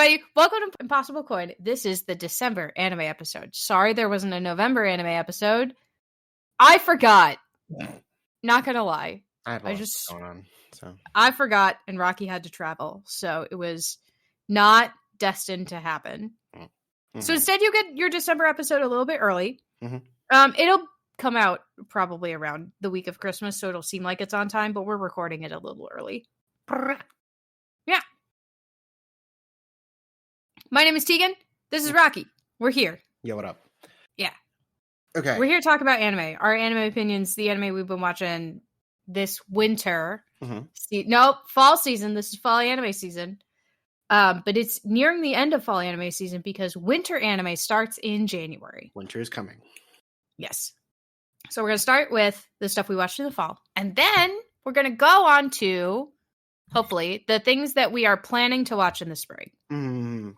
everybody. Welcome to Impossible Coin. This is the December anime episode. Sorry there wasn't a November anime episode. I forgot. Not gonna lie. I just going on. So I forgot, and Rocky had to travel, so it was not destined to happen. Mm-hmm. So instead, you get your December episode a little bit early. Mm-hmm. It'll come out probably around the week of Christmas, so it'll seem like it's on time, but we're recording it a little early. Yeah. My name is Tegan. This is Rocky. We're here. Yo, what up? Yeah. Okay. We're here to talk about anime. Our anime opinions, the anime we've been watching this winter. Mm-hmm. Fall season. This is fall anime season. But it's nearing the end of fall anime season because winter anime starts in January. Winter is coming. Yes. So we're going to start with the stuff we watched in the fall. And then we're going to go on to, hopefully, the things that we are planning to watch in the spring. Mm.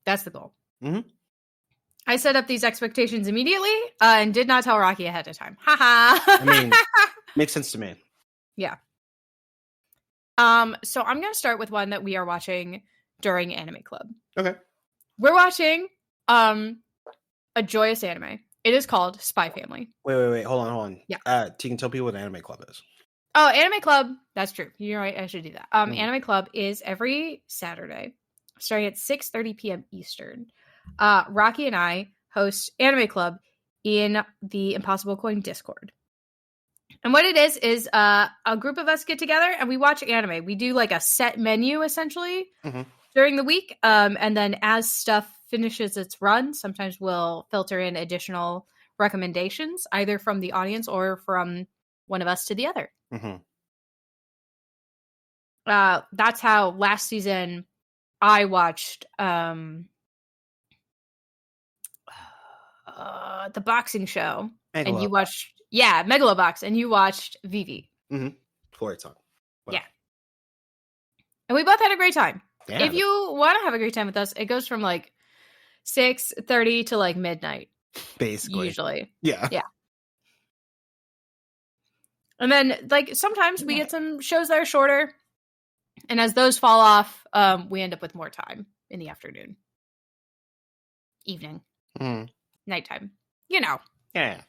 That's the goal. Mm-hmm. I set up these expectations immediately and did not tell Rocky ahead of time. I mean, makes sense to me. Yeah. So I'm going to start with one that we are watching during Anime Club. Okay. We're watching a joyous anime. It is called Spy Family. Wait. Hold on. Yeah. You can tell people what Anime Club is. Oh, Anime Club. That's true. You're right. I should do that. Anime Club is every Saturday, starting at 6:30 p.m. Eastern. Rocky and I host Anime Club in the Impossible Coin Discord. And what it is a group of us get together and we watch anime. We do like a set menu essentially during the week. And then as stuff finishes its run, sometimes we'll filter in additional recommendations, either from the audience or from one of us to the other. Mm-hmm. That's how last season I watched the boxing show. And you watched Megalobox, and you watched Vivi. Mm-hmm. Great time. Wow. Yeah. And we both had a great time. Yeah, if you want to have a great time with us, it goes from like 6:30 to like midnight. Basically. Usually. Yeah. Yeah. And then like sometimes we get some shows that are shorter. And as those fall off, we end up with more time in the afternoon. Evening. Nighttime. You know. Yeah.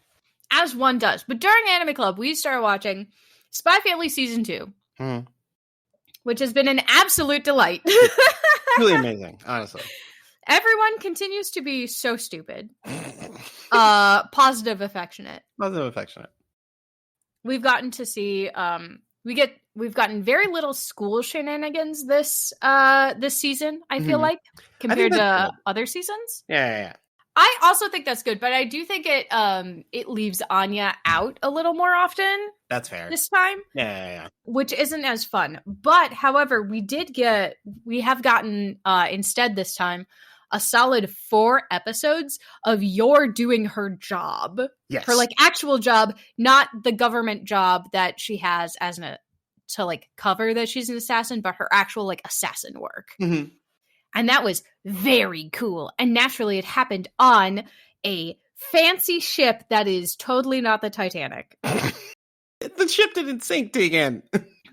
As one does. But during Anime Club, we started watching Spy Family Season 2. Which has been an absolute delight. Really amazing, honestly. Everyone continues to be so stupid. Positive affectionate. We've gotten to see we've gotten very little school shenanigans this season, I feel like, compared to other seasons. Yeah. I also think that's good, but I do think it leaves Anya out a little more often. That's fair. This time. Yeah. Which isn't as fun. But, however, we have gotten, instead this time, a solid 4 episodes of Yor doing her job. Yes. Her, like, actual job, not the government job that she has to, like, cover that she's an assassin, but her actual, like, assassin work. Mm-hmm. And that was very cool. And naturally, it happened on a fancy ship that is totally not the Titanic. The ship didn't sink, Tegan.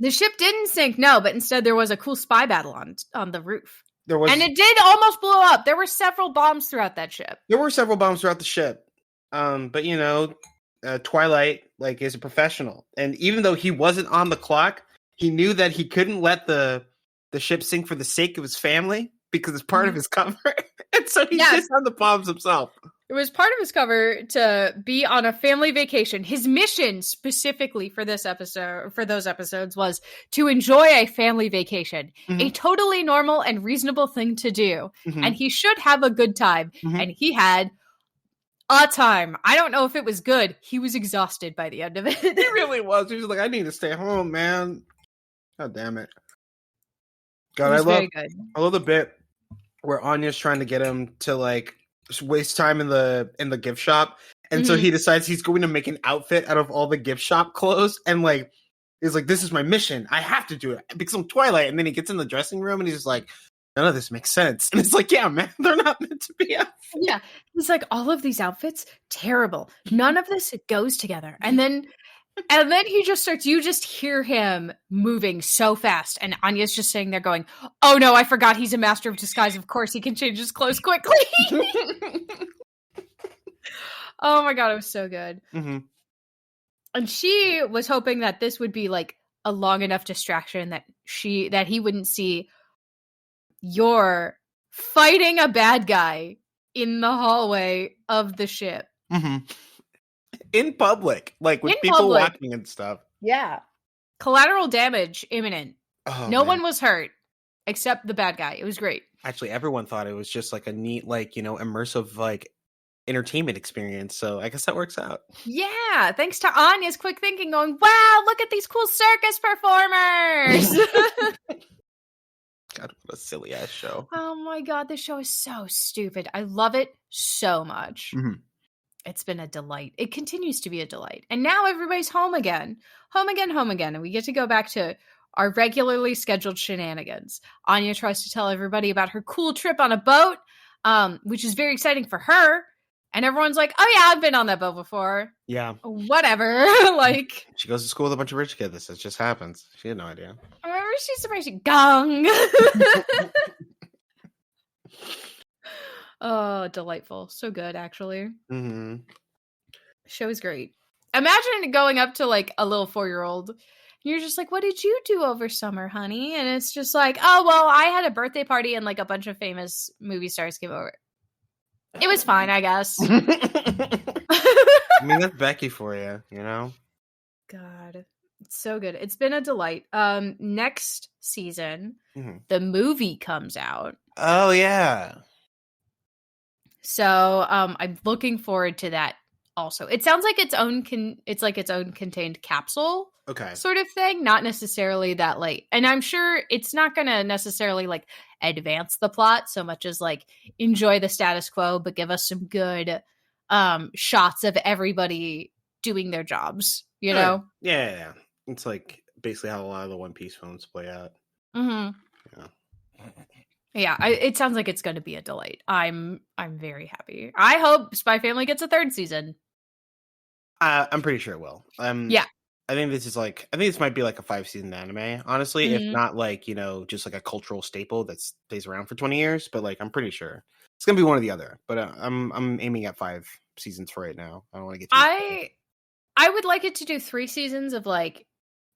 The ship didn't sink, no, but instead there was a cool spy battle on the roof. And it did almost blow up. There were several bombs throughout that ship. But, you know, Twilight, like, is a professional. And even though he wasn't on the clock, he knew that he couldn't let the ship sink for the sake of his family. Because it's part of his cover. And so he just on the bombs himself. It was part of his cover to be on a family vacation. His mission specifically for those episodes was to enjoy a family vacation. Mm-hmm. A totally normal and reasonable thing to do. Mm-hmm. And he should have a good time. Mm-hmm. And he had a time. I don't know if it was good. He was exhausted by the end of it. He really was. He was like, I need to stay home, man. God damn it. God, I love the bit where Anya's trying to get him to like waste time in the gift shop, and so he decides he's going to make an outfit out of all the gift shop clothes, and like is like, this is my mission, I have to do it because I'm Twilight. And then he gets in the dressing room and he's just like, none of this makes sense. And it's like, yeah, man, they're not meant to be outfits. Yeah, he's like, all of these outfits, terrible. None of this goes together. And then And then he just starts, you just hear him moving so fast. And Anya's just sitting there going, oh no, I forgot he's a master of disguise. Of course he can change his clothes quickly. Oh my God, it was so good. Mm-hmm. And she was hoping that this would be like a long enough distraction that he wouldn't see you're fighting a bad guy in the hallway of the ship. Mm-hmm. In public, like with people watching and stuff. Yeah. Collateral damage imminent. Oh, no one was hurt except the bad guy. It was great. Actually, everyone thought it was just like a neat, like, you know, immersive, like, entertainment experience. So I guess that works out. Yeah. Thanks to Anya's quick thinking going, wow, look at these cool circus performers. God, what a silly ass show. Oh my God. This show is so stupid. I love it so much. Mm-hmm. It's been a delight. It continues to be a delight. And now everybody's home again. Home again, home again. And we get to go back to our regularly scheduled shenanigans. Anya tries to tell everybody about her cool trip on a boat, which is very exciting for her. And everyone's like, oh yeah, I've been on that boat before. Yeah. Whatever. Like, she goes to school with a bunch of rich kids. This just happens. She had no idea. I remember she's surprised. Gong. Oh, delightful. So good, actually. Mm-hmm. Show is great. Imagine going up to like a little 4-year-old. You're just like, what did you do over summer, honey? And it's just like, oh, well, I had a birthday party and like a bunch of famous movie stars came over. It was fine, I guess. I mean, that's Becky for you, you know? God, it's so good. It's been a delight. Next season, the movie comes out. Oh, yeah. So I'm looking forward to that also. It sounds like its own contained capsule sort of thing, not necessarily that like, and I'm sure it's not going to necessarily like advance the plot so much as like enjoy the status quo, but give us some good shots of everybody doing their jobs, you know? Yeah. It's like basically how a lot of the One Piece films play out. Mm-hmm. Yeah, it sounds like it's going to be a delight. I'm very happy. I hope Spy Family gets a 3rd season. I'm pretty sure it will. Yeah. I think this might be like a 5-season anime, honestly, if not like, you know, just like a cultural staple that stays around for 20 years. But like, I'm pretty sure it's gonna be one or the other. But I'm aiming at 5 seasons for right now. I don't want to get. I would like it to do 3 seasons of like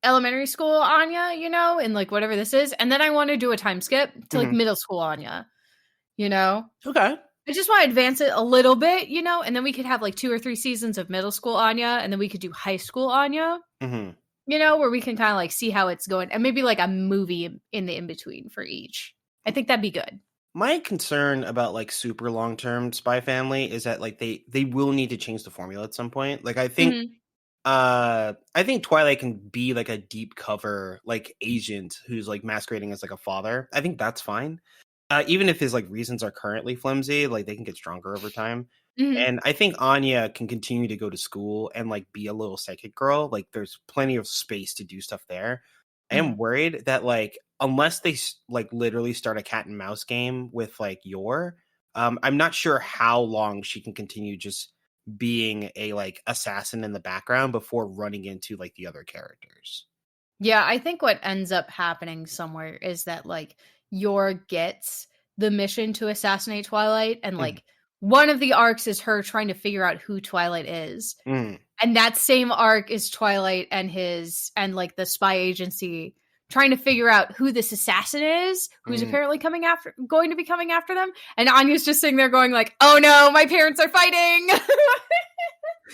elementary school Anya, you know, and like whatever this is, and then I want to do a time skip to like middle school Anya, you know. Okay. I just want to advance it a little bit, you know, and then we could have like 2 or 3 seasons of middle school Anya, and then we could do high school Anya, you know, where we can kind of like see how it's going, and maybe like a movie in the in-between for each. I think that'd be good. My concern about like super long-term Spy Family is that like they will need to change the formula at some point. Like I think Twilight can be like a deep cover like agent who's like masquerading as like a father. I think that's fine. Even if his like reasons are currently flimsy, like they can get stronger over time. And I think Anya can continue to go to school and like be a little psychic girl. Like there's plenty of space to do stuff there. I am worried that like unless they like literally start a cat and mouse game with like I'm not sure how long she can continue just being a like assassin in the background before running into like the other characters. Yeah, I think what ends up happening somewhere is that like Yor gets the mission to assassinate Twilight, and like one of the arcs is her trying to figure out who Twilight is. And that same arc is Twilight and like the spy agency trying to figure out who this assassin is, who's apparently going to be coming after them. And Anya's just sitting there going like, oh no, my parents are fighting.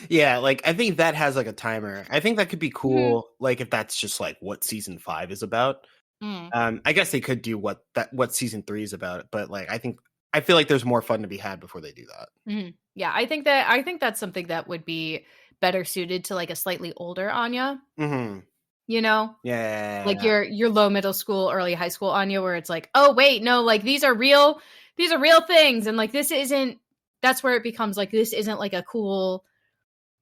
Yeah, like I think that has like a timer. I think that could be cool, like if that's just like what season 5 is about. I guess they could do what season 3 is about, but like I feel like there's more fun to be had before they do that. Yeah, I think that's something that would be better suited to like a slightly older Anya. You know? Yeah. Like your low middle school, early high school Anya, where it's like, oh wait, no, like these are real things, and like that's where it becomes like this isn't like a cool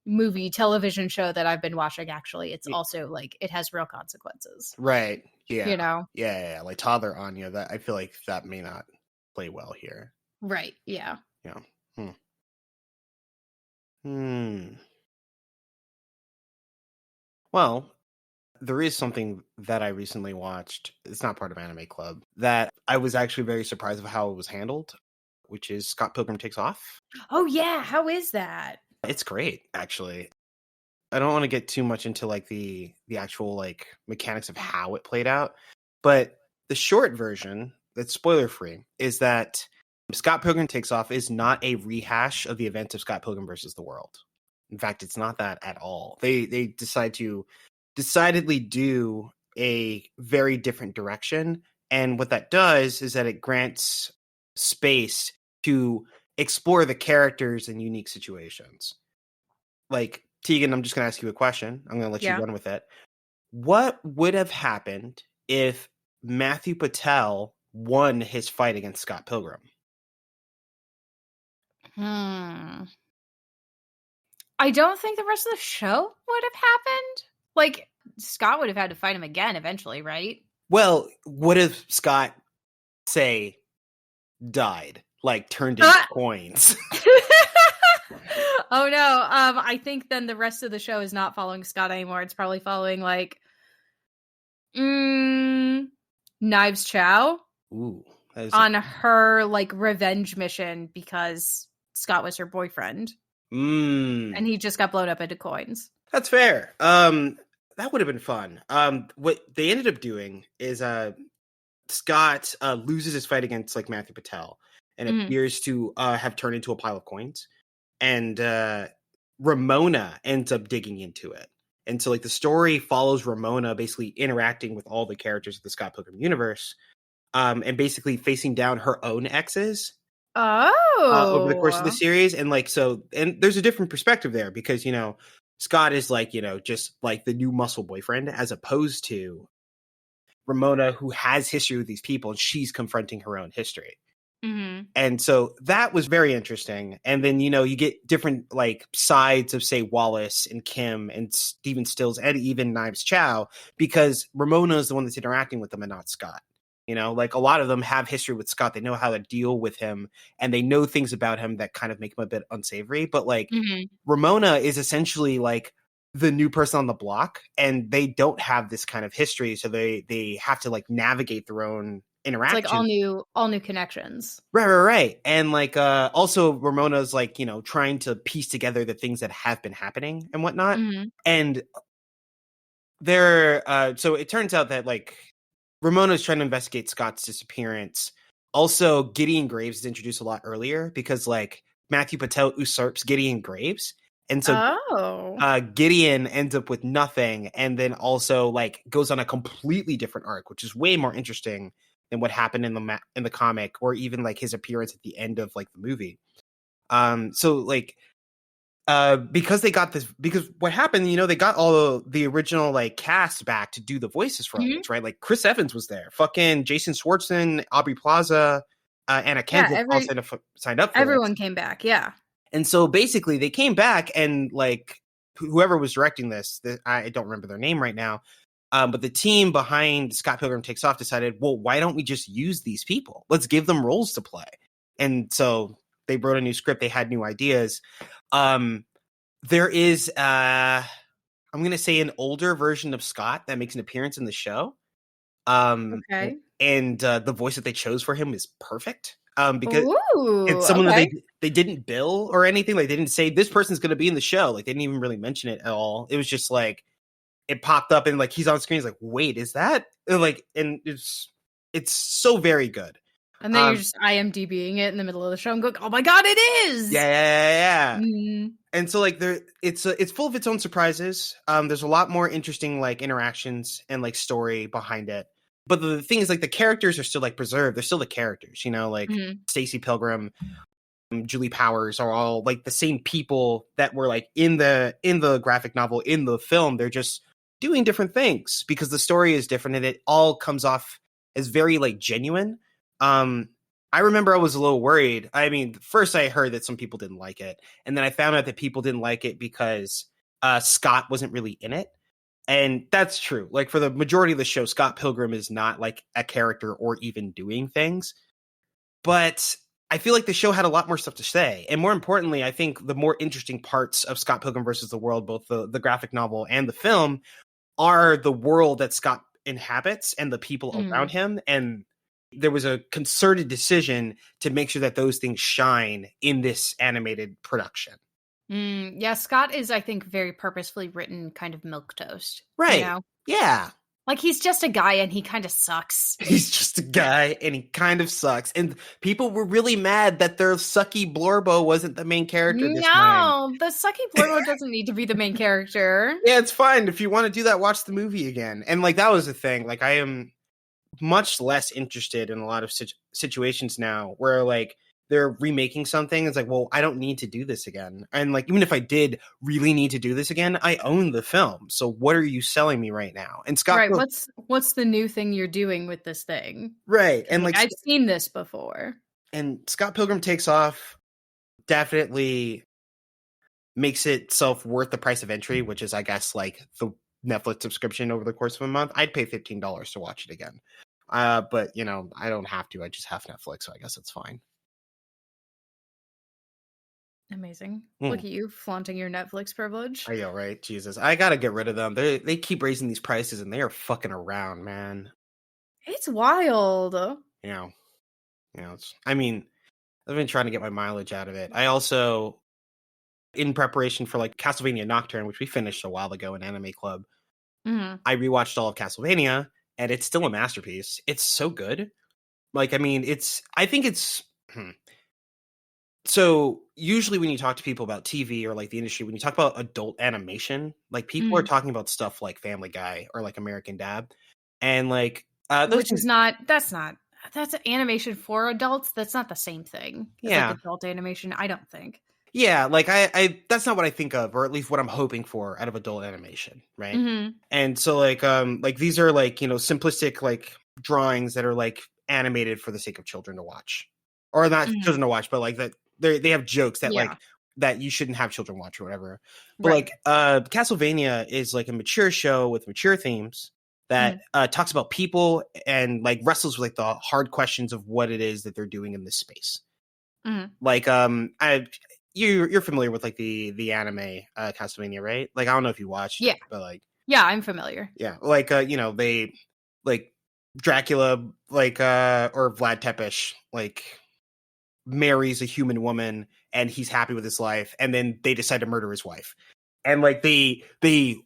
movie television show that I've been watching. Actually, it's also like it has real consequences, right? Yeah, you know. Yeah, like toddler Anya, that I feel like that may not play well here, right? Yeah. Well, there is something that I recently watched. It's not part of Anime Club that I was actually very surprised of how it was handled, which is Scott Pilgrim Takes Off. Oh yeah, how is that? It's great, actually. I don't want to get too much into like the actual like mechanics of how it played out, but the short version, that's spoiler free, is that Scott Pilgrim Takes Off is not a rehash of the events of Scott Pilgrim versus the World. In fact, it's not that at all. They decide to decidedly do a very different direction, and what that does is that it grants space to explore the characters in unique situations. Like, Tegan, I'm just going to ask you a question. I'm going to let you run with it. What would have happened if Matthew Patel won his fight against Scott Pilgrim? I don't think the rest of the show would have happened. Like, Scott would have had to fight him again eventually, right? Well, what if Scott, say, died? Like, turned into coins? Oh no. I think then the rest of the show is not following Scott anymore. It's probably following like Knives Chow. Ooh. On her like revenge mission because Scott was her boyfriend. And he just got blown up into coins. That's fair. That would have been fun. What they ended up doing is Scott loses his fight against like Matthew Patel and appears to have turned into a pile of coins. And Ramona ends up digging into it. And so like the story follows Ramona basically interacting with all the characters of the Scott Pilgrim universe, and basically facing down her own exes over the course of the series. And like, so, and there's a different perspective there because, you know, Scott is like, you know, just like the new muscle boyfriend as opposed to Ramona, who has history with these people and she's confronting her own history. And so that was very interesting. And then, you know, you get different like sides of, say, Wallace and Kim and Steven Stills and even Knives Chow, because Ramona is the one that's interacting with them and not Scott. You know, like a lot of them have history with Scott. They know how to deal with him and they know things about him that kind of make him a bit unsavory. But like Ramona is essentially like the new person on the block and they don't have this kind of history. So they have to like navigate their own interaction. It's like all new connections. Right. And like also Ramona's like, you know, trying to piece together the things that have been happening and whatnot. And so it turns out that like Ramona's trying to investigate Scott's disappearance. Also, Gideon Graves is introduced a lot earlier because like Matthew Patel usurps Gideon Graves. And so Gideon ends up with nothing and then also like goes on a completely different arc, which is way more interesting than what happened in the comic or even like his appearance at the end of like the movie. So like because they got this, because what happened, you know, they got all the original like cast back to do the voices for all this, right? Like Chris Evans was there, fucking Jason Schwartzman, Aubrey Plaza, Anna Kendrick all signed up for everyone came back, and so basically they came back and like whoever was directing this, I don't remember their name right now, but the team behind Scott Pilgrim Takes Off decided, well, why don't we just use these people? Let's give them roles to play. And so they wrote a new script. They had new ideas. There is, I'm going to say an older version of Scott that makes an appearance in the show. Okay. And the voice that they chose for him is perfect. Because it's someone that they didn't bill or anything. Like they didn't say this person's going to be in the show. Like they didn't even really mention it at all. It was just like, it popped up and like, he's on screen. He's like, wait, is that like, and it's so very good. And then you're just IMDbing it in the middle of the show and going, oh my God, it is. Yeah. And so like it's full of its own surprises. There's a lot more interesting like interactions and like story behind it. But the thing is like the characters are still like preserved. They're still the characters, you know, like Stacey Pilgrim, Julie Powers are all like the same people that were like in the graphic novel, in the film. They're just doing different things because the story is different and it all comes off as very like genuine. I remember I was a little worried. I mean, first I heard that some people didn't like it. And then I found out that people didn't like it because Scott wasn't really in it. And that's true. Like for the majority of the show, Scott Pilgrim is not like a character or even doing things. But I feel like the show had a lot more stuff to say. And more importantly, I think the more interesting parts of Scott Pilgrim versus the World, both the graphic novel and the film, are the world that Scott inhabits and the people around him. And there was a concerted decision to make sure that those things shine in this animated production. Yeah, Scott is, I think, very purposefully written kind of milquetoast. Right. You know? Yeah. Like, he's just a guy and he kind of sucks. He's just a guy and he kind of sucks. And people were really mad that their sucky Blorbo wasn't the main character this time. No, the sucky Blorbo doesn't need to be the main character. Yeah, it's fine. If you want to do that, watch the movie again. And like, that was the thing. Like, I am much less interested in a lot of situations now where like they're remaking something. It's like, well, I don't need to do this again. And like, even if I did really need to do this again, I own the film. So what are you selling me right now? And Scott, right? What's the new thing you're doing with this thing? Right, and like I've seen this before. And Scott Pilgrim Takes Off definitely makes itself worth the price of entry, which is, I guess, like the Netflix subscription over the course of a month. I'd pay $15 to watch it again. But, you know, I don't have to. I just have Netflix, so I guess it's fine. Amazing. Look at you flaunting your Netflix privilege. I know, right? Jesus. I got to get rid of them. They keep raising these prices and they are fucking around, man. It's wild. You know, I mean, I've been trying to get my mileage out of it. I also, in preparation for like Castlevania Nocturne, which we finished a while ago in Anime Club, I rewatched all of Castlevania and it's still a masterpiece. It's so good. Like, I mean, I think it's, so usually when you talk to people about TV or like the industry, when you talk about adult animation, like people are talking about stuff like Family Guy or like American Dad. And like, that's animation for adults. That's not the same thing. It's like adult animation, I don't think. Yeah, like I that's not what I think of, or at least what I'm hoping for out of adult animation, right? And so like these are like, you know, simplistic like drawings that are like animated for the sake of children to watch. Or not children to watch, but like that they have jokes that like that you shouldn't have children watch or whatever. But like Castlevania is like a mature show with mature themes that talks about people and like wrestles with like the hard questions of what it is that they're doing in this space. Like you're familiar with like the anime Castlevania, right? Like I don't know if you watched it, but like I'm familiar. Yeah, like you know, they like Dracula like or Vlad Tepes like marries a human woman and he's happy with his life, and then they decide to murder his wife. And like they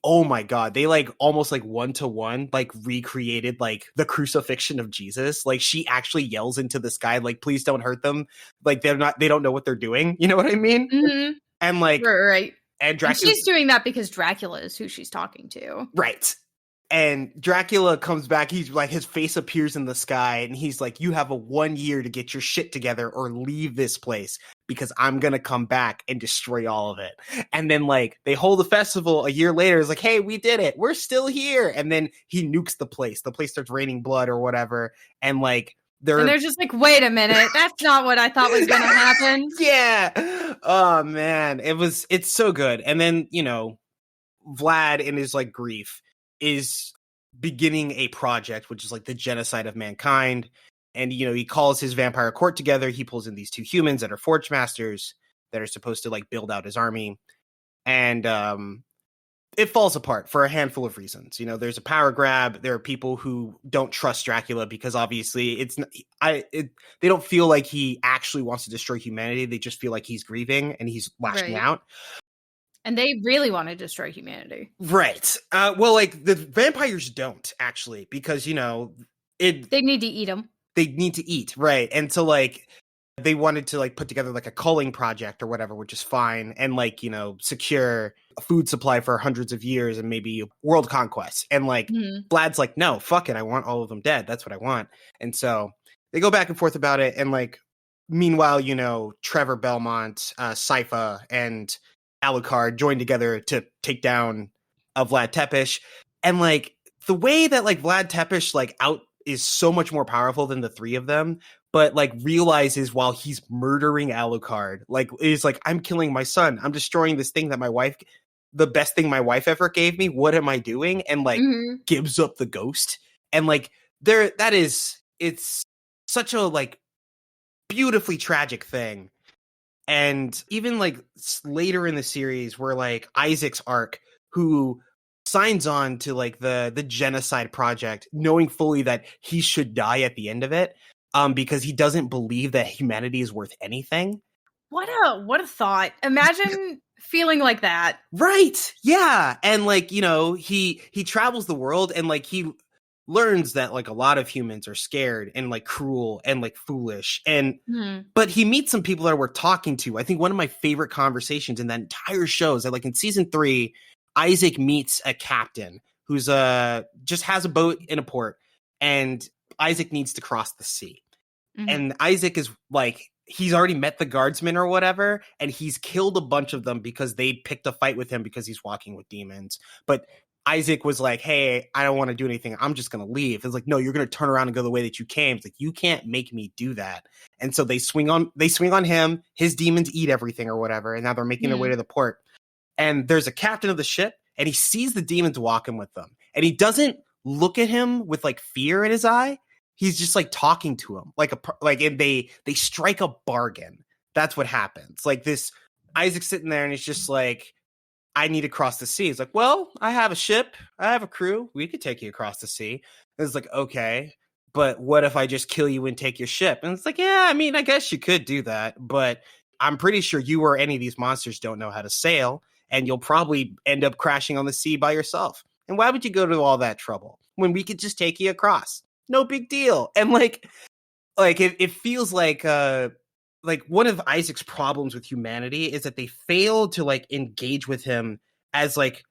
oh my god, they like almost like 1-to-1 like recreated like the crucifixion of Jesus. Like she actually yells into the sky like, please don't hurt them. Like they don't know what they're doing. You know what I mean? And like right. And Dracula, she's doing that because Dracula is who she's talking to. Right. And Dracula comes back, he's like, his face appears in the sky, and he's like, you have 1 year to get your shit together or leave this place, because I'm gonna come back and destroy all of it. And then like they hold a festival a year later, it's like, hey, we did it, we're still here. And then he nukes the place starts raining blood or whatever, and like they're just like, wait a minute, that's not what I thought was gonna happen. Yeah. Oh man, it's so good. And then, you know, Vlad in his like grief is beginning a project which is like the genocide of mankind. And you know, he calls his vampire court together, he pulls in these two humans that are forge masters that are supposed to like build out his army, and it falls apart for a handful of reasons. You know, there's a power grab, there are people who don't trust Dracula because obviously they don't feel like he actually wants to destroy humanity, they just feel like he's grieving and he's lashing out. And they really want to destroy humanity. Right. Well, like, the vampires don't, actually, because, you know, they need to eat them. They need to eat, right. And so, like, they wanted to, like, put together, like, a culling project or whatever, which is fine, and, like, you know, secure a food supply for hundreds of years and maybe world conquest. And, like, Vlad's like, no, fuck it, I want all of them dead. That's what I want. And so they go back and forth about it, and, like, meanwhile, you know, Trevor Belmont, Sypha, and Alucard joined together to take down Vlad Tepes. And like the way that like Vlad Tepes like out is so much more powerful than the three of them, but like realizes while he's murdering Alucard, like is like, I'm killing my son, I'm destroying this thing that the best thing my wife ever gave me, what am I doing? And like gives up the ghost. And like it's such a like beautifully tragic thing. And even like later in the series where like Isaac's arc, who signs on to like the genocide project, knowing fully that he should die at the end of it, because he doesn't believe that humanity is worth anything. What a thought. Imagine feeling like that. Right. Yeah. And like, you know, he travels the world and like he learns that like a lot of humans are scared and like cruel and like foolish. And but he meets some people that are worth talking to. I think one of my favorite conversations in that entire show is that like in season 3, Isaac meets a captain who's just has a boat in a port, and Isaac needs to cross the sea. And Isaac is like, he's already met the guardsmen or whatever, and he's killed a bunch of them because they picked a fight with him because he's walking with demons. But Isaac was like, hey, I don't want to do anything. I'm just going to leave. It's like, no, you're going to turn around and go the way that you came. It's like, you can't make me do that. And so they swing on him. His demons eat everything or whatever. And now they're making their way to the port. And there's a captain of the ship, and he sees the demons walking with them. And he doesn't look at him with like fear in his eye. He's just like talking to him and they strike a bargain. That's what happens. Like this Isaac's sitting there and he's just like, I need to cross the sea. He's like, well, I have a ship. I have a crew. We could take you across the sea. And it's like, okay, but what if I just kill you and take your ship? And it's like, yeah, I mean, I guess you could do that, but I'm pretty sure you or any of these monsters don't know how to sail, and you'll probably end up crashing on the sea by yourself. And why would you go to all that trouble when we could just take you across? No big deal. And like it feels like one of Isaac's problems with humanity is that they fail to like engage with him as like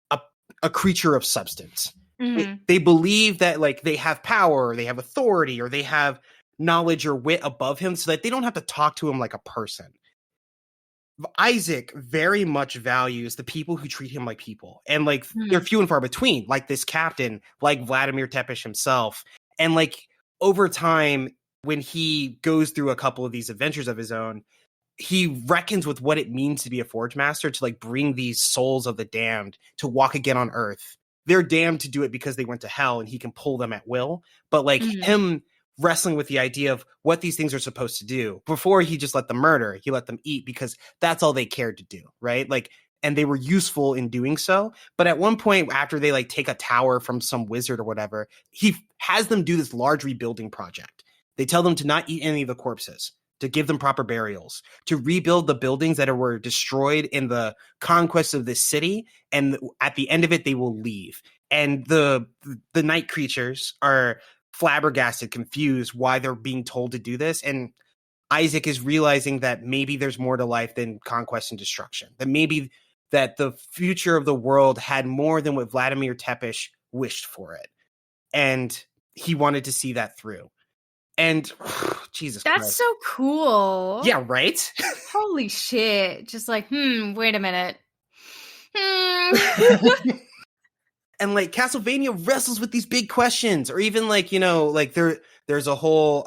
a creature of substance. They believe that like they have power, or they have authority, or they have knowledge or wit above him, so that they don't have to talk to him like a person. Isaac very much values the people who treat him like people, and like they're few and far between, like this captain, like Vladimir Tepish himself. And like over time, when he goes through a couple of these adventures of his own, he reckons with what it means to be a Forge Master, to like bring these souls of the damned to walk again on Earth. They're damned to do it because they went to hell, and he can pull them at will. But like him wrestling with the idea of what these things are supposed to do. Before, he just let them murder. He let them eat because that's all they cared to do, right? Like, and they were useful in doing so. But at one point, after they like take a tower from some wizard or whatever, he has them do this large rebuilding project. They tell them to not eat any of the corpses, to give them proper burials, to rebuild the buildings that were destroyed in the conquest of this city. And at the end of it, they will leave. And the night creatures are flabbergasted, confused why they're being told to do this. And Isaac is realizing that maybe there's more to life than conquest and destruction. That maybe that the future of the world had more than what Vladimir Tepish wished for it. And he wanted to see that through. And Jesus Christ. That's so cool. Yeah, right? Holy shit. Just like, wait a minute. And like Castlevania wrestles with these big questions, or even like, you know, like there's a whole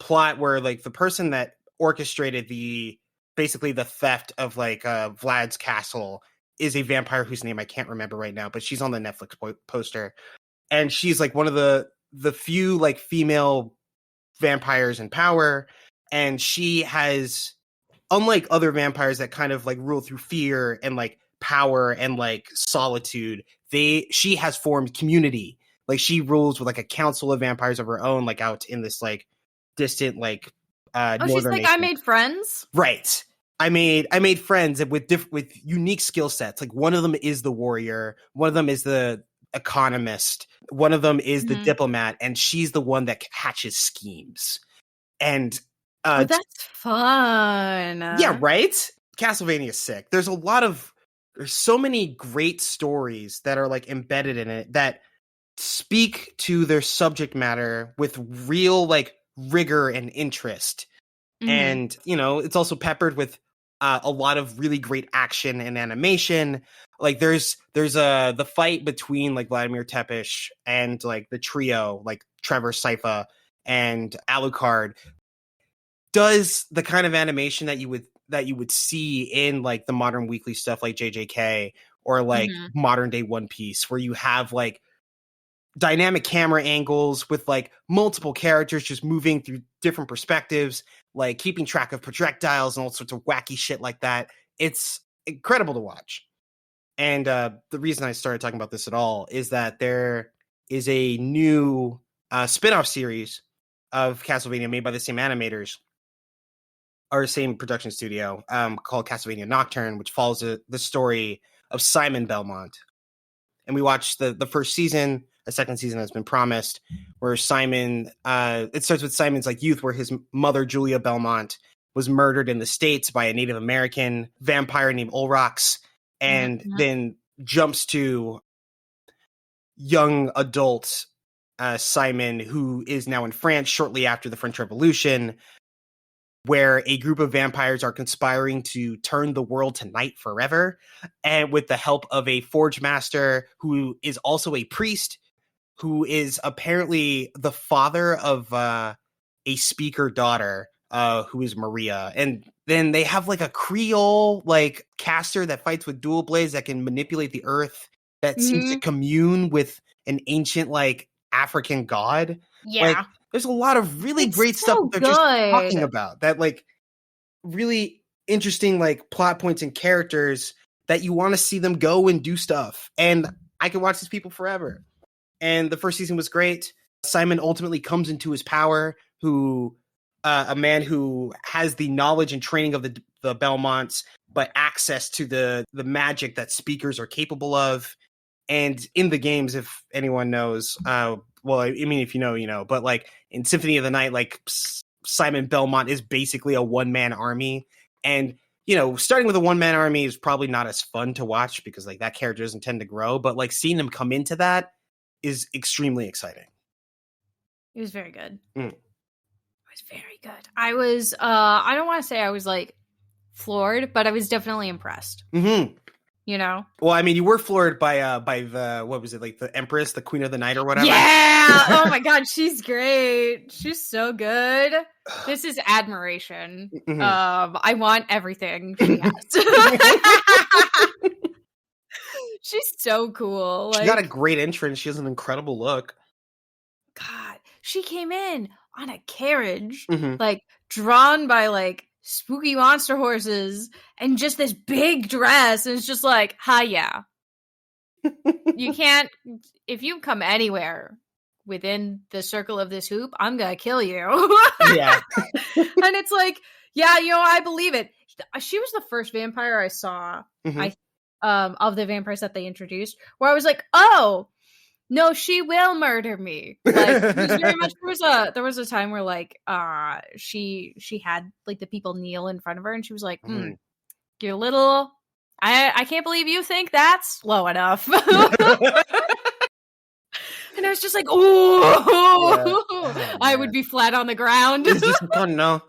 plot where like the person that orchestrated basically the theft of like Vlad's castle is a vampire whose name I can't remember right now, but she's on the Netflix poster, and she's like one of the few like female vampires in power, and she has, unlike other vampires that kind of like rule through fear and like power and like solitude, she has formed community. Like she rules with like a council of vampires of her own, like out in this like distant like she's like nation. I made friends, right? I made friends with unique skill sets. Like one of them is the warrior, one of them is the economist, one of them is the diplomat, and she's the one that hatches schemes. And that's fun. Yeah, right? Castlevania is sick. There's so many great stories that are like embedded in it that speak to their subject matter with real like rigor and interest. And, you know, it's also peppered with a lot of really great action and animation. Like there's the fight between like Vladimir Tepish and like the trio, like Trevor, Sypha, and Alucard, does the kind of animation that you would see in like the modern weekly stuff like JJK or like modern day One Piece, where you have like dynamic camera angles with like multiple characters just moving through different perspectives, like keeping track of projectiles and all sorts of wacky shit like that. It's incredible to watch. And the reason I started talking about this at all is that there is a new spin-off series of Castlevania made by the same animators, or same production studio, called Castlevania Nocturne, which follows the story of Simon Belmont. And we watched the first season. A second season has been promised, where Simon, it starts with Simon's like youth, where his mother, Julia Belmont, was murdered in the States by a Native American vampire named Olrox, and then jumps to young adult Simon, who is now in France shortly after the French Revolution, where a group of vampires are conspiring to turn the world to night forever, and with the help of a forge master who is also a priest, who is apparently the father of a speaker daughter, who is Maria. And then they have like a Creole like caster that fights with dual blades that can manipulate the earth, that seems to commune with an ancient like African god. Yeah. Like, there's a lot of really great stuff they're just talking about, that like really interesting like plot points and characters that you want to see them go and do stuff. And I can watch these people forever. And the first season was great. Simon ultimately comes into his power, who a man who has the knowledge and training of the Belmonts, but access to the magic that speakers are capable of. And in the games, if anyone knows, well, I mean, if you know, you know, but like in Symphony of the Night, like Simon Belmont is basically a one-man army. And, you know, starting with a one-man army is probably not as fun to watch because like that character doesn't tend to grow, but like seeing them come into that is extremely exciting. It was very good. It was very good. I was, I don't want to say I was like floored, but I was definitely impressed. You know? Well, I mean, you were floored by the, what was it, like the Empress, the Queen of the Night or whatever? Yeah! Oh my god, she's great. She's so good. This is admiration. I want everything she has. She's so cool. She got a great entrance. She has an incredible look. God, she came in on a carriage, like drawn by like spooky monster horses and just this big dress, and it's just like, hi, yeah. You can't, if you come anywhere within the circle of this hoop, I'm gonna kill you. Yeah. And it's like, yeah, you know, I believe it. She was the first vampire I saw, of the vampires that they introduced, where I was like, oh no, she will murder me. Like, it was very much, there was a time where like she had like the people kneel in front of her, and she was like, you're little, I can't believe you think that's low enough. And I was just like, oh, I would be flat on the ground. Oh no.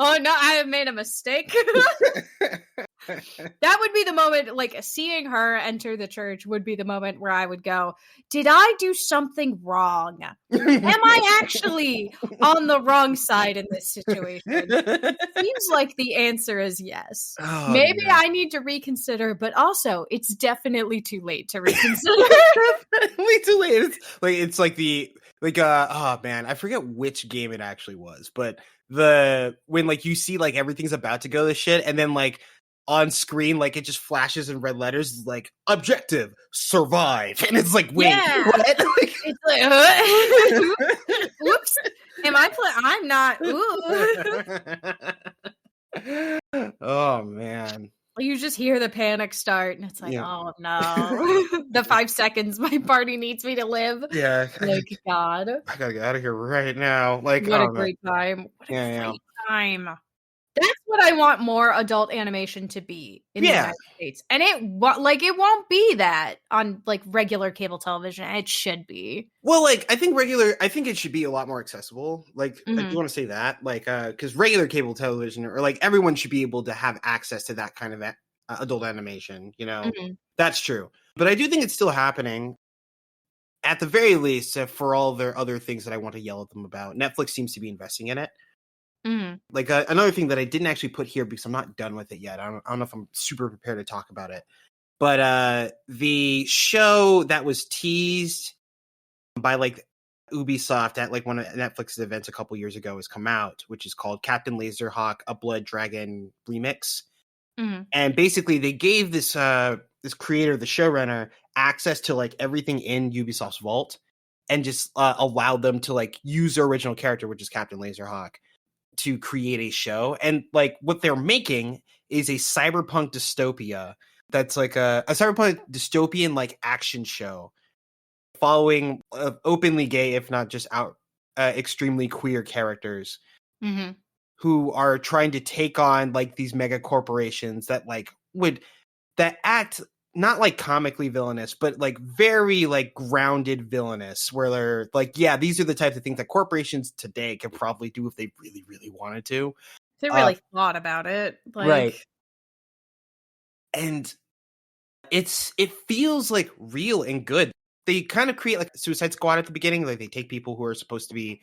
Oh no, I have made a mistake. That would be the moment, like seeing her enter the church would be the moment where I would go, did I do something wrong? Am I actually on the wrong side in this situation? It seems like the answer is yes. Oh, maybe I need to reconsider, but also it's definitely too late to reconsider. Definitely too late. It's like the oh man, I forget which game it actually was, but when like you see like everything's about to go to shit, and then like on screen like it just flashes in red letters like objective survive, and it's like, wait, what? Like, it's like whoops, am I I'm not. Ooh. Oh man, you just hear the panic start, and it's like, oh no. The 5 seconds my party needs me to live. Yeah, like, God, I gotta get out of here right now. Like, what a great time. What a great time. That's what I want more adult animation to be in the United States. And it won't be that on like regular cable television. It should be. Well, like I think it should be a lot more accessible. Like I do want to say that, like, because regular cable television, or like everyone should be able to have access to that kind of adult animation. You know, that's true. But I do think it's still happening. At the very least, for all their other things that I want to yell at them about, Netflix seems to be investing in it. Like another thing that I didn't actually put here because I'm not done with it yet. I don't know if I'm super prepared to talk about it. But the show that was teased by like Ubisoft at like one of Netflix's events a couple years ago has come out, which is called Captain Laserhawk: A Blood Dragon Remix. And basically they gave this creator, the showrunner, access to like everything in Ubisoft's vault, and just allowed them to like use their original character, which is Captain Laserhawk, to create a show. And like what they're making is a cyberpunk dystopia that's like a cyberpunk dystopian like action show following openly gay, if not just out extremely queer characters who are trying to take on like these mega corporations that like that act not like comically villainous, but like very like grounded villainous, where they're like, yeah, these are the types of things that corporations today could probably do if they really, really wanted to. They really thought about it. Like... Right. And it feels like real and good. They kind of create like a Suicide Squad at the beginning. Like they take people who are supposed to be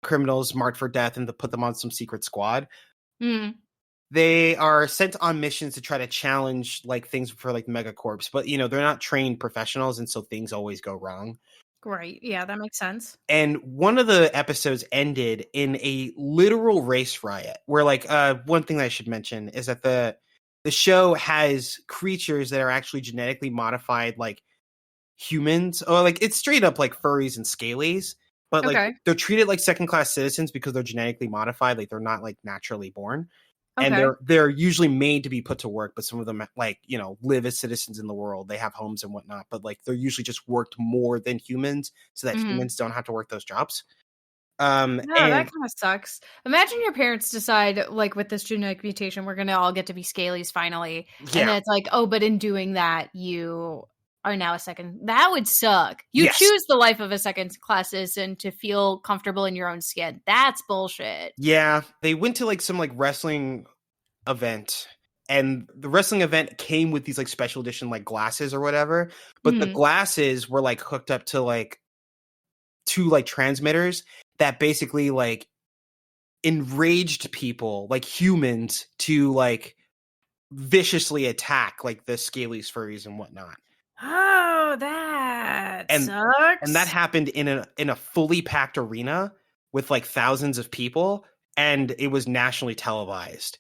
criminals marked for death and to put them on some secret squad. They are sent on missions to try to challenge like things for like megacorps, but you know, they're not trained professionals, and so things always go wrong. Right. Yeah, that makes sense. And one of the episodes ended in a literal race riot where like one thing that I should mention is that the show has creatures that are actually genetically modified like humans, or like it's straight up like furries and scalies, but like they're treated like second-class citizens because they're genetically modified, like they're not like naturally born. And they're usually made to be put to work, but some of them like, you know, live as citizens in the world. They have homes and whatnot, but like they're usually just worked more than humans so that humans don't have to work those jobs. No, that kind of sucks. Imagine your parents decide, like, with this genetic mutation, we're gonna all get to be scalies finally, and then it's like, oh, but in doing that, you are now a second. That would suck. You choose the life of a second-class citizen to feel comfortable in your own skin. That's bullshit. Yeah, they went to like some like wrestling event, and the wrestling event came with these like special edition like glasses or whatever, but the glasses were like hooked up to like two like transmitters that basically like enraged people, like humans, to like viciously attack like the scalies, furries, and whatnot. Oh, that sucks. And that happened in a fully packed arena with like thousands of people, and it was nationally televised.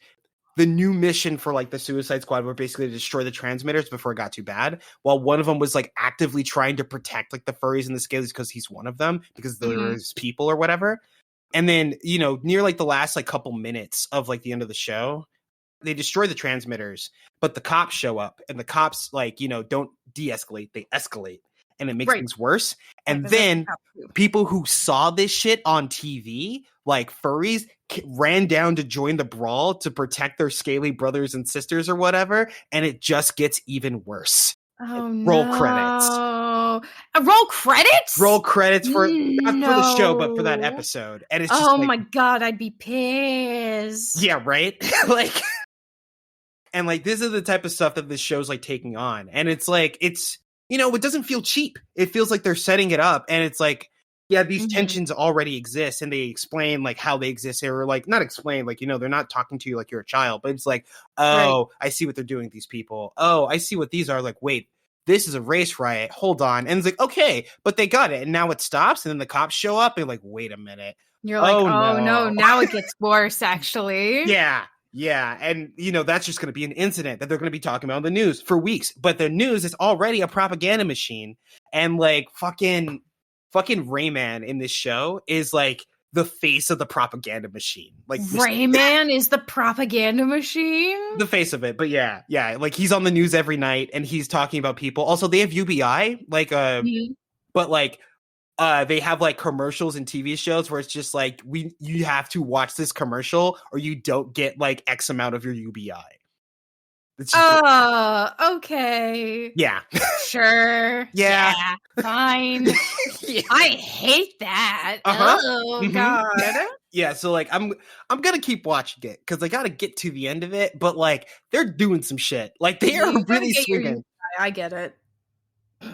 The new mission for like the Suicide Squad were basically to destroy the transmitters before it got too bad, while one of them was like actively trying to protect like the furries and the scalies because he's one of them, because they're his people or whatever. And then, you know, near like the last like couple minutes of like the end of the show, they destroy the transmitters, but the cops show up, and the cops like, you know, don't de-escalate, they escalate, and it makes things worse. And then people who saw this shit on TV, like furries, ran down to join the brawl to protect their scaly brothers and sisters or whatever, and it just gets even worse. Oh, roll no. credits. Roll credits? Roll credits for not for the show, but for that episode. And it's just oh like, my god, I'd be pissed. Yeah, right? Like, and like this is the type of stuff that this show's like taking on. And it's like, it's, you know, it doesn't feel cheap. It feels like they're setting it up, and it's like, yeah, these tensions already exist, and they explain like how they exist. Or like not explain, like, you know, they're not talking to you like you're a child, but it's like, oh, I see what they're doing, these people. Oh, I see what these are. Like, wait, this is a race riot. Hold on. And it's like, okay, but they got it. And now it stops, and then the cops show up, and like, wait a minute. You're like, oh no, now it gets worse, actually. Yeah, and you know, that's just going to be an incident that they're going to be talking about on the news for weeks. But the news is already a propaganda machine, and like fucking Rayman in this show is like the face of the propaganda machine. Like Rayman is the propaganda machine? The face of it. But yeah, like he's on the news every night, and he's talking about people. Also, they have UBI, like but like they have like commercials and TV shows where it's just like, you have to watch this commercial or you don't get like X amount of your UBI. Okay. Yeah. Sure. Yeah. Fine. I hate that. Oh god. Yeah, so like I'm gonna keep watching it because I gotta get to the end of it, but like they're doing some shit. Like they are really swinging. I get it.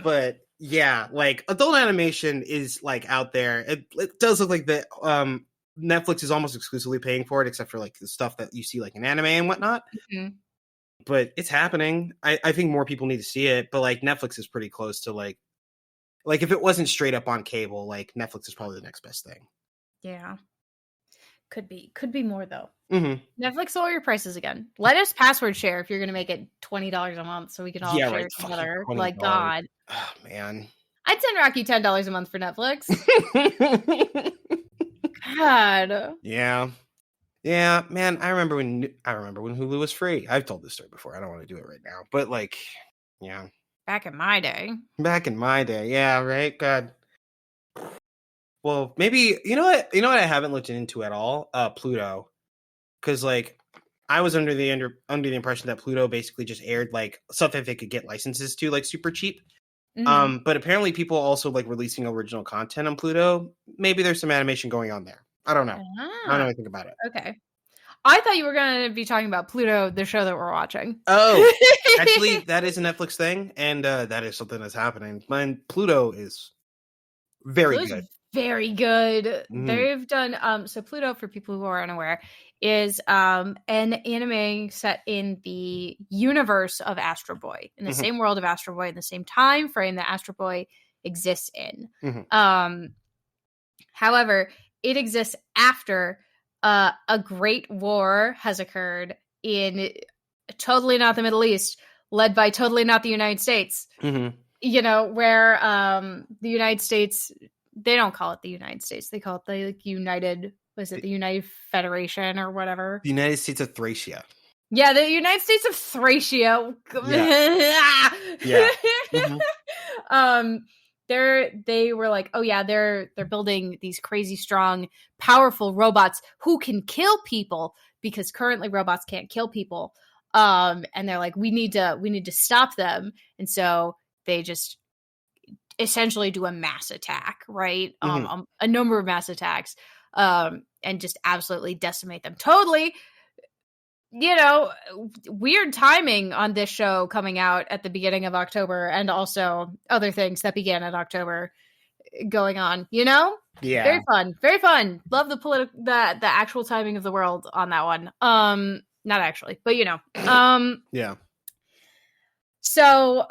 But yeah, like adult animation is like out there. It does look like that Netflix is almost exclusively paying for it, except for like the stuff that you see like in anime and whatnot. But it's happening. I think more people need to see it, but like Netflix is pretty close to like if it wasn't straight up on cable, like Netflix is probably the next best thing. Yeah. Could be more though. Mm-hmm. Netflix, lower your prices again. Let us password share if you're going to make it $20 a month so we can all share it together. Like, God. Oh, man. I'd send Rocky $10 a month for Netflix. God. Yeah. Yeah, man, I remember when Hulu was free. I've told this story before. I don't want to do it right now. But, like, yeah. Back in my day. Yeah, right? God. Well, maybe, you know what I haven't looked into at all? Pluto. Because, like, I was under the impression that Pluto basically just aired, like, stuff that they could get licenses to, like, super cheap. Mm-hmm. But apparently people also, like, releasing original content on Pluto. Maybe there's some animation going on there. I don't know. I don't know anything about it. Okay. I thought you were going to be talking about Pluto, the show that we're watching. Oh, actually, that is a Netflix thing, and that is something that's happening. Pluto is very good. Very good. They've done so Pluto, for people who are unaware, is an anime set in the universe of Astro Boy, in the same world of Astro Boy, in the same time frame that Astro Boy exists in. However, it exists after a great war has occurred in totally not the Middle East, led by totally not the United States. You know, where the United States, they don't call it the United States. They call it the United Federation or whatever. The United States of Thracia. Yeah, the United States of Thracia. Yeah. They were like, oh yeah, they're building these crazy strong, powerful robots who can kill people, because currently robots can't kill people. And they're like, we need to stop them. And so they just essentially do a mass attack, right? A number of mass attacks, and just absolutely decimate them. Totally, you know, weird timing on this show coming out at the beginning of October, and also other things that began in October going on, you know? Yeah. Very fun. Love the actual timing of the world on that one. Not actually, but you know. Yeah. So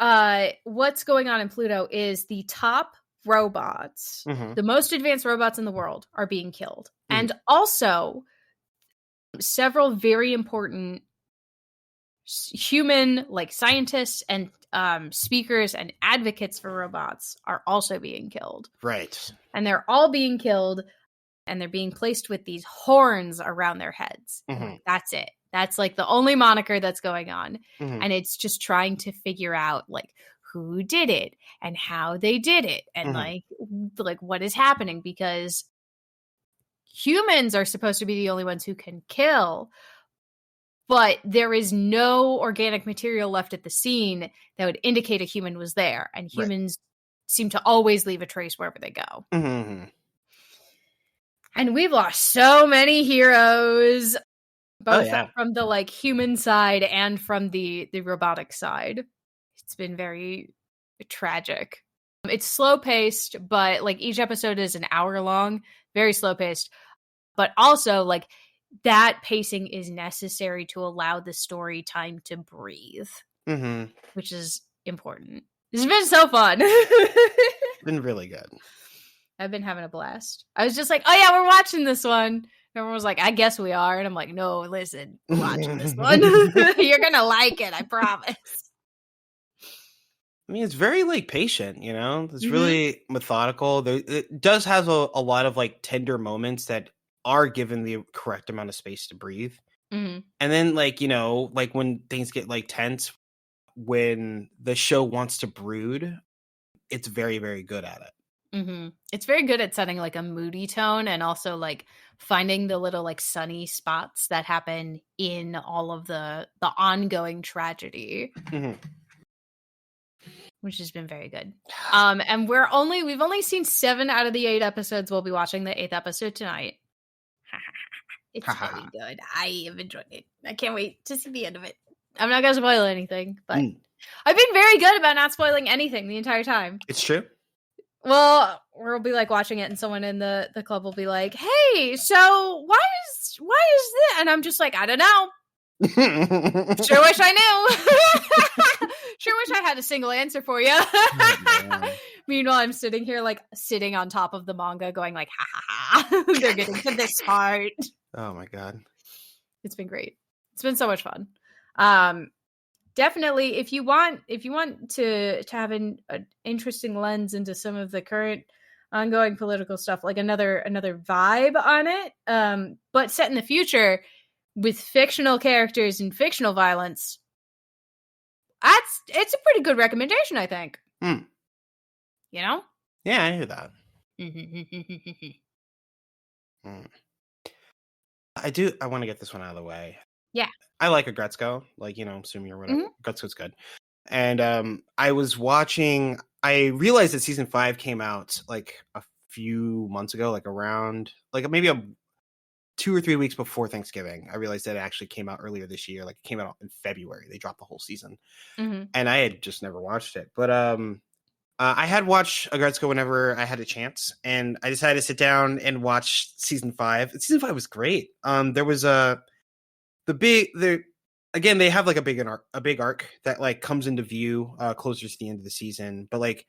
what's going on in Pluto is the top robots, the most advanced robots in the world, are being killed. And also several very important human, like, scientists and speakers and advocates for robots are also being killed. Right. And they're all being killed, and they're being placed with these horns around their heads. That's it. That's, like, the only moniker that's going on. And it's just trying to figure out, like, who did it and how they did it, and like what is happening, because humans are supposed to be the only ones who can kill, but there is no organic material left at the scene that would indicate a human was there, and humans seem to always leave a trace wherever they go. And we've lost so many heroes, both from the, like, human side and from the robotic side. It's been very tragic. It's slow paced, but, like, each episode is an hour long, very slow paced. But also, like, that pacing is necessary to allow the story time to breathe, which is important. This has been so fun. It's been really good. I've been having a blast. I was just like, oh yeah, we're watching this one. Everyone was like, I guess we are. And I'm like, no, listen, we're watching this one. You're going to like it, I promise. I mean, it's very, like, patient, you know? It's really methodical. It does have a lot of, like, tender moments that are given the correct amount of space to breathe. And then, like, you know, like, when things get, like, tense, when the show wants to brood, it's very, very good at it. It's very good at setting, like, a moody tone, and also, like, finding the little, like, sunny spots that happen in all of the ongoing tragedy. Which has been very good. And we've only seen 7 out of the 8 episodes. We'll be watching the 8th episode tonight. It's very good. I have enjoyed it. I can't wait to see the end of it. I'm not going to spoil anything, but I've been very good about not spoiling anything the entire time. It's true. Well, we'll be, like, watching it, and someone in the club will be like, hey, so why is this? And I'm just like, I don't know. Sure wish I knew. Sure wish I had a single answer for you. Meanwhile, I'm sitting here, like, sitting on top of the manga going, like, ha ha ha. They're getting to this part. Oh my god. It's been great. It's been so much fun. Definitely, if you want to have an interesting lens into some of the current ongoing political stuff, like another vibe on it, but set in the future with fictional characters and fictional violence, it's a pretty good recommendation, I think. You know? Yeah, I hear that. I want to get this one out of the way. Yeah. I like Aggretsuko, like, Sumi or whatever. Aggretsuko's good. And I realized that season 5 came out like a few months ago, like around like maybe 2 or 3 weeks before Thanksgiving. I realized that it actually came out earlier this year. Like it came out in February. They dropped the whole season. And I had just never watched it. But I had watched Aggretsuko whenever I had a chance, and I decided to sit down and watch season 5. Season 5 was great. There was again, they have like a big arc that like comes into view closer to the end of the season. But like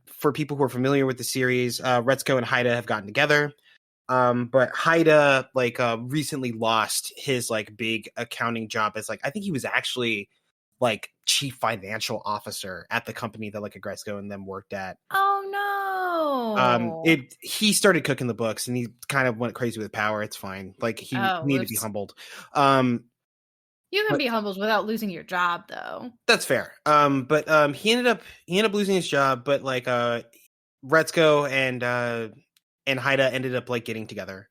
for people who are familiar with the series, Retsuko and Haida have gotten together. But Haida like recently lost his like big accounting job as like I think he was actually like chief financial officer at the company that like Aggretsuko and them worked at. Oh no. He started cooking the books and he kind of went crazy with power. It's fine. Like he needed to be humbled. You can be humbled without losing your job though. That's fair. But he ended up losing his job, but like Retsuko and Haida ended up like getting together.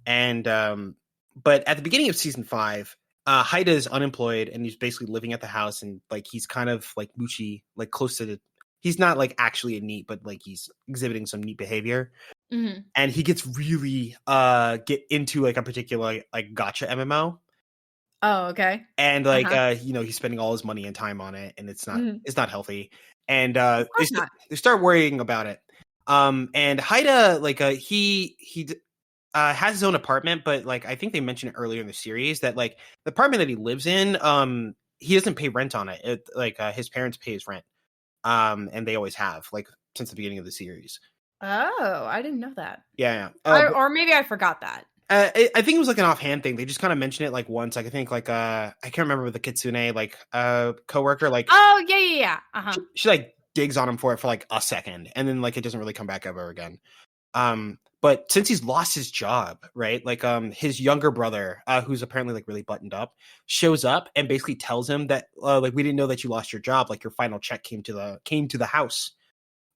And but at the beginning of season 5, Haida is unemployed and he's basically living at the house, and like he's kind of like moochy, like close to he's not like actually a NEET, but like he's exhibiting some NEET behavior. And he gets really get into like a particular like gotcha MMO. Oh, okay. And like he's spending all his money and time on it, and it's not healthy. And they start worrying about it. And Haida like he has his own apartment, but like I think they mentioned it earlier in the series that like the apartment that he lives in, he doesn't pay rent on it. His parents pay his rent, and they always have like since the beginning of the series. Oh, I didn't know that. Yeah. Or maybe I forgot that. I think it was like an offhand thing. They just kind of mentioned it like once. Like I think like I can't remember the Kitsune like coworker like. Oh yeah. She like digs on him for it for like a second, and then like it doesn't really come back ever again. But since he's lost his job, right? Like his younger brother, who's apparently like really buttoned up, shows up and basically tells him that like we didn't know that you lost your job. Like your final check came to the house.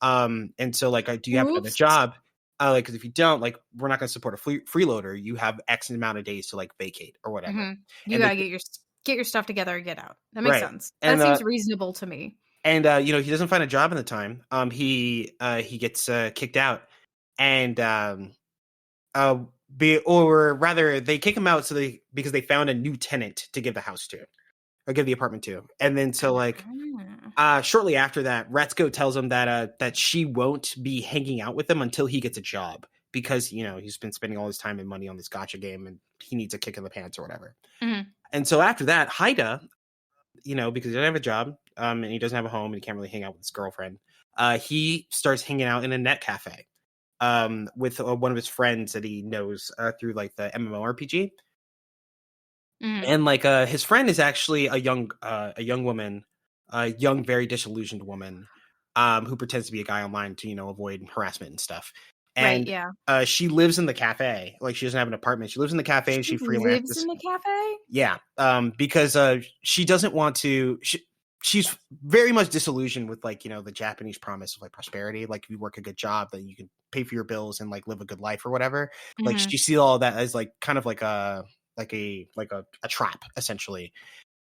And so like do you have another job? Like because if you don't, like we're not going to support a freeloader. You have X amount of days to like vacate or whatever. You gotta get your stuff together and get out. That makes sense. That seems reasonable to me. And he doesn't find a job in the time. He gets kicked out. And or rather they kick him out because they found a new tenant to give the house to, or give the apartment to. And then so like shortly after that, Retsuko tells him that she won't be hanging out with him until he gets a job, because he's been spending all his time and money on this gacha game and he needs a kick in the pants or whatever. And so after that, Haida, because he doesn't have a job and he doesn't have a home and he can't really hang out with his girlfriend, he starts hanging out in a net cafe with one of his friends that he knows through like the MMORPG. And like his friend is actually a young woman, a young, very disillusioned woman who pretends to be a guy online to avoid harassment and stuff. And she lives in the cafe. Like she doesn't have an apartment. She lives in the cafe and she freelances. Lives in the cafe? Yeah, because she doesn't want to. She's very much disillusioned with like the Japanese promise of like prosperity. Like if you work a good job, that you can pay for your bills and like live a good life or whatever. Like she sees all that as like kind of like a trap essentially.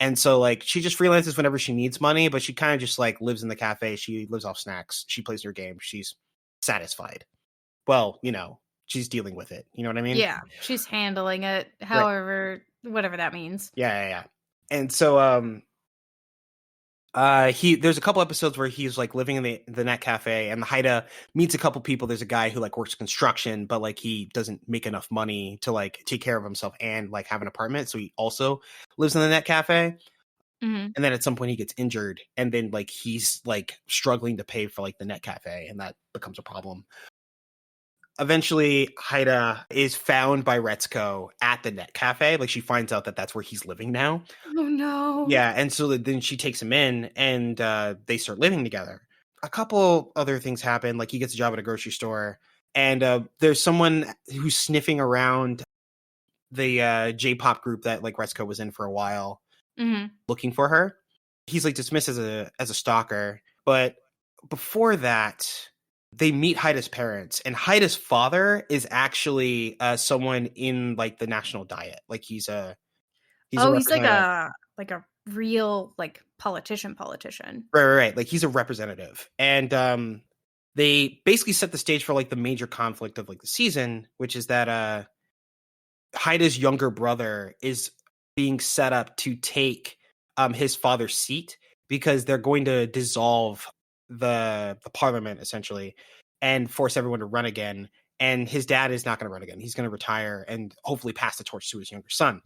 And so like she just freelances whenever she needs money, but she kind of just like lives in the cafe. She lives off snacks. She plays her game. She's satisfied. Well, she's dealing with it. You know what I mean? Yeah, she's handling it. However, whatever that means. Yeah. And so there's a couple episodes where he's like living in the net cafe, and the Haida meets a couple people. There's a guy who like works construction, but like he doesn't make enough money to like take care of himself and like have an apartment, so he also lives in the net cafe. And then at some point he gets injured, and then like he's like struggling to pay for like the net cafe, and that becomes a problem. eventually Haida is found by Retsuko at the net cafe. Like she finds out that that's where he's living now. Oh no. Yeah, and so then she takes him in and they start living together. A couple other things happen, like he gets a job at a grocery store and there's someone who's sniffing around the J-pop group that like Retsuko was in for a while, looking for her. He's like dismissed as a stalker, but before that they meet Haida's parents, and Haida's father is actually someone in like the national diet. Like he's he's like a real like politician. Right. Like he's a representative. And they basically set the stage for like the major conflict of like the season, which is that Haida's younger brother is being set up to take his father's seat because they're going to dissolve the parliament essentially and force everyone to run again. And his dad is not going to run again. He's going to retire and hopefully pass the torch to his younger son.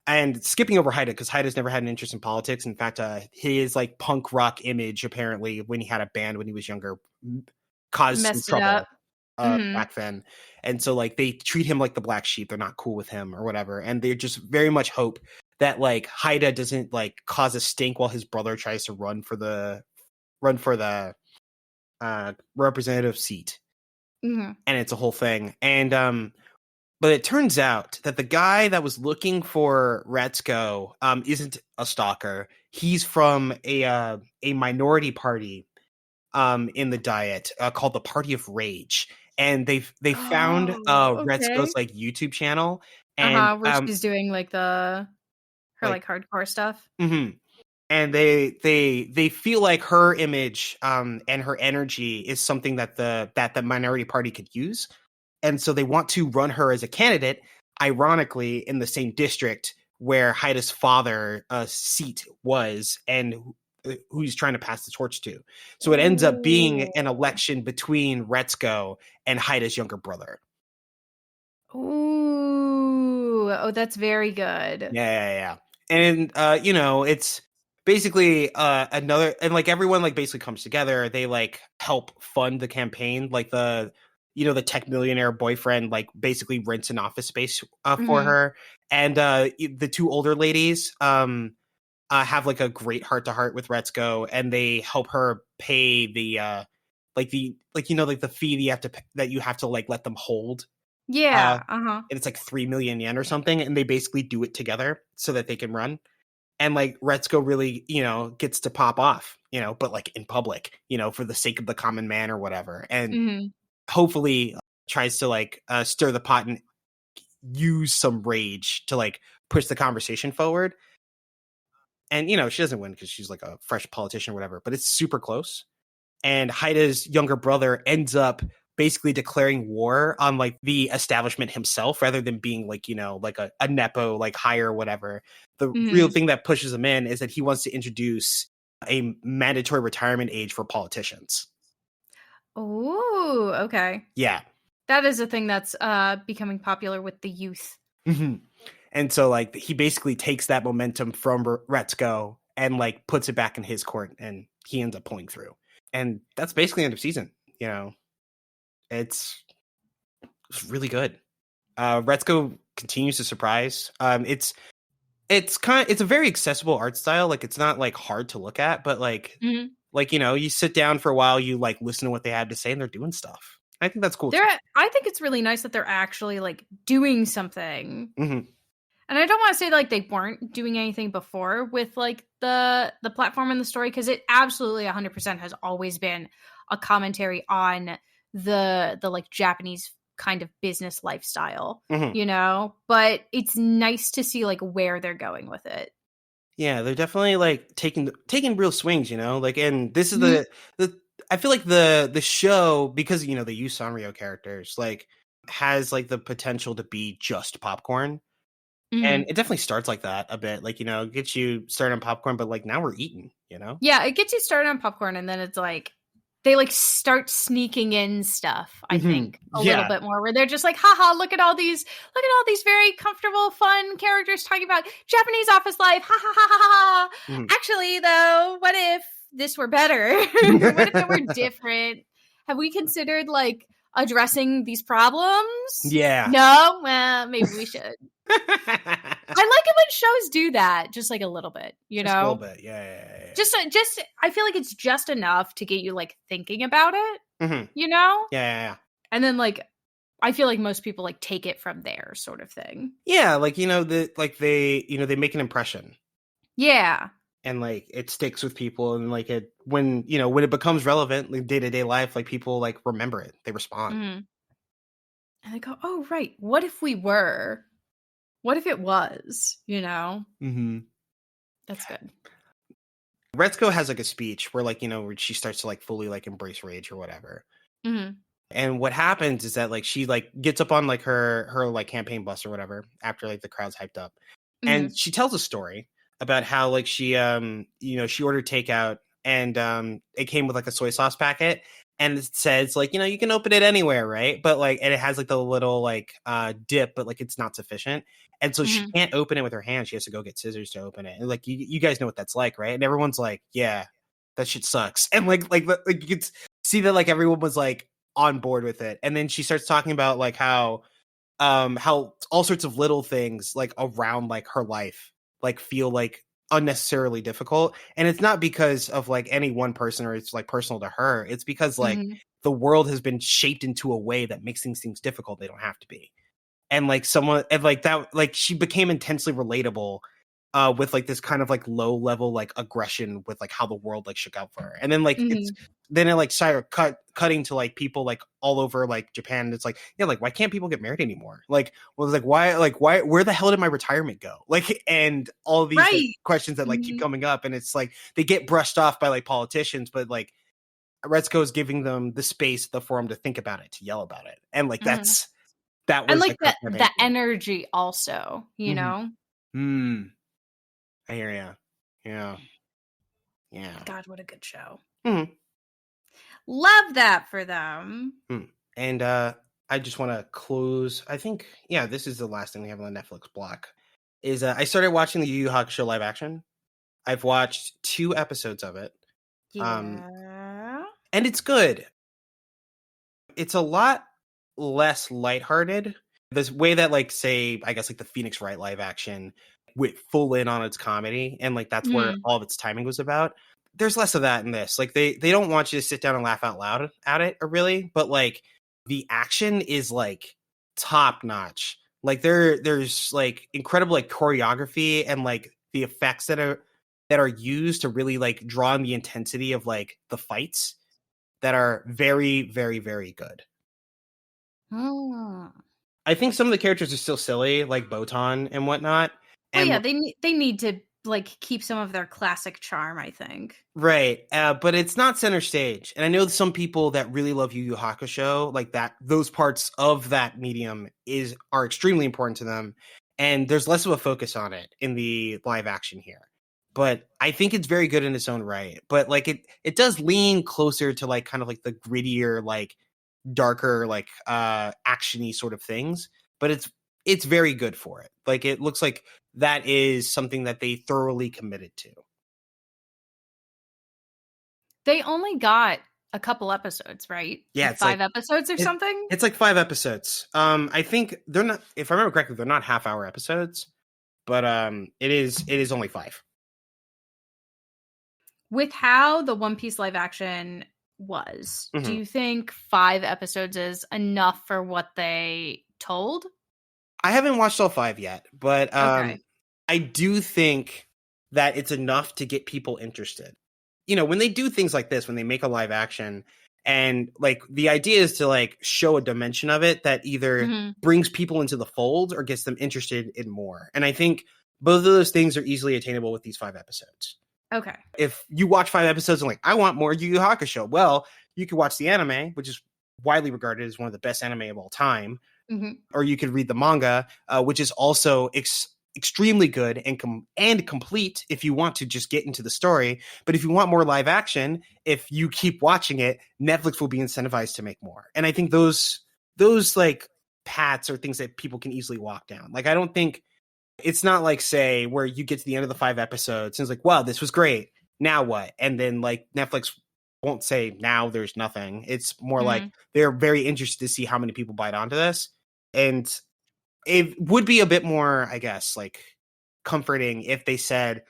And skipping over Haida, because Haida's never had an interest in politics. In fact, his like punk rock image, apparently, when he had a band when he was younger, caused some trouble back then. And so like they treat him like the black sheep. They're not cool with him or whatever. And they just very much hope that like Haida doesn't like cause a stink while his brother tries to run for the representative seat. And it's a whole thing. And but it turns out that the guy that was looking for Retsuko isn't a stalker. He's from a minority party in the diet called the Party of Rage. And they found Retsuko's like YouTube channel. And where she's doing like her hardcore stuff. And they feel like her image and her energy is something that the minority party could use. And so they want to run her as a candidate, ironically, in the same district where Haida's father seat was and who he's trying to pass the torch to. So it ends up being an election between Retsuko and Haida's younger brother. Ooh. Oh, that's very good. Yeah. And, it's basically another, and like everyone like basically comes together. They like help fund the campaign. Like the tech millionaire boyfriend like basically rents an office space for her. And the two older ladies have like a great heart-to-heart with Retsuko, and they help her pay the the fee that you have to like let them hold. Yeah. And it's like 3 million yen or something, and they basically do it together so that they can run. And like Retsuko really, gets to pop off, but like in public, for the sake of the common man or whatever. And hopefully tries to like stir the pot and use some rage to like push the conversation forward. And she doesn't win because she's like a fresh politician or whatever, but it's super close. And Haida's younger brother ends up basically declaring war on like the establishment himself rather than being like like a nepo like hire or whatever. The real thing that pushes him in is that he wants to introduce a mandatory retirement age for politicians. Oh, okay. Yeah. That is a thing that's becoming popular with the youth. And so like he basically takes that momentum from Retsuko and like puts it back in his court, and he ends up pulling through. And that's basically the end of season. It's really good. Retsuko continues to surprise. It's a very accessible art style. Like it's not like hard to look at, but like you sit down for a while, you like listen to what they have to say, and they're doing stuff. I think that's cool. I think it's really nice that they're actually like doing something. And I don't want to say like they weren't doing anything before with like the platform and the story, because it absolutely 100% has always been a commentary on the like Japanese kind of business lifestyle, but it's nice to see like where they're going with it. Yeah, they're definitely like taking real swings, like, and this is the I feel like the show, because they use Sanrio characters, like has like the potential to be just popcorn. And it definitely starts like that a bit, like, gets you started on popcorn, but like now we're eating, Yeah, it gets you started on popcorn, and then it's like they like start sneaking in stuff, I think, a little bit more, where they're just like, haha, look at all these very comfortable, fun characters talking about Japanese office life. Ha ha ha ha ha. Actually, though, what if this were better? What if it were different? Have we considered like addressing these problems. Yeah. No, well, maybe we should. I like it when shows do that, just like a little bit, you know? Just a little bit, yeah. Just, I feel like it's just enough to get you like thinking about it, you know? Yeah. And then like, I feel like most people like take it from there, sort of thing. Yeah, like they make an impression. Yeah. And like it sticks with people, and like when it becomes relevant, like day-to-day life, like people like remember it, they respond. Mm-hmm. And they go, oh right, what if we were? What if it was? You know? Mm-hmm. That's good. Retsuko has like a speech where like where she starts to like fully like embrace rage or whatever. Mm-hmm. And what happens is that like she like gets up on like her like campaign bus or whatever after like the crowd's hyped up, and she tells a story about how like she she ordered takeout, and it came with like a soy sauce packet, and it says like you can open it anywhere, right? But like, and it has like the little like dip, but like it's not sufficient, and so she can't open it with her hand. She has to go get scissors to open it. And like you guys know what that's like, right? And everyone's like, yeah, that shit sucks. And like you could see that like everyone was like on board with it. And then she starts talking about like how all sorts of little things like around like her life like feel like unnecessarily difficult, and it's not because of like any one person or it's like personal to her. It's because like the world has been shaped into a way that makes things difficult they don't have to be. And like someone and like that, like she became intensely relatable with like this kind of like low level like aggression with like how the world like shook out for her. And then like it like started cutting to like people like all over like Japan, and it's like, yeah, like why can't people get married anymore? Like, well, it's like why where the hell did my retirement go? Like, and all of these like, questions that like keep coming up, and it's like they get brushed off by like politicians, but like Retsuko is giving them the space, the forum to think about it, to yell about it, and like that was and like that energy also, you know. I hear ya. Yeah. God, what a good show. Love that for them. And I just want to close. I think, yeah, this is the last thing we have on the Netflix block. Is I started watching the Yu Yu Hakusho live action. I've watched 2 episodes of it. Yeah. And it's good. It's a lot less lighthearted. This way that like say, I guess like the Phoenix Wright live action went full in on its comedy, and like that's where all of its timing was about. There's less of that in this. Like they don't want you to sit down and laugh out loud at it, or really, but like the action is like top notch. Like there's like incredible like choreography and like the effects that are used to really like draw in the intensity of like the fights that are very, very, very good. I think some of the characters are still silly, like Botan and whatnot. And yeah, they need to like keep some of their classic charm, I think. Right, but it's not center stage. And I know some people that really love Yu Yu Hakusho, like that, those parts of that medium are extremely important to them. And there's less of a focus on it in the live action here. But I think it's very good in its own right. But like it does lean closer to like kind of like the grittier, like darker, like actiony sort of things. But it's very good for it. Like it looks like that is something that they thoroughly committed to. They only got a couple episodes, right? Yeah, like it's 5 episodes or something. It's like 5 episodes. I think they're not. If I remember correctly, they're not half-hour episodes, but it is only 5. With how the One Piece live action was, do you think 5 episodes is enough for what they told? I haven't watched all 5 yet, but I do think that it's enough to get people interested. You know, when they do things like this, when they make a live action, and like the idea is to like show a dimension of it that either brings people into the fold or gets them interested in more. And I think both of those things are easily attainable with these 5 episodes. Okay. If you watch 5 episodes and like, I want more Yu Yu Hakusho, well, you could watch the anime, which is widely regarded as one of the best anime of all time. Or you could read the manga, which is also extremely good and complete if you want to just get into the story. But if you want more live action, if you keep watching it, Netflix will be incentivized to make more. And I think those like paths are things that people can easily walk down. Like I don't think it's not like, say, where you get to the end of the 5 episodes and it's like, wow, this was great. Now what? And then like Netflix won't say now there's nothing. It's more like they're very interested to see how many people bite onto this. And it would be a bit more, I guess, like comforting if they said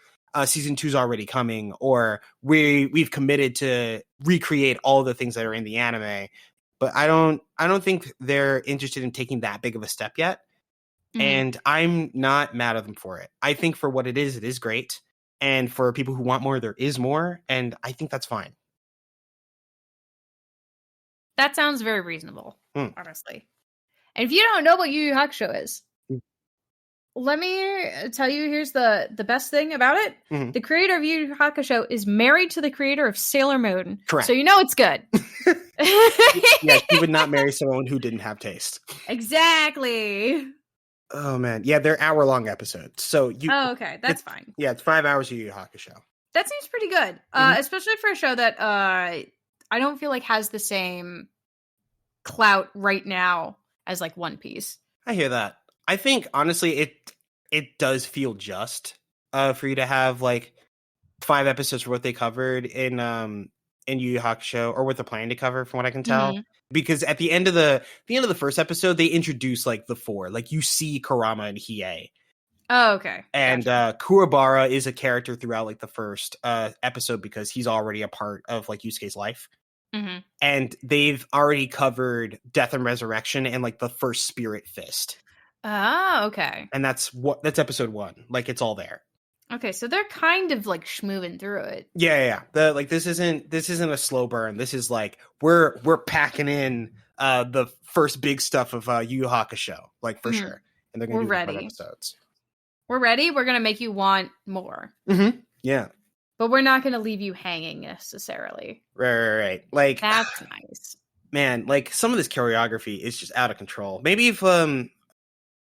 season 2's already coming, or we've committed to recreate all the things that are in the anime. But I don't think they're interested in taking that big of a step yet. And I'm not mad at them for it. I think for what it is great. And for people who want more, there is more. And I think that's fine. That sounds very reasonable, honestly. And if you don't know what Yu Yu Hakusho is, let me tell you, here's the best thing about it. The creator of Yu Yu Hakusho is married to the creator of Sailor Moon. Correct. So you know it's good. Yeah, he would not marry someone who didn't have taste. Exactly. Oh, man. Yeah, they're hour-long episodes. So Oh, okay. That's fine. Yeah, it's 5 hours of Yu Yu Hakusho. That seems pretty good. Especially for a show that I don't feel like has the same clout right now as like One Piece. I hear that. I think honestly it does feel just for you to have like 5 episodes for what they covered in Yu Yu Hakusho, or what they're planning to cover from what I can tell. Because at the end of the first episode, they introduce like the 4. Like you see Kurama and Hiei. Oh, okay. And gotcha. Kuwabara is a character throughout like the first episode because he's already a part of like Yusuke's life. And they've already covered Death and Resurrection and like the first Spirit Fist. Oh, okay. And that's episode 1. Like it's all there. Okay, so they're kind of like schmoving through it. Yeah. This isn't a slow burn. This is like we're packing in the first big stuff of Yu Yu Hakusho, like for sure. And they're gonna do 5 episodes. We're ready. We're gonna make you want more. Yeah. But we're not gonna leave you hanging necessarily. Right. Like that's nice. Man, like some of this choreography is just out of control. Maybe if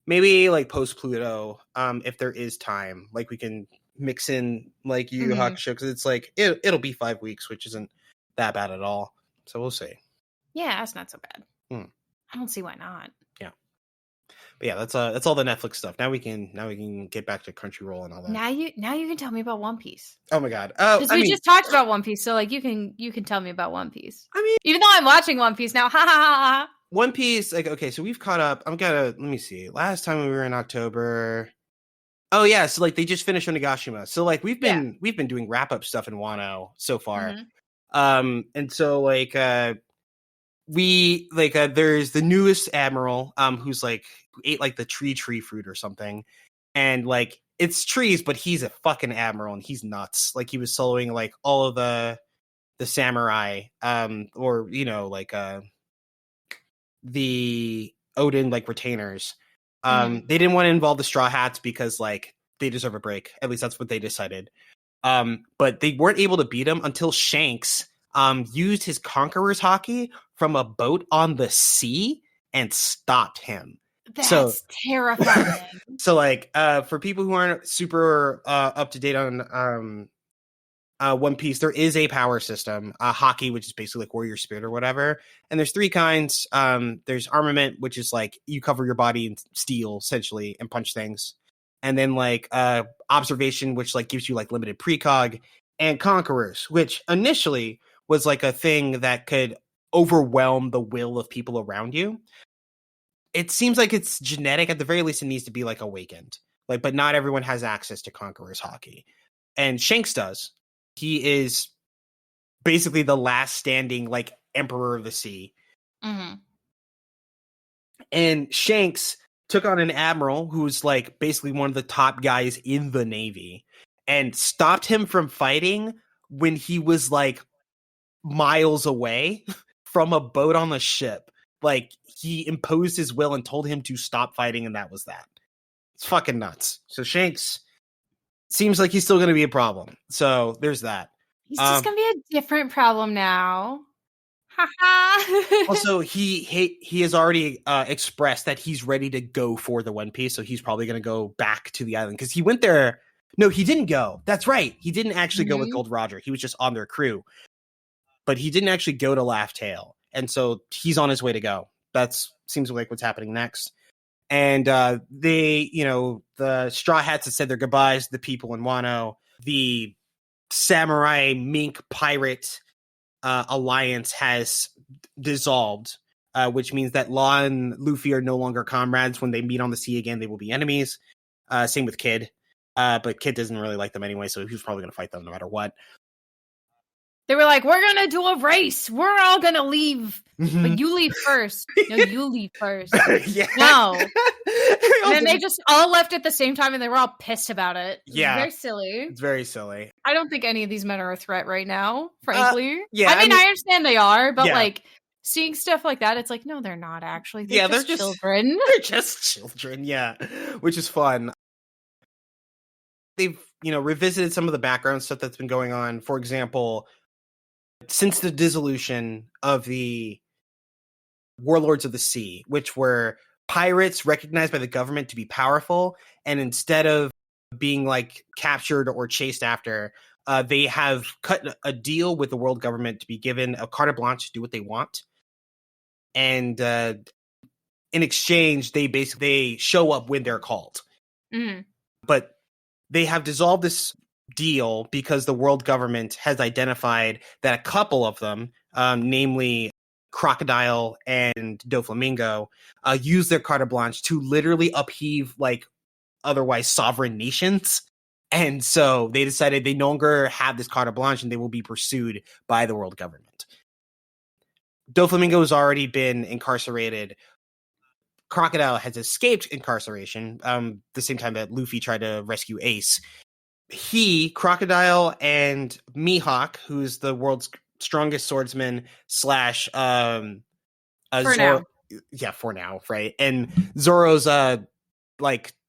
maybe like post Pluto, if there is time, like we can mix in like Yu Yu Hakusho, because it's like it'll be 5 weeks, which isn't that bad at all. So we'll see. Yeah, that's not so bad. I don't see why not. Yeah, but yeah, that's all the Netflix stuff. Now we can get back to Crunchyroll and all that. Now you can tell me about One Piece. Oh my god, because we just talked about One Piece, so like you can tell me about One Piece. I mean, even though I'm watching One Piece now, ha ha ha ha. One Piece, like, okay, so we've caught up. Let me see. Last time we were in October. Oh yeah, so like they just finished Onigashima. So like we've been doing wrap up stuff in Wano so far. And so like there's the newest admiral who's like who ate like the tree fruit or something. And like it's trees, but he's a fucking admiral and he's nuts. Like he was soloing like all of the samurai or you know like the Odin like retainers. They didn't want to involve the Straw Hats because like they deserve a break. At least that's what they decided. But they weren't able to beat him until Shanks used his Conqueror's Haki from a boat on the sea and stopped him. That's terrifying. So like for people who aren't super up to date on One Piece, there is a power system, Haki, which is basically like warrior spirit or whatever. And there's 3 kinds. There's armament, which is like you cover your body in steel essentially and punch things. And then like observation, which like gives you like limited precog, and conquerors, which initially was like a thing that could overwhelm the will of people around you. It seems like it's genetic. At the very least, it needs to be like awakened. Like, but not everyone has access to Conqueror's Haki. And Shanks does. He is basically the last standing like Emperor of the Sea. And Shanks took on an admiral who's like basically one of the top guys in the Navy and stopped him from fighting when he was like miles away from a boat on the ship. Like he imposed his will and told him to stop fighting, and that was that. It's fucking nuts. So Shanks seems like he's still going to be a problem. So there's that. He's just going to be a different problem now. Also, he has already expressed that he's ready to go for the One Piece, so he's probably going to go back to the island because he went there. No, he didn't go. That's right. He didn't actually go with Gold Roger. He was just on their crew, but he didn't actually go to Laugh Tale, and so he's on his way to go. That seems like what's happening next. And they, you know, the Straw Hats have said their goodbyes to the people in Wano. The samurai mink pirate alliance has dissolved, which means that Law and Luffy are no longer comrades. When they meet on the sea again, they will be enemies. Same with Kid. But Kid doesn't really like them anyway, so he was probably going to fight them no matter what. They were like, we're going to do a race. We're all going to leave. But you leave first. No, you leave first. Yeah. No. And then they just all left at the same time, and they were all pissed about it. Yeah. Very silly. It's very silly. I don't think any of these men are a threat right now, frankly. Yeah, I mean, I understand they are, but like, seeing stuff like that, it's like, no, they're not actually. They're just children. They're just children, yeah. Which is fun. They've, revisited some of the background stuff that's been going on. For example, since the dissolution of the Warlords of the Sea, which were pirates recognized by the government to be powerful, and instead of being like captured or chased after, they have cut a deal with the world government to be given a carte blanche to do what they want. And in exchange, they show up when they're called. Mm-hmm. But they have dissolved this deal because the world government has identified that a couple of them, namely Crocodile and Doflamingo, use their carte blanche to literally upheave like otherwise sovereign nations. And so they decided they no longer have this carte blanche and they will be pursued by the world government. Doflamingo has already been incarcerated. Crocodile has escaped incarceration, the same time that Luffy tried to rescue Ace. Crocodile, and Mihawk, who's the world's strongest swordsman / for Zoro, now. Yeah, for now, right? And Zoro's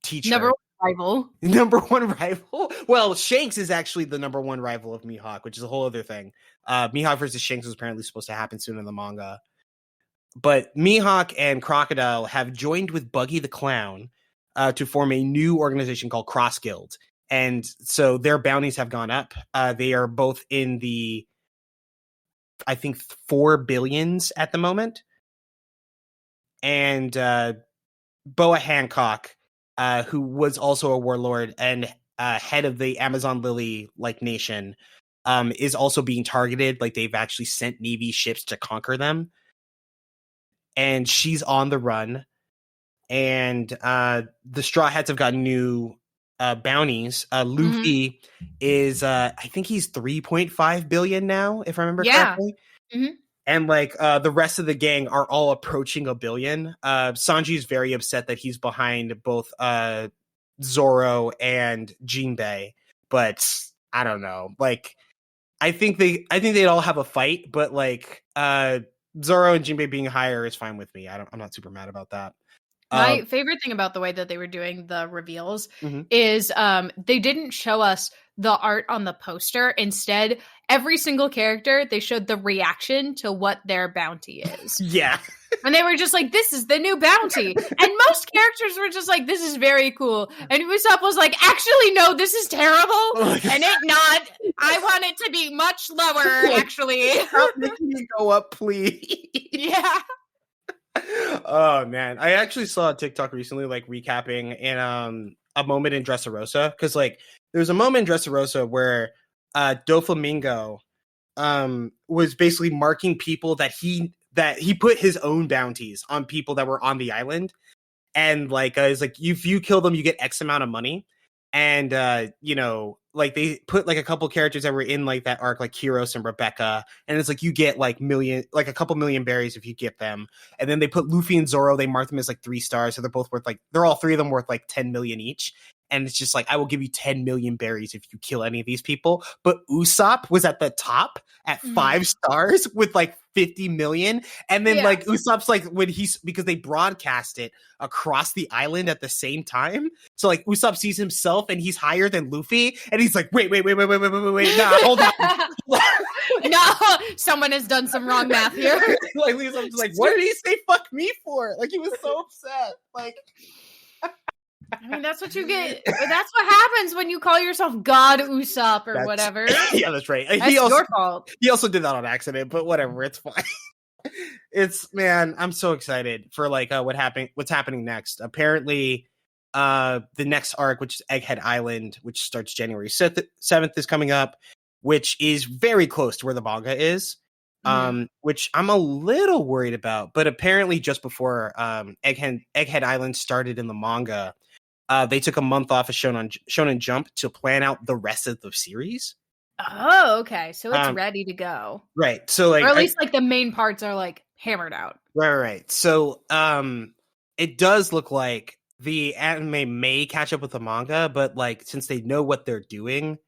teacher. Number one rival? Well, Shanks is actually the number one rival of Mihawk, which is a whole other thing. Mihawk versus Shanks was apparently supposed to happen soon in the manga. But Mihawk and Crocodile have joined with Buggy the Clown to form a new organization called Cross Guild. And so their bounties have gone up. They are both in the, I think, 4 billions at the moment. And Boa Hancock, who was also a warlord and head of the Amazon Lily nation, is also being targeted. Like, they've actually sent Navy ships to conquer them. And she's on the run. And the Straw Hats have gotten new bounties. Luffy is, I think he's 3.5 billion now, if I remember correctly. Mm-hmm. And the rest of the gang are all approaching 1 billion. Sanji is very upset that he's behind both Zoro and Jinbei, but I don't know. I think they'd all have a fight, but Zoro and Jinbei being higher is fine with me. I'm not super mad about that. My favorite thing about the way that they were doing the reveals is they didn't show us the art on the poster. Instead, every single character, they showed the reaction to what their bounty is. Yeah. And they were just like, this is the new bounty. And most characters were just like, this is very cool. And Usopp was like, actually, no, this is terrible. And it not. I want it to be much lower, actually. Can you go up, please? Yeah. Oh, man. I actually saw a TikTok recently, recapping in a moment in Dressrosa. Because, there was a moment in Dressrosa where Doflamingo was basically marking people that he put his own bounties on people that were on the island. And, it's like, if you kill them, you get X amount of money. And, they put, a couple characters that were in, that arc, like Kiros and Rebecca. And it's like, you get, a couple million berries if you get them. And then they put Luffy and Zoro, they mark them as, 3 stars. So they're both worth, they're all 3 of them worth, 10 million each. And it's just I will give you 10 million berries if you kill any of these people. But Usopp was at the top at 5 stars with 50 million. And then Usopp's because they broadcast it across the island at the same time. So Usopp sees himself and he's higher than Luffy. And he's like, wait. Nah, hold on. No, someone has done some wrong math here. Usopp's what did he say fuck me for? He was so upset. I mean, that's what you get. That's what happens when you call yourself God Usopp or whatever. Yeah, that's right. That's your fault. He also did that on accident, but whatever, it's fine. I'm so excited for what's happening next. Apparently, the next arc, which is Egghead Island, which starts January 7th, is coming up, which is very close to where the manga is. which I'm a little worried about. But apparently, just before Egghead Island started in the manga, they took a month off of Shonen Jump to plan out the rest of the series. Oh, okay. So it's ready to go. Right. So like, or at least like the main parts are like hammered out. Right. So it does look like the anime may catch up with the manga, but like since they know what they're doing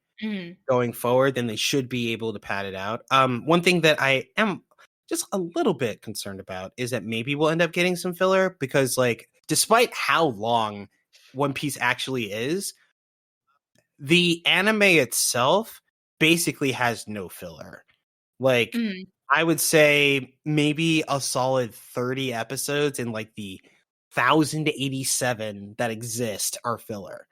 going forward, then they should be able to pad it out. One thing that I am just a little bit concerned about is that maybe we'll end up getting some filler because like despite how long One Piece actually is, the anime itself basically has no filler. Like I would say maybe a solid 30 episodes in like the 1,087 that exist are filler.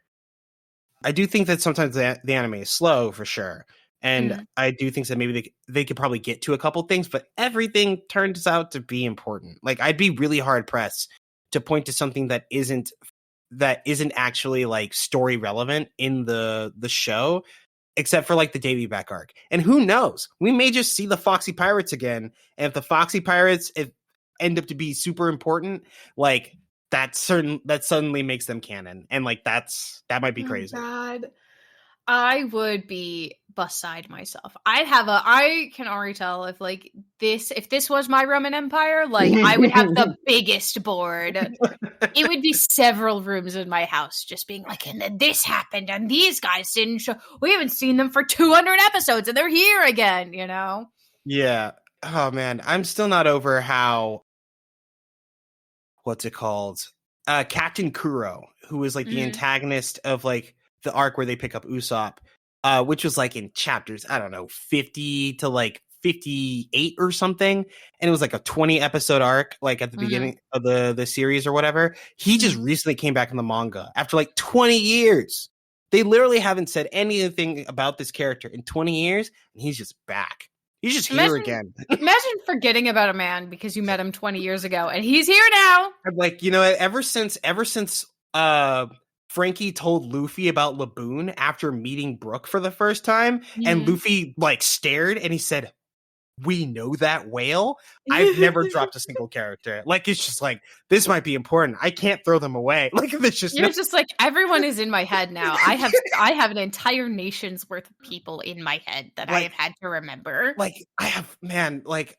I do think that sometimes the anime is slow for sure. And I do think that maybe they could probably get to a couple things, but everything turns out to be important. Like I'd be really hard pressed to point to something that isn't actually like story relevant in the show, except for like the Davy Back arc. And who knows? We may just see the Foxy Pirates again. And if the Foxy Pirates end up to be super important, like that suddenly makes them canon. And like that might be crazy. God. I would be beside myself. I can already tell if this was my Roman Empire, like I would have the biggest board. It would be several rooms in my house just being like, and then this happened and these guys didn't show. We haven't seen them for 200 episodes and they're here again, you know? Yeah. Oh man. I'm still not over how, what's it called? Captain Kuro, who was like the antagonist of like the arc where they pick up Usopp, which was like in chapters, I don't know, 50 to like 58 or something. And it was like a 20 episode arc, like at the beginning of the series or whatever. He just recently came back in the manga after like 20 years. They literally haven't said anything about this character in 20 years. And he's just back. He's just here again. Imagine forgetting about a man because you met him 20 years ago and he's here now. I'm like, you know, ever since Frankie told Luffy about Laboon after meeting Brook for the first time, and Luffy like stared and he said, "We know that whale." I've never dropped a single character. Like it's just like this might be important. I can't throw them away. Like it's just just like everyone is in my head now. I have an entire nation's worth of people in my head that I have had to remember. Like I have like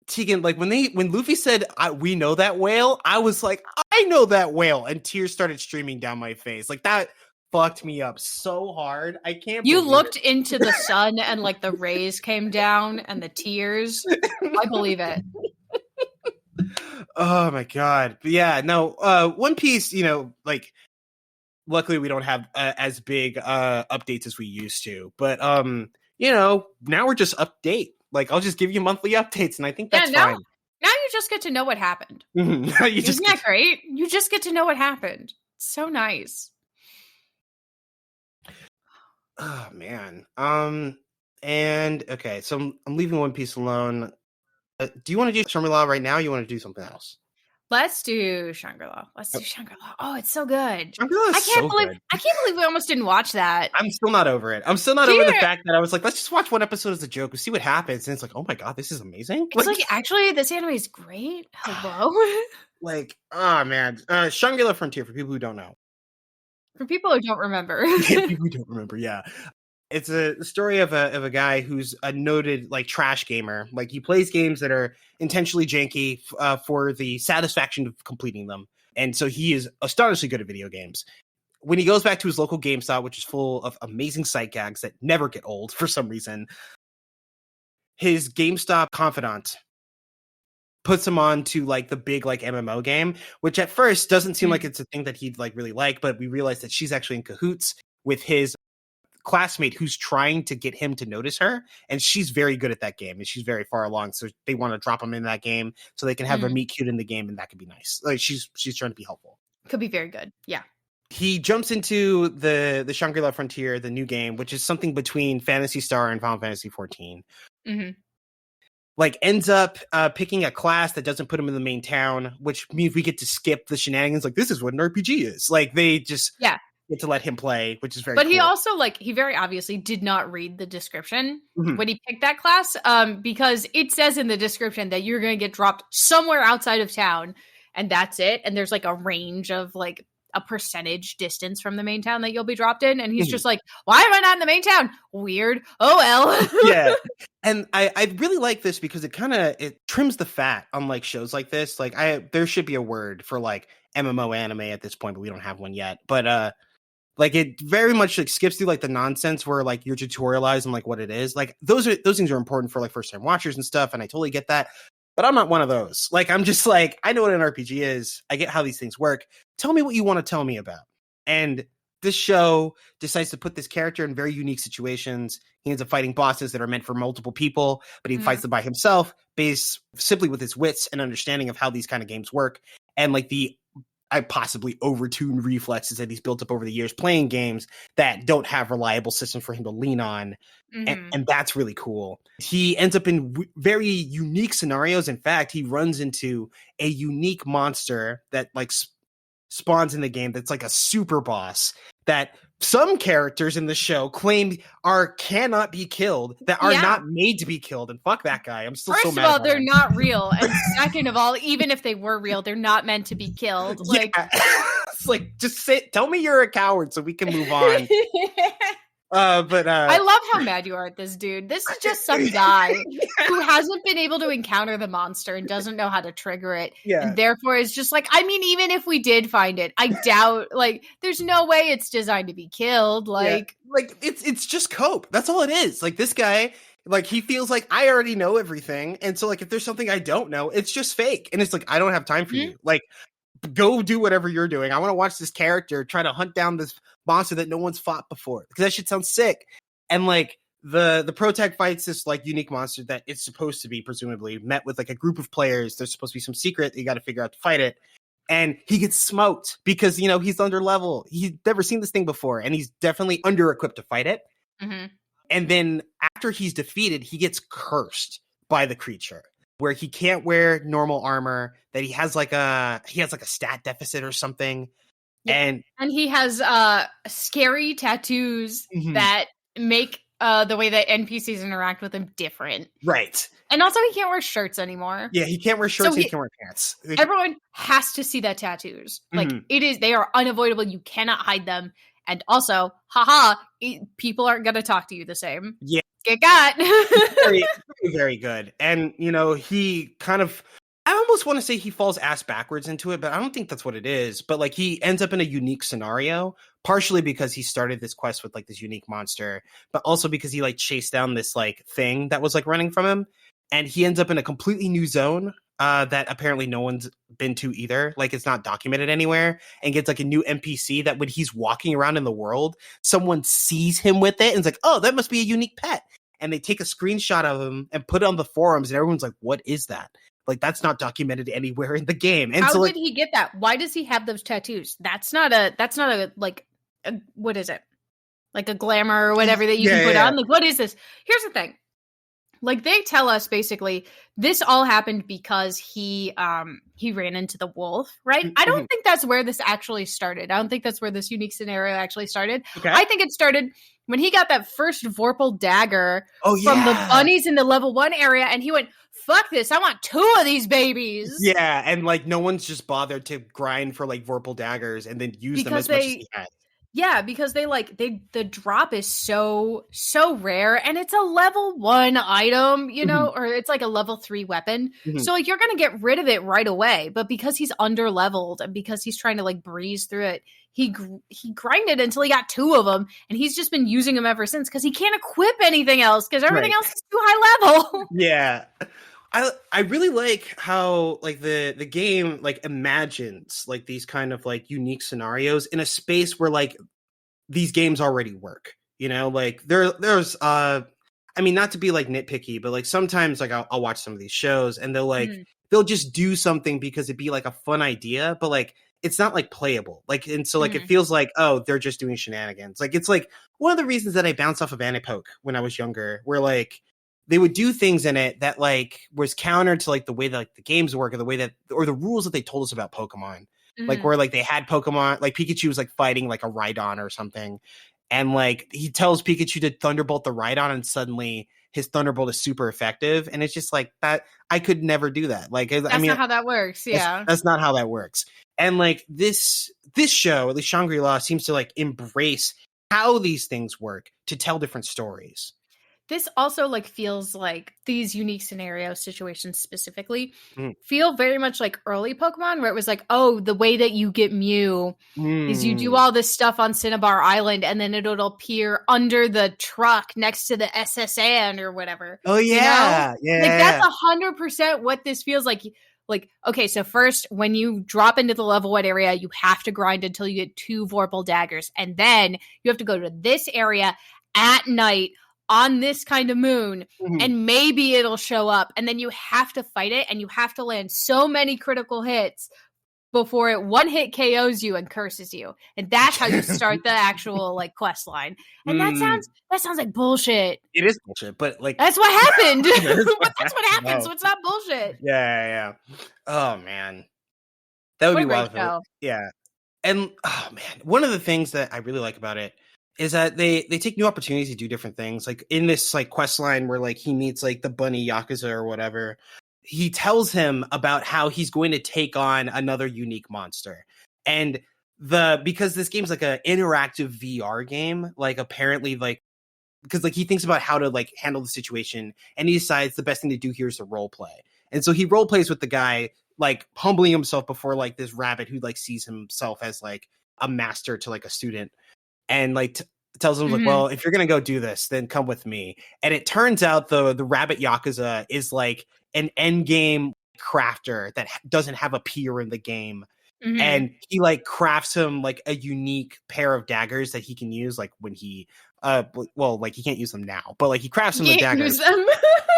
Tegan, like when Luffy said we know that whale, I was like, I know that whale, and tears started streaming down my face. Like that fucked me up so hard. I can't. You looked into the sun and like the rays came down and the tears. I believe it. Oh my god. But yeah, no, One Piece, you know, like luckily we don't have as big updates as we used to. But you know, now we're just update. Like I'll just give you monthly updates and I think that's fine. Now you just get to know what happened. Isn't that great? You just get to know what happened. It's so nice. Oh man. And okay, so I'm leaving One Piece alone. Do you want to do Shangri-La right now? Or you want to do something else? Let's do Shangri-La. Shangri-La. Oh, it's so good. I can't believe we almost didn't watch that. I'm still not over it. I'm still not over the fact that I was like, let's just watch one episode as a joke and see what happens. And it's like, oh my god, this is amazing. It's like actually, this anime is great. Hello. Like, oh man, Shangri-La Frontier for people who don't know. For people who don't remember. People who don't remember, yeah. It's a story of a guy who's a noted like trash gamer. Like he plays games that are intentionally janky for the satisfaction of completing them. And so he is astonishingly good at video games. When he goes back to his local GameStop, which is full of amazing sight gags that never get old for some reason, his GameStop confidant puts him on to like the big like MMO game, which at first doesn't seem like it's a thing that he'd like really like, but we realize that she's actually in cahoots with his classmate who's trying to get him to notice her, and she's very good at that game and she's very far along, so they want to drop him in that game so they can have her meet cute in the game, and that could be nice. Like she's trying to be helpful. Could be very good. Yeah. He jumps into the Shangri-La Frontier, the new game, which is something between Phantasy Star and Final Fantasy 14. Like ends up picking a class that doesn't put him in the main town, which means we get to skip the shenanigans. Like this is what an RPG is. Like they just get to let him play, which is very But cool. he also, like, he very obviously did not read the description when he picked that class, because it says in the description that you're going to get dropped somewhere outside of town, and that's it. And there's, like, a range of, like, a percentage distance from the main town that you'll be dropped in. And he's just like, why am I not in the main town? Weird. Oh, well. Yeah. And I really like this because it trims the fat on, like, shows like this. Like, there should be a word for, like, MMO anime at this point, but we don't have one yet. But, like, it very much, like, skips through, like, the nonsense where, like, you're tutorializing, like, what it is. Like, those things are important for, like, first-time watchers and stuff, and I totally get that. But I'm not one of those. Like, I'm just like, I know what an RPG is. I get how these things work. Tell me what you want to tell me about. And this show decides to put this character in very unique situations. He ends up fighting bosses that are meant for multiple people, but he fights them by himself, based simply with his wits and understanding of how these kind of games work. And, like, I possibly overtuned reflexes that he's built up over the years playing games that don't have reliable systems for him to lean on. And that's really cool. He ends up in very unique scenarios. In fact, he runs into a unique monster that, like, spawns in the game that's like a super boss that some characters in the show claim cannot be killed, that are not made to be killed. And fuck that guy. I'm still so mad. First of all, they're not real. And second of all, even if they were real, they're not meant to be killed. Like, it's like, just tell me you're a coward so we can move on. But I love how mad you are at this dude. This is just some guy who hasn't been able to encounter the monster and doesn't know how to trigger it. Yeah. And therefore is just like, I mean, even if we did find it, I doubt, like, there's no way it's designed to be killed. Like, it's just cope. That's all it is. Like, this guy, like, he feels like I already know everything. And so, like, if there's something I don't know, it's just fake. And it's like, I don't have time for you. Like, go do whatever you're doing. I want to watch this character try to hunt down this monster that no one's fought before, because that shit sounds sick. And, like, the protag fights this, like, unique monster that it's supposed to be presumably met with, like, a group of players. There's supposed to be some secret that you got to figure out to fight it. And he gets smoked because, you know, he's under level. He's never seen this thing before, and he's definitely under equipped to fight it. And then after he's defeated, he gets cursed by the creature, where he can't wear normal armor, that he has like a stat deficit or something. Yeah. And he has scary tattoos that make the way that NPCs interact with him different. Right. And also he can't wear shirts anymore. Yeah, he can't wear shirts, he can't wear pants. Everyone has to see that tattoos. Like, they are unavoidable. You cannot hide them. And also, people aren't going to talk to you the same. Yeah. Get got. very, very good. And, you know, he kind of, I almost want to say he falls ass backwards into it, but I don't think that's what it is. But, like, he ends up in a unique scenario, partially because he started this quest with, like, this unique monster, but also because he, like, chased down this, like, thing that was, like, running from him. And he ends up in a completely new zone that apparently no one's been to either. Like, it's not documented anywhere, and gets, like, a new NPC that when he's walking around in the world, someone sees him with it and is like, oh, that must be a unique pet. And they take a screenshot of him and put it on the forums, and everyone's like, what is that? Like, that's not documented anywhere in the game. And how so, did he get that? Why does he have those tattoos? That's not a like, what is it? Like a glamour or whatever that you can put on? Like, what is this? Here's the thing. Like, they tell us basically this all happened because he ran into the wolf, right? I don't think that's where this actually started. I don't think that's where this unique scenario actually started. Okay. I think it started when he got that first Vorpal dagger from the bunnies in the level 1 area, and he went, fuck this, I want 2 of these babies. Yeah, and, like, no one's just bothered to grind for, like, Vorpal daggers and then use them as much as he has. Yeah, because the drop is so rare, and it's a level 1 item, you know, or it's like a level 3 weapon. So, like, you're going to get rid of it right away. But because he's under leveled and because he's trying to, like, breeze through it, he grinded until he got 2 of them, and he's just been using them ever since because he can't equip anything else because everything else is too high level. Yeah. I really like how, like, the game, like, imagines, like, these kind of, like, unique scenarios in a space where, like, these games already work, you know? Like, there's I mean, not to be, like, nitpicky, but, like, sometimes, like, I'll watch some of these shows and they'll, like, they'll just do something because it'd be, like, a fun idea, but, like, it's not, like, playable. Like, and so, like, it feels like, oh, they're just doing shenanigans. Like, it's, like, one of the reasons that I bounced off of Anipoke when I was younger, where, like, they would do things in it that, like, was counter to, like, the way that, like, the games work, or the way that, or the rules that they told us about Pokemon. like where like they had Pokemon, like Pikachu was like fighting like a Rhydon or something, and like he tells Pikachu to Thunderbolt the Rhydon, and suddenly his Thunderbolt is super effective, and it's just like that. I could never do that. Like, that's not how that works. Yeah, that's not how that works. And like this show, at least Shangri-La, seems to like embrace how these things work to tell different stories. This also like feels like these unique scenario situations specifically feel very much like early Pokemon, where it was like, oh, the way that you get Mew is you do all this stuff on Cinnabar Island, and then it'll appear under the truck next to the SSN or whatever. Oh yeah, you know? Like that's 100% what this feels like. Like, okay, so first, when you drop into the level 1 area, you have to grind until you get 2 Vorpal daggers, and then you have to go to this area at night on this kind of moon, and maybe it'll show up, and then you have to fight it, and you have to land so many critical hits before it one hit KOs you and curses you, and that's how you start the actual like quest line. And that sounds like bullshit. It is bullshit, but like that's what happened. But that's what happened, so it's not bullshit. Yeah. Oh man, that would be wild. Yeah, and oh man, one of the things that I really like about it is that they take new opportunities to do different things. Like in this like quest line where like he meets like the bunny Yakuza or whatever, he tells him about how he's going to take on another unique monster. And because this game's like an interactive VR game, like apparently like because like he thinks about how to like handle the situation, and he decides the best thing to do here is to role play. And so he role plays with the guy, like humbling himself before like this rabbit who like sees himself as like a master to like a student. And like tells him like, well, if you're gonna go do this, then come with me. And it turns out the rabbit Yakuza is like an end game crafter that doesn't have a peer in the game, and he like crafts him like a unique pair of daggers that he can use like when he well, like he can't use them now, but like he crafts him the daggers.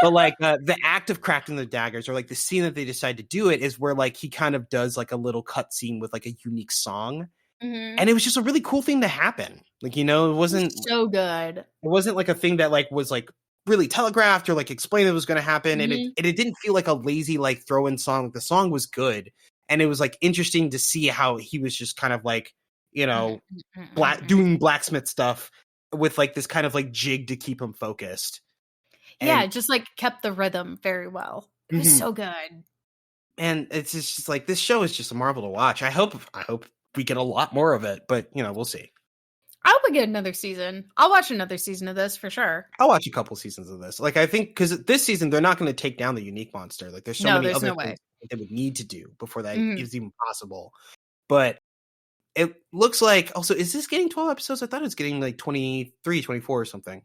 But like the act of crafting the daggers, or like the scene that they decide to do it, is where like he kind of does like a little cut scene with like a unique song. And it was just a really cool thing to happen. Like, you know, it wasn't so good. It wasn't like a thing that like was like really telegraphed or like explained it was going to happen. And it didn't feel like a lazy like throw in song. The song was good. And it was like interesting to see how he was just kind of like, you know, doing blacksmith stuff with like this kind of like jig to keep him focused. Yeah, it just like kept the rhythm very well. It was so good. And it's just like, this show is just a marvel to watch. I hope we get a lot more of it, but you know, we'll see. I hope we get another season. I'll watch another season of this for sure. I'll watch a couple seasons of this. Like, I think because this season they're not going to take down the unique monster. Like, there's so many other things they would need to do before that is even possible. But it looks like also, is this getting 12 episodes? I thought it was getting like 23, 24 or something.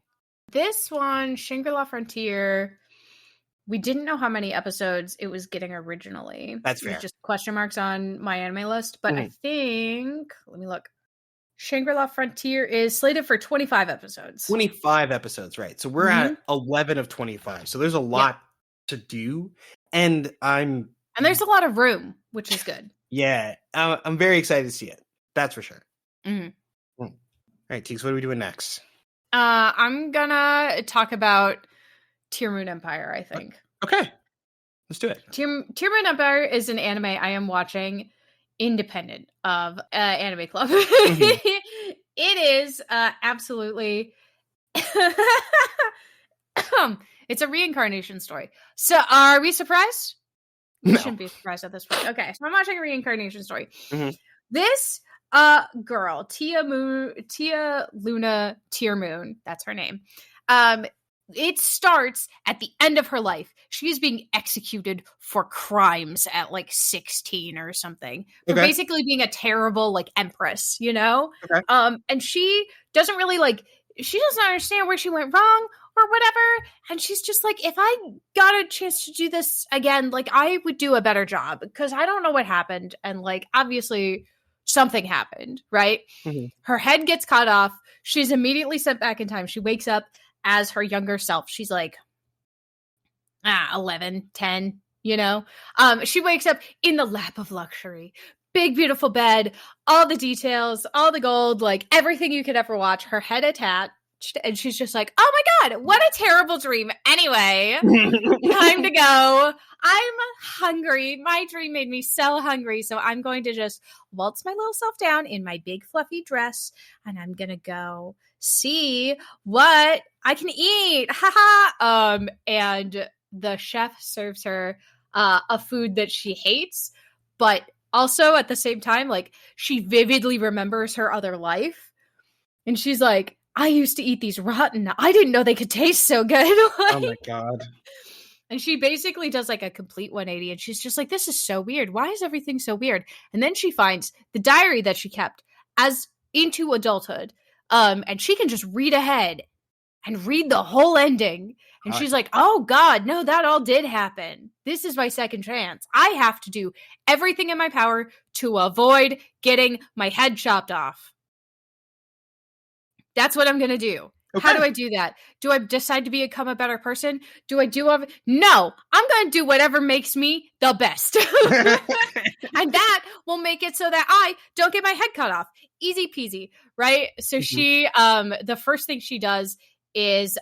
This one, Shangri-La Frontier, we didn't know how many episodes it was getting originally. That's fair. Just question marks on my anime list. But I think, let me look. Shangri-La Frontier is slated for 25 episodes. 25 episodes, right. So we're at 11 of 25. So there's a lot to do. And there's a lot of room, which is good. Yeah. I'm very excited to see it. That's for sure. All right, Teeks, what are we doing next? I'm gonna talk about Tearmoon Empire, I think. Okay. Let's do it. Tearmoon Empire is an anime I am watching independent of Anime Club. It is absolutely it's a reincarnation story. So are we surprised? No. We shouldn't be surprised at this point. Okay, so I'm watching a reincarnation story. This girl, Tia Luna Tearmoon, that's her name. It starts at the end of her life. She is being executed for crimes at like 16 or something. For basically being a terrible like empress, you know? And she doesn't really she doesn't understand where she went wrong or whatever. And she's just like, if I got a chance to do this again, like I would do a better job because I don't know what happened. And like, obviously something happened, right? Her head gets cut off. She's immediately sent back in time. She wakes up as her younger self. She's like 11, 10, you know? She wakes up in the lap of luxury. Big, beautiful bed, all the details, all the gold, like everything you could ever watch, her head attached. And she's just like, oh my God, what a terrible dream. Anyway, time to go. I'm hungry. My dream made me so hungry. So I'm going to just waltz my little self down in my big fluffy dress, and I'm going to go see what I can eat. Haha. And the chef serves her a food that she hates, but also at the same time, like, she vividly remembers her other life. And she's like, I used to eat these rotten. I didn't know they could taste so good. Like, oh my God. And she basically does like a complete 180, and she's just like, this is so weird. Why is everything so weird? And then she finds the diary that she kept as into adulthood. And she can just read ahead and read the whole ending. And she's like, oh God, no, that all did happen. This is my second chance. I have to do everything in my power to avoid getting my head chopped off. That's what I'm going to do. Okay. How do I do that? Do I decide to become a better person? Do I do No, I'm going to do whatever makes me the best. And that will make it so that I don't get my head cut off. Easy peasy, right? So she, the first thing she does is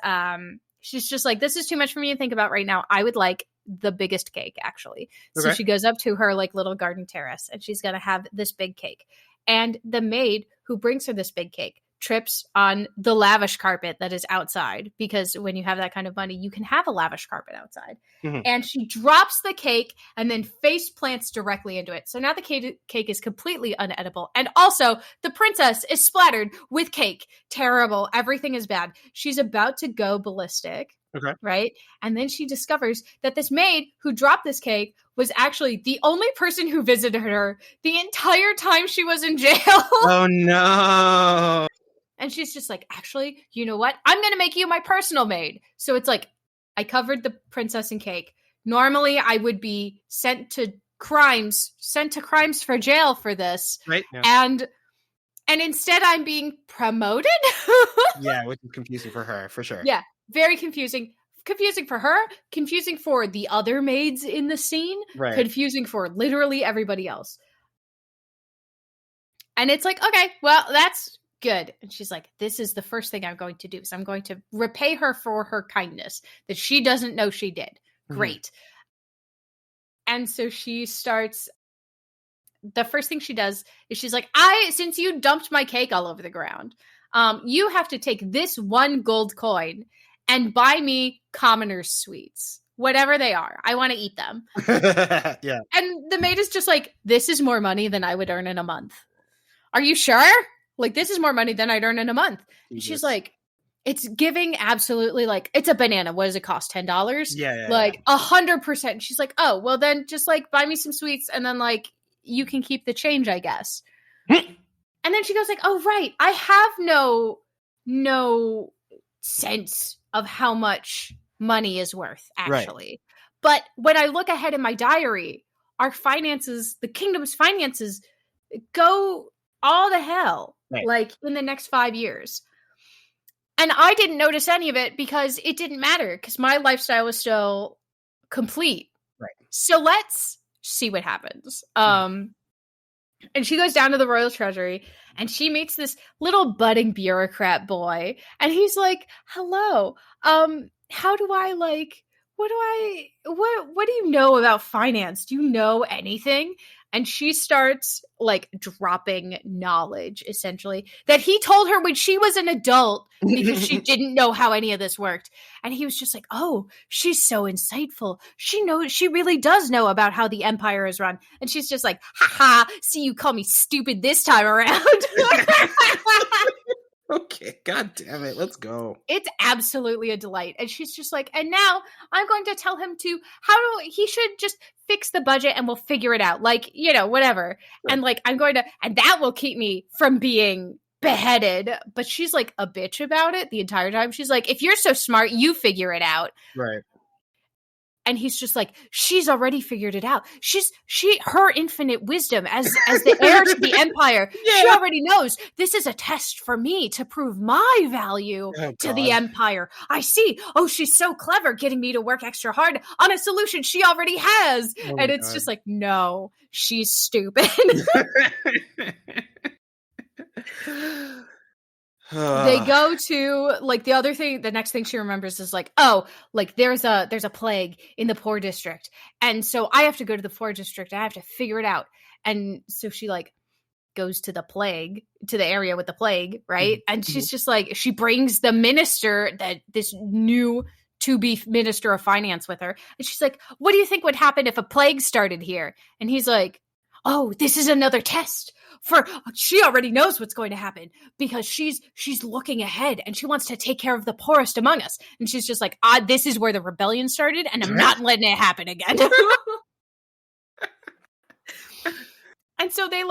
she's just like, this is too much for me to think about right now. I would like the biggest cake, actually. Okay. So she goes up to her like little garden terrace, and she's going to have this big cake. And the maid who brings her this big cake trips on the lavish carpet that is outside, because when you have that kind of money, you can have a lavish carpet outside. And she drops the cake and then face plants directly into it. So now the cake is completely unedible. And also the princess is splattered with cake. Terrible. Everything is bad. She's about to go ballistic. Okay. Right. And then she discovers that this maid who dropped this cake was actually the only person who visited her the entire time she was in jail. Oh, no. And she's just like, actually, you know what? I'm going to make you my personal maid. So it's like, I covered the princess in cake. Normally, I would be sent to crimes for jail for this. Right. Yeah. And instead, I'm being promoted. Yeah, which is confusing for her, for sure. Yeah, very confusing. Confusing for her, confusing for the other maids in the scene, right. Confusing for literally everybody else. And it's like, okay, well, that's good. And she's like, this is the first thing I'm going to do. So I'm going to repay her for her kindness that she doesn't know she did. Great. And so she starts, the first thing she does is she's like, since you dumped my cake all over the ground, you have to take this one gold coin and buy me commoners' sweets, whatever they are. I want to eat them. Yeah. And the maid is just like, this is more money than I would earn in a month. Are you sure? Like, this is more money than I'd earn in a month. And she's like, it's giving absolutely, like, it's a banana. What does it cost? $10? Yeah. Like, 100%. She's like, oh, well then just like buy me some sweets and then like you can keep the change, I guess. And then she goes like, oh, right. I have no sense of how much money is worth, actually. Right. But when I look ahead in my diary, our finances, the kingdom's finances, go all to hell, right. Like in the next 5 years. And I didn't notice any of it because it didn't matter, because my lifestyle was still complete. Right. So let's see what happens. And she goes down to the royal treasury and she meets this little budding bureaucrat boy. And he's like, hello, how do I like, what do you know about finance? Do you know anything? And she starts like dropping knowledge, essentially, that he told her when she was an adult because she didn't know how any of this worked. And he was just like, oh, she's so insightful. She really does know about how the empire is run. And she's just like, ha, see, you call me stupid this time around. Okay, god damn it, let's go. It's absolutely a delight. And she's just like, and now I'm going to tell him he should just fix the budget and we'll figure it out. Like, whatever. Sure. And like, and that will keep me from being beheaded. But she's like a bitch about it the entire time. She's like, if you're so smart, you figure it out. Right. And he's just like, she's already figured it out. Her infinite wisdom as the heir to the empire. Yeah. She already knows this is a test for me to prove my value to the empire. I see. Oh, she's so clever getting me to work extra hard on a solution she already has. And it's just like, no, she's stupid. They go to like the other thing. The next thing she remembers is like, oh, like there's a plague in the poor district, and so I have to go to the poor district. And I have to figure it out. And so she like goes to the area with the plague, right? And she's just like, she brings the minister, that this new to-be minister of finance, with her, and she's like, what do you think would happen if a plague started here? And he's like, oh, this is another test. She already knows what's going to happen because she's looking ahead and she wants to take care of the poorest among us. And she's just like, this is where the rebellion started, and I'm not letting it happen again. And so they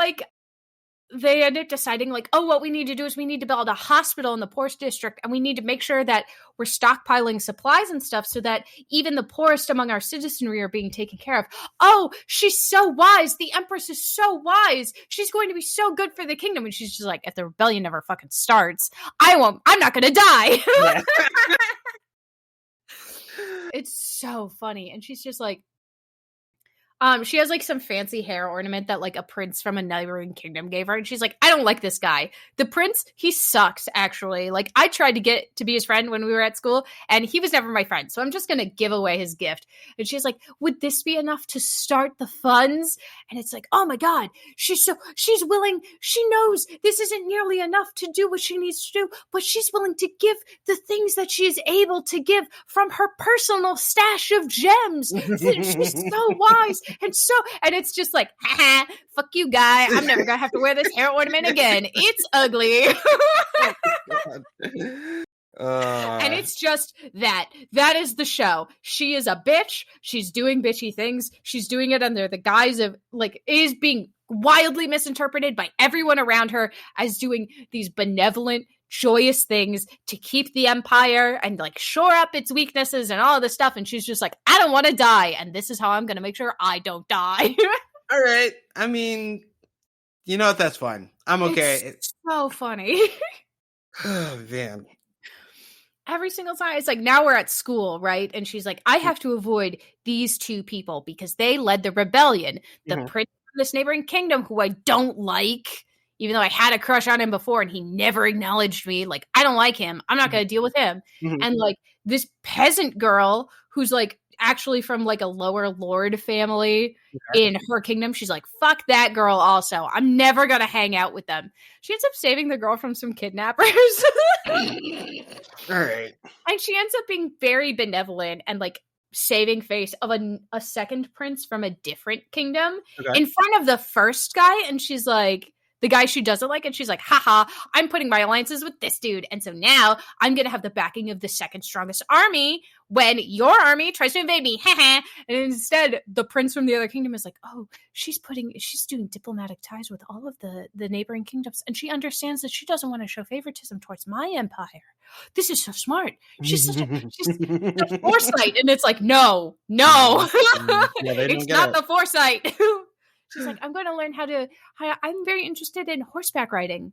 end up deciding like, oh, what we need to do is we need to build a hospital in the poorest district, and we need to make sure that we're stockpiling supplies and stuff so that even the poorest among our citizenry are being taken care of. Oh, she's so wise. The Empress is so wise. She's going to be so good for the kingdom. And she's just like, if the rebellion never fucking starts, I'm not going to die. Yeah. It's so funny. And she's just like, she has like some fancy hair ornament that like a prince from a neighboring kingdom gave her, and she's like, I don't like this guy. The prince, he sucks, actually. Like, I tried to get to be his friend when we were at school, and he was never my friend, so I'm just gonna give away his gift. And she's like, would this be enough to start the funds? And it's like, oh my god, she's willing. She knows this isn't nearly enough to do what she needs to do, but she's willing to give the things that she is able to give from her personal stash of gems. She's so wise. And it's just like, haha, fuck you, guy. I'm never gonna have to wear this hair ornament again. It's ugly. And it's just that is the show. She is a bitch. She's doing bitchy things. She's doing it under the guise of like, is being wildly misinterpreted by everyone around her as doing these benevolent, joyous things to keep the empire and like shore up its weaknesses and all this stuff. And she's just like, I don't want to die, and this is how I'm going to make sure I don't die. All right. I mean, you know what? That's fine. I'm okay. It's so funny. Oh, man. Every single time. It's like, now we're at school, right? And she's like, I have to avoid these two people because they led the rebellion. The prince of this neighboring kingdom, who I don't like, even though I had a crush on him before and he never acknowledged me. Like, I don't like him. I'm not going to deal with him. And like this peasant girl who's like actually from like a lower lord family in her kingdom. She's like, fuck that girl also. I'm never going to hang out with them. She ends up saving the girl from some kidnappers. All right. And she ends up being very benevolent and like saving face of a second prince from a different kingdom in front of the first guy. And she's like, the guy she doesn't like, and she's like, haha, I'm putting my alliances with this dude, and so now I'm going to have the backing of the second strongest army when your army tries to invade me. And instead, the prince from the other kingdom is like, oh, she's doing diplomatic ties with all of the neighboring kingdoms, and she understands that she doesn't want to show favoritism towards my empire. This is so smart. She's such a foresight. And it's like, no. It's not the foresight. She's like, I'm going to learn I'm very interested in horseback riding.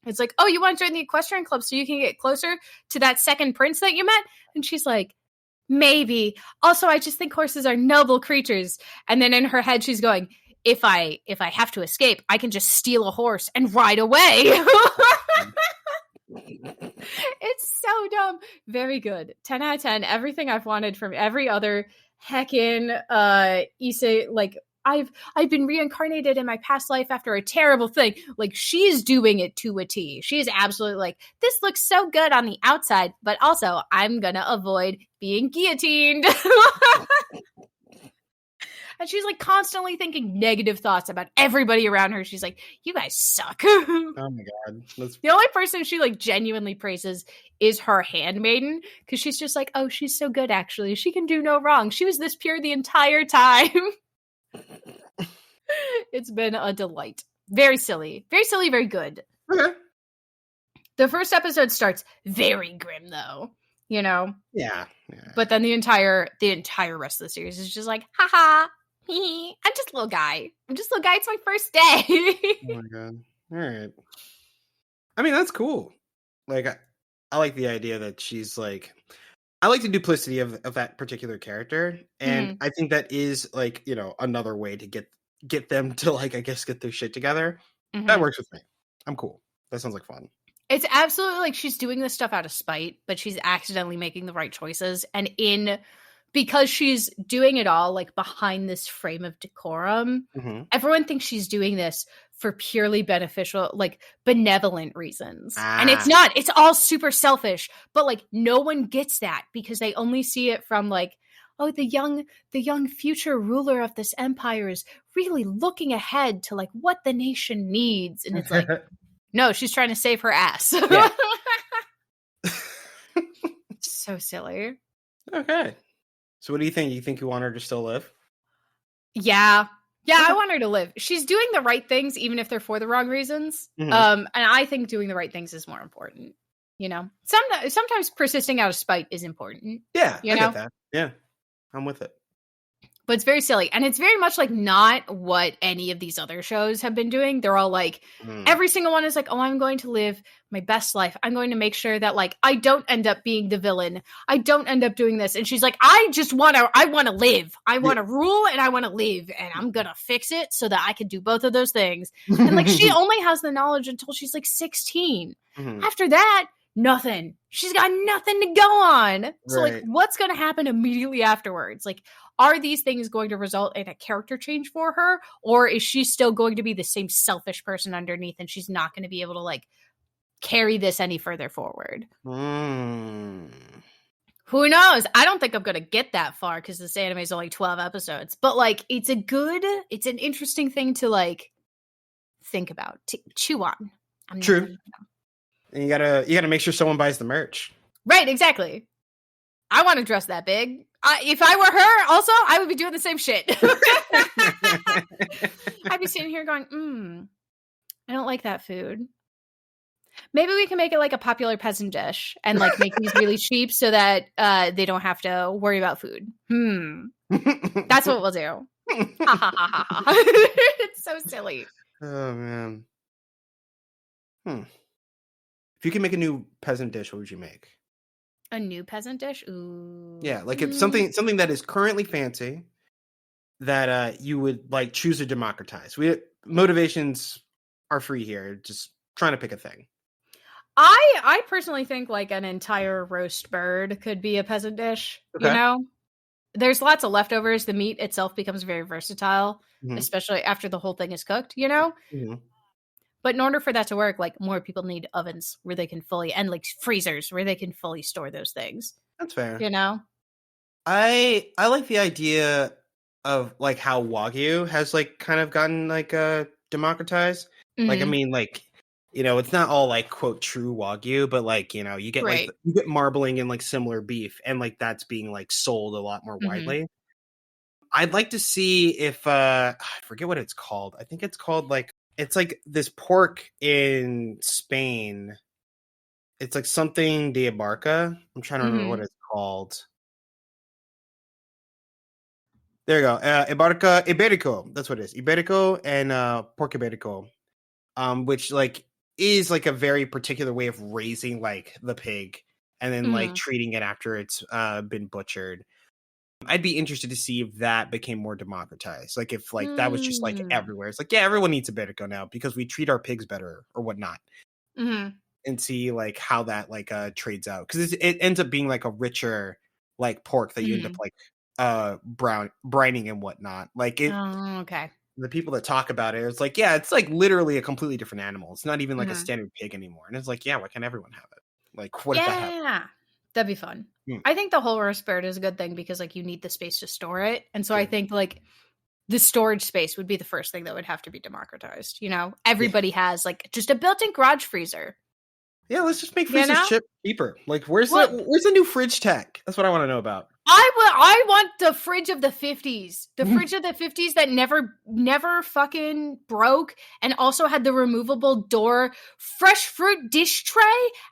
It's like, oh, you want to join the equestrian club so you can get closer to that second prince that you met? And she's like, maybe. Also, I just think horses are noble creatures. And then in her head, she's going, if I have to escape, I can just steal a horse and ride away. It's so dumb. Very good. 10 out of 10. Everything I've wanted from every other heckin' Issei, like, I've been reincarnated in my past life after a terrible thing. Like, she's doing it to a T. She's absolutely like, this looks so good on the outside, but also I'm gonna avoid being guillotined. And she's like constantly thinking negative thoughts about everybody around her. She's like, you guys suck. Oh my god. The only person she like genuinely praises is her handmaiden, because she's just like, oh, she's so good actually. She can do no wrong. She was this pure the entire time. It's been a delight. Very silly, very good. Okay. The first episode starts very grim, though. You know. Yeah. But then the entire rest of the series is just like, haha, I'm just a little guy. It's my first day. Oh my god. All right. I mean, that's cool. Like, I like the idea that she's like, I like the duplicity of that particular character, and I think that is like, you know, another way to get them to like, I guess, get their shit together. That works with me. I'm cool. That sounds like fun. It's absolutely like she's doing this stuff out of spite, but she's accidentally making the right choices. And because she's doing it all like behind this frame of decorum, everyone thinks she's doing this for purely beneficial, like benevolent reasons. And it's not. It's all super selfish. But like no one gets that because they only see it from like, oh, the young future ruler of this empire is really looking ahead to like what the nation needs. And it's like, no, she's trying to save her ass. Yeah. So silly. Okay. So what do you think? You think you want her to still live? Yeah. Yeah, I want her to live. She's doing the right things, even if they're for the wrong reasons. And I think doing the right things is more important. You know? Sometimes persisting out of spite is important. Yeah, I get that. Yeah. I'm with it. But it's very silly. And it's very much like not what any of these other shows have been doing. They're all like, every single one is like, oh, I'm going to live my best life. I'm going to make sure that like, I don't end up being the villain. I don't end up doing this. And she's like, I want to live. I want to rule and I want to live. And I'm going to fix it so that I can do both of those things. And like, she only has the knowledge until she's like 16. After that, nothing. She's got nothing to go on. So like, what's going to happen immediately afterwards? Like, are these things going to result in a character change for her? Or is she still going to be the same selfish person underneath and she's not going to be able to like carry this any further forward? Who knows? I don't think I'm going to get that far because this anime is only 12 episodes. But like, it's an interesting thing to like think about, to chew on. True. And you gotta make sure someone buys the merch. Right, exactly. I want to dress that big. If I were her, also, I would be doing the same shit. I'd be sitting here going, I don't like that food. Maybe we can make it like a popular peasant dish and like make these really cheap so that they don't have to worry about food. That's what we'll do. It's so silly. Oh, man. If you could make a new peasant dish, what would you make? A new peasant dish? Ooh. Yeah, like it's something that is currently fancy that you would like choose to democratize. Motivations are free here. Just trying to pick a thing. I personally think like an entire roast bird could be a peasant dish. Okay. You know? There's lots of leftovers. The meat itself becomes very versatile, especially after the whole thing is cooked, you know? But in order for that to work, like more people need ovens where they can fully, and like freezers where they can fully store those things. That's fair. You know? I like the idea of like how Wagyu has like kind of gotten like democratized. Like, I mean, like, you know, it's not all like quote true Wagyu, but like, you know, you get like you get marbling and like similar beef, and like that's being like sold a lot more widely. I'd like to see if I forget what it's called. I think it's called like, it's like this pork in Spain. It's like something de Abarca. I'm trying to remember what it's called. There you go. Abarca Iberico. That's what it is. Iberico and pork Iberico. Which like is like a very particular way of raising like the pig and then like treating it after it's been butchered. I'd be interested to see if that became more democratized. Like if like that was just like everywhere. It's like, yeah, everyone needs a Iberico now because we treat our pigs better or whatnot. And see like how that like trades out. Because it ends up being like a richer like pork that you end up like brining and whatnot. Like it okay. The people that talk about it, it's like, yeah, it's like literally a completely different animal. It's not even like a standard pig anymore. And it's like, yeah, why can't everyone have it? Like, what if that happened? Yeah, that'd be fun. I think the whole roast bird is a good thing because like you need the space to store it. And so I think like the storage space would be the first thing that would have to be democratized. You know, everybody has like just a built-in garage freezer. Yeah, let's just make freezers cheaper. Like, where's the new fridge tech? That's what I want to know about. I want the fridge of the 50s. The fridge of the 50s that never fucking broke and also had the removable door, fresh fruit dish tray,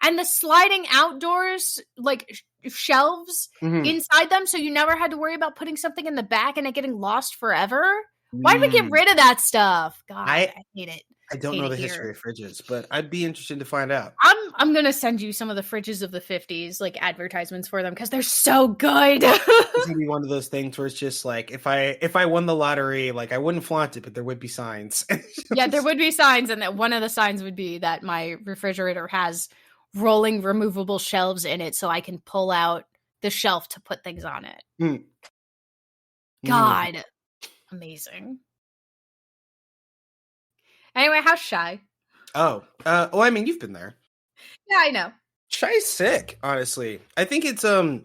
and the sliding outdoors like shelves inside them, so you never had to worry about putting something in the back and it getting lost forever. Why did we get rid of that stuff? God, I hate it. I don't know the history of fridges, but I'd be interested to find out. I'm gonna send you some of the fridges of the 50s, like advertisements for them, because they're so good. It's gonna be one of those things where it's just like if I won the lottery, like I wouldn't flaunt it, but there would be signs. Yeah, there would be signs, and that one of the signs would be that my refrigerator has rolling removable shelves in it, so I can pull out the shelf to put things on it. God, amazing. Anyway, how's Shy? Oh, well, I mean, you've been there. Yeah, I know. Shy's sick, honestly. I think it's so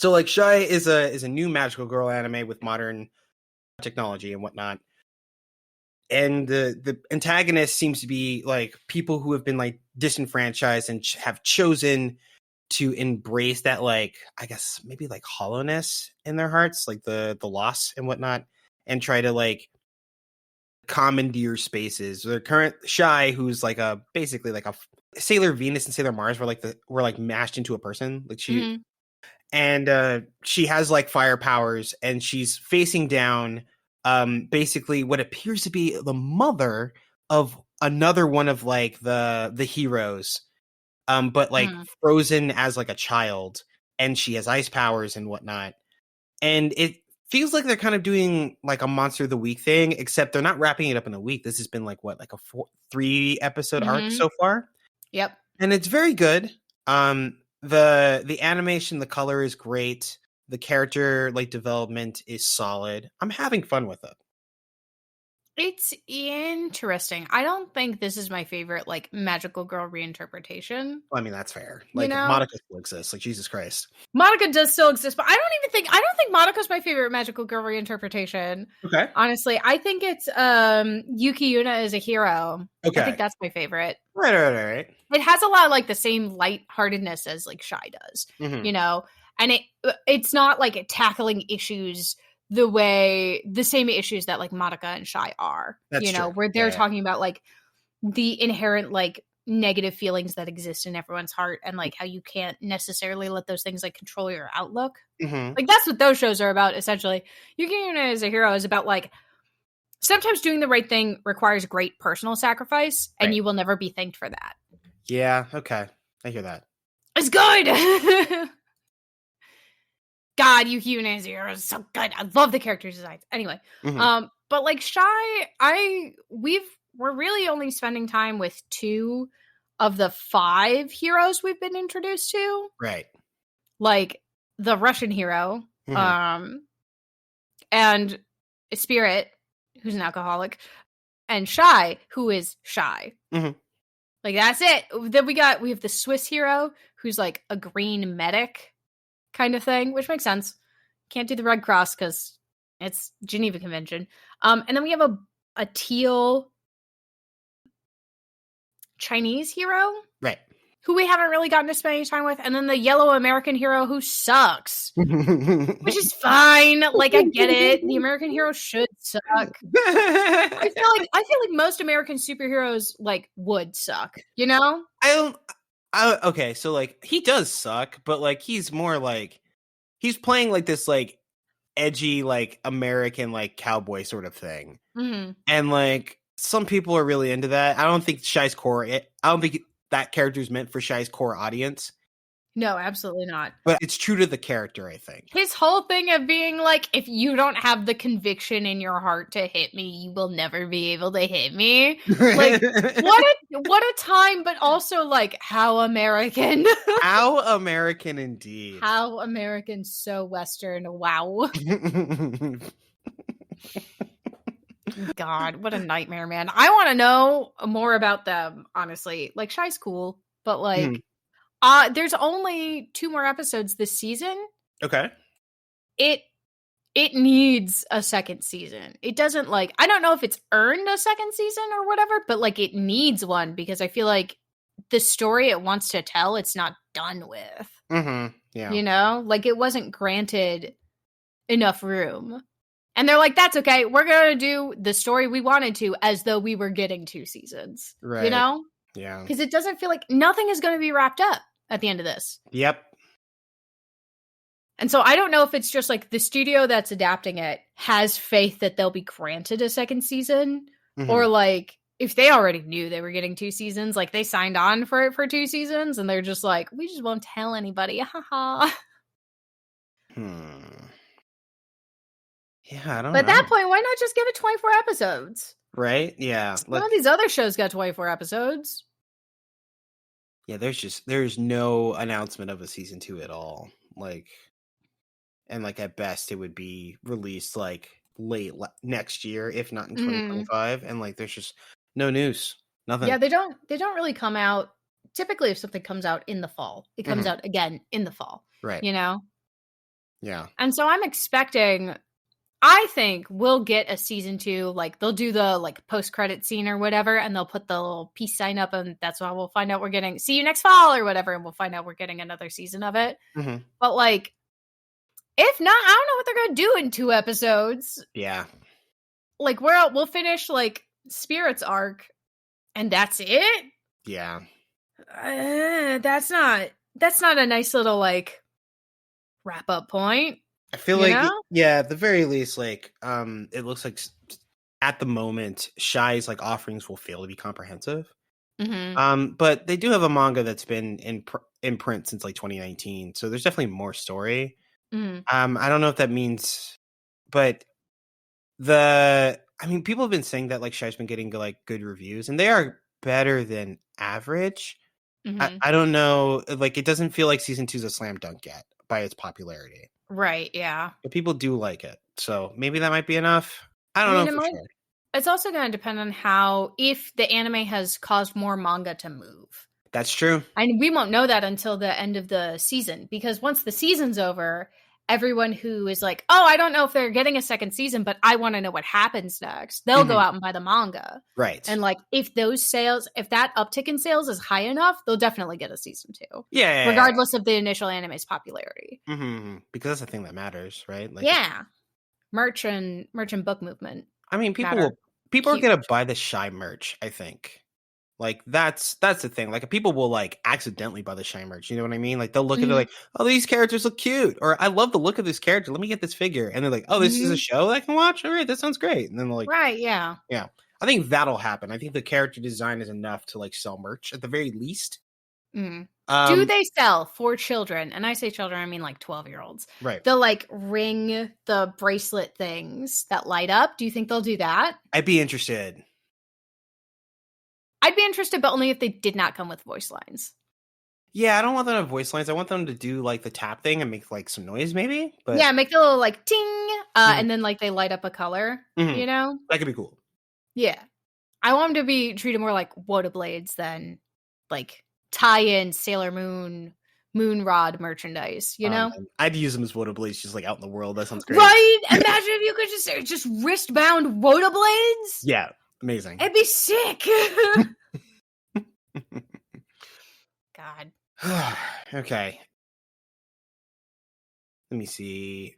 like Shy is a new magical girl anime with modern technology and whatnot. And the antagonist seems to be like people who have been like disenfranchised and have chosen to embrace that, like, I guess maybe like hollowness in their hearts, like the loss and whatnot, and try to like commandeer spaces. Their current Shy, who's like basically like a Sailor Venus and Sailor Mars were like mashed into a person. Like she and she has like fire powers, and she's facing down basically what appears to be the mother of another one of like the heroes, but like frozen as like a child, and she has ice powers and whatnot. And it feels like they're kind of doing like a Monster of the Week thing, except they're not wrapping it up in a week. This has been like what, like a 3 episode arc so far. Yep. And it's very good. The animation, the color is great. The character like development is solid. I'm having fun with it. It's interesting. I don't think this is my favorite like magical girl reinterpretation. Well, I mean, that's fair. Like, Monica still exists. Like, Jesus Christ. Monica does still exist, but I don't think Monica's my favorite magical girl reinterpretation. Okay. Honestly, I think it's Yuki Yuna is a hero. Okay. I think that's my favorite. Right. It has a lot of like the same lightheartedness as like Shy does, you know, and it's not like tackling issues the same issues that like Monica and Shy are, that's you know, true. where they're talking about like the inherent like negative feelings that exist in everyone's heart, and like how you can't necessarily let those things like control your outlook. Like that's what those shows are about, essentially. Yuki Yuna as a hero is about like sometimes doing the right thing requires great personal sacrifice, and you will never be thanked for that. Yeah, okay. I hear that. It's good! God, Yuki Yuna as a hero is so good. I love the character designs. Anyway, but like Shy, we're really only spending time with 2 of the 5 heroes we've been introduced to. Right. Like the Russian hero, and Spirit, who's an alcoholic, and Shy, who is Shy. Like that's it. Then we have the Swiss hero, who's like a green medic kind of thing, which makes sense. Can't do the Red Cross because it's Geneva Convention. And then we have a teal Chinese hero, right, who we haven't really gotten to spend any time with, and then the yellow American hero who sucks, which is fine. Like I get it, the American hero should suck. I feel like most American superheroes like would suck, you know? Okay, so like he does suck, but like he's more like he's playing like this like edgy like American like cowboy sort of thing, and like some people are really into that. I don't think Shy's core. I don't think that character is meant for Shy's core audience. No, absolutely not. But it's true to the character, I think. His whole thing of being like, if you don't have the conviction in your heart to hit me, you will never be able to hit me. Like, what a time, but also like, how American. How American indeed. How American, so Western. Wow. God, what a nightmare, man. I want to know more about them, honestly. Like, Shy's cool, but like, there's only 2 more episodes this season. Okay. It needs a second season. It doesn't like, I don't know if it's earned a second season or whatever, but like it needs one because I feel like the story it wants to tell, it's not done with. Yeah. You know, like it wasn't granted enough room. And they're like, that's okay. We're going to do the story we wanted to as though we were getting 2 seasons. Right. You know? Yeah. Because it doesn't feel like nothing is going to be wrapped up at the end of this. Yep. And so I don't know if it's just like the studio that's adapting it has faith that they'll be granted a second season, or like if they already knew they were getting 2 seasons, like they signed on for it for 2 seasons, and they're just like, we just won't tell anybody. Haha. Yeah, I don't know. But at that point, why not just give it 24 episodes? Right? Yeah. Some of these other shows got 24 episodes. Yeah, there's no announcement of a season 2 at all. Like, and like at best it would be released like late next year, if not in 2025. And like there's just no news. Nothing. Yeah, they don't really come out. Typically, if something comes out in the fall, it comes out again in the fall. Right. You know? Yeah. And so I'm expecting, I think we'll get a season 2. Like they'll do the like post-credit scene or whatever, and they'll put the little peace sign up, and that's why we'll find out we're getting see you next fall or whatever, and we'll find out we're getting another season of it. But like, if not, I don't know what they're gonna do in 2 episodes. Yeah. Like we'll finish like Spirit's arc, and that's it. Yeah. That's not a nice little like wrap up point. I feel like at the very least, like it looks like at the moment Shy's like offerings will fail to be comprehensive. But they do have a manga that's been in print since like 2019, so there's definitely more story. I don't know if that means, but people have been saying that like Shy's been getting like good reviews, and they are better than average. I don't know, like it doesn't feel like season 2 is a slam dunk yet by its popularity. Right, yeah. But people do like it, so maybe that might be enough. I don't know for sure. It's also going to depend on if the anime has caused more manga to move. That's true. And we won't know that until the end of the season, because once the season's over, everyone who is like, oh, I don't know if they're getting a second season, but I want to know what happens next, they'll go out and buy the manga. Right. And like, if that uptick in sales is high enough, they'll definitely get a season 2. Yeah. Regardless of the initial anime's popularity. Because that's the thing that matters, right? Like, merch and book movement. I mean, people are going to buy the Shy merch, I think. Like, that's the thing. Like, people will, like, accidentally buy the Shy merch. You know what I mean? Like, they'll look at it like, oh, these characters look cute. Or, I love the look of this character. Let me get this figure. And they're like, oh, this is a show that I can watch? All right, that sounds great. And then they're like... Right, yeah. Yeah. I think that'll happen. I think the character design is enough to, like, sell merch at the very least. Do they sell for children? And I say children, I mean, like, 12-year-olds. Right. The, like, ring, the bracelet things that light up. Do you think they'll do that? I'd be interested. I'd be interested, but only if they did not come with voice lines. Yeah, I don't want them to have voice lines. I want them to do, like, the tap thing and make, like, some noise, maybe. But yeah, make the little, like, ting, and then, like, they light up a color, you know? That could be cool. Yeah. I want them to be treated more like Woda Blades than, like, tie-in Sailor Moon, Moonrod merchandise, you know? I'd use them as Woda Blades just, like, out in the world. That sounds great. Right? Imagine if you could just wrist-bound Woda Blades? Yeah. Amazing. It'd be sick. God. Okay. Let me see.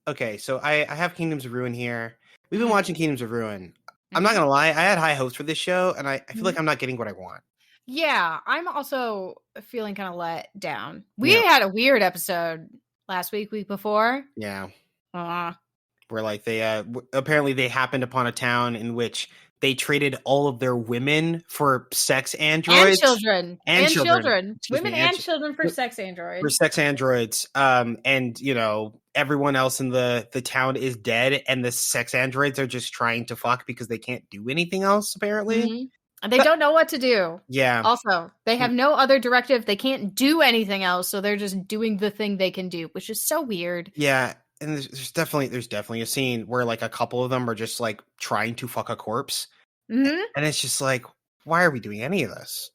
Okay, so I have Kingdoms of Ruin here. We've been watching Kingdoms of Ruin. I'm not going to lie. I had high hopes for this show, and I feel like I'm not getting what I want. Yeah, I'm also feeling kind of let down. We had a weird episode last week before. Yeah. Where like they apparently they happened upon a town in which they traded all of their women for sex androids and children. Women and children for sex androids. And you know, everyone else in the town is dead, and the sex androids are just trying to fuck because they can't do anything else apparently. And they don't know what to do. Yeah. Also, they have no other directive. They can't do anything else, so they're just doing the thing they can do, which is so weird. Yeah. And there's definitely a scene where like a couple of them are just like trying to fuck a corpse, and it's just like, why are we doing any of this?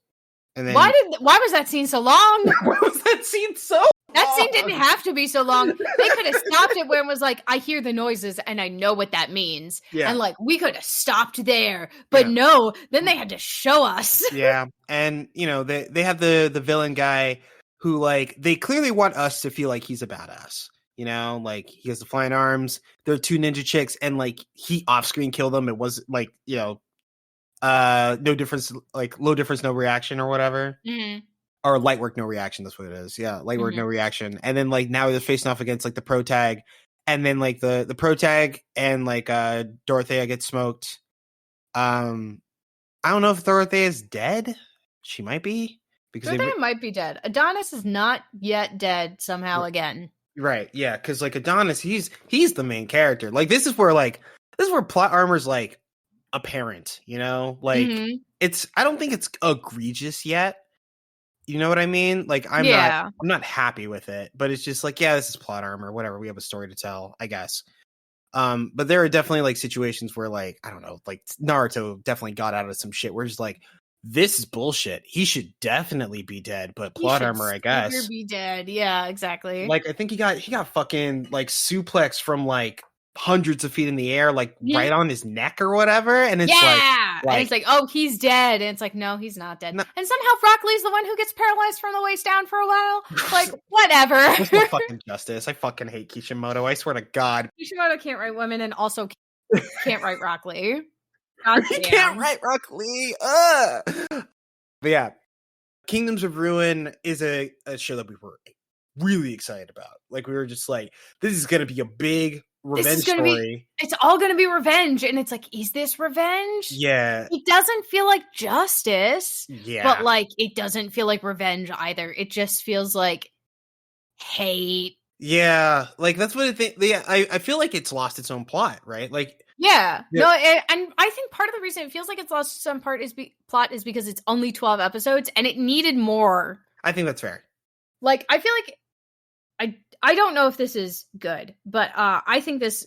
And then why was that scene so long? Why was that scene so long? That scene didn't have to be so long. They could have stopped it where it was like, I hear the noises and I know what that means. Yeah. And like, we could have stopped there, but no, then they had to show us. Yeah. And you know, they have the villain guy who like, they clearly want us to feel like he's a badass. You know, like he has the flying arms. There are 2 ninja chicks, and like he off screen killed them. It was like, you know, no difference, like low difference, no reaction or whatever. Or light work, no reaction. That's what it is. Yeah, light work, no reaction. And then like now they're facing off against like the pro tag, and then like the pro tag and like Dorothea gets smoked. I don't know if Dorothea is dead. She might be. Because Dorothea might be dead. Adonis is not yet dead somehow again. Right, yeah, because like Adonis, he's the main character. Like this is where plot armor's like apparent, you know? Like I don't think it's egregious yet. You know what I mean? Like I'm not happy with it, but it's just like, yeah, this is plot armor, whatever. We have a story to tell, I guess. But there are definitely like situations where like, I don't know, like Naruto definitely got out of some shit where it's like, this is bullshit. He should definitely be dead, but plot armor, I guess. Be dead. Yeah, exactly. Like I think he got fucking like suplex from like hundreds of feet in the air, like right on his neck or whatever. And it's and it's like, oh, he's dead. And it's like, no, he's not dead. No. And somehow Rock Lee's the one who gets paralyzed from the waist down for a while. Like, whatever. That's no fucking justice. I fucking hate Kishimoto. I swear to God. Kishimoto can't write women and also can't write Rock Lee. He can't write Rock Lee. But yeah, Kingdoms of Ruin is a show that we were really excited about. Like we were just like, this is going to be a big revenge story. It's all going to be revenge. And it's like, is this revenge? Yeah. It doesn't feel like justice. Yeah. But like, it doesn't feel like revenge either. It just feels like hate. Yeah. Like that's what I think. Yeah, I feel like it's lost its own plot, right? Like, yeah. No, and I think part of the reason it feels like it's lost some plot is because it's only 12 episodes and it needed more. I think that's fair. Like, I feel like I don't know if this is good, but I think this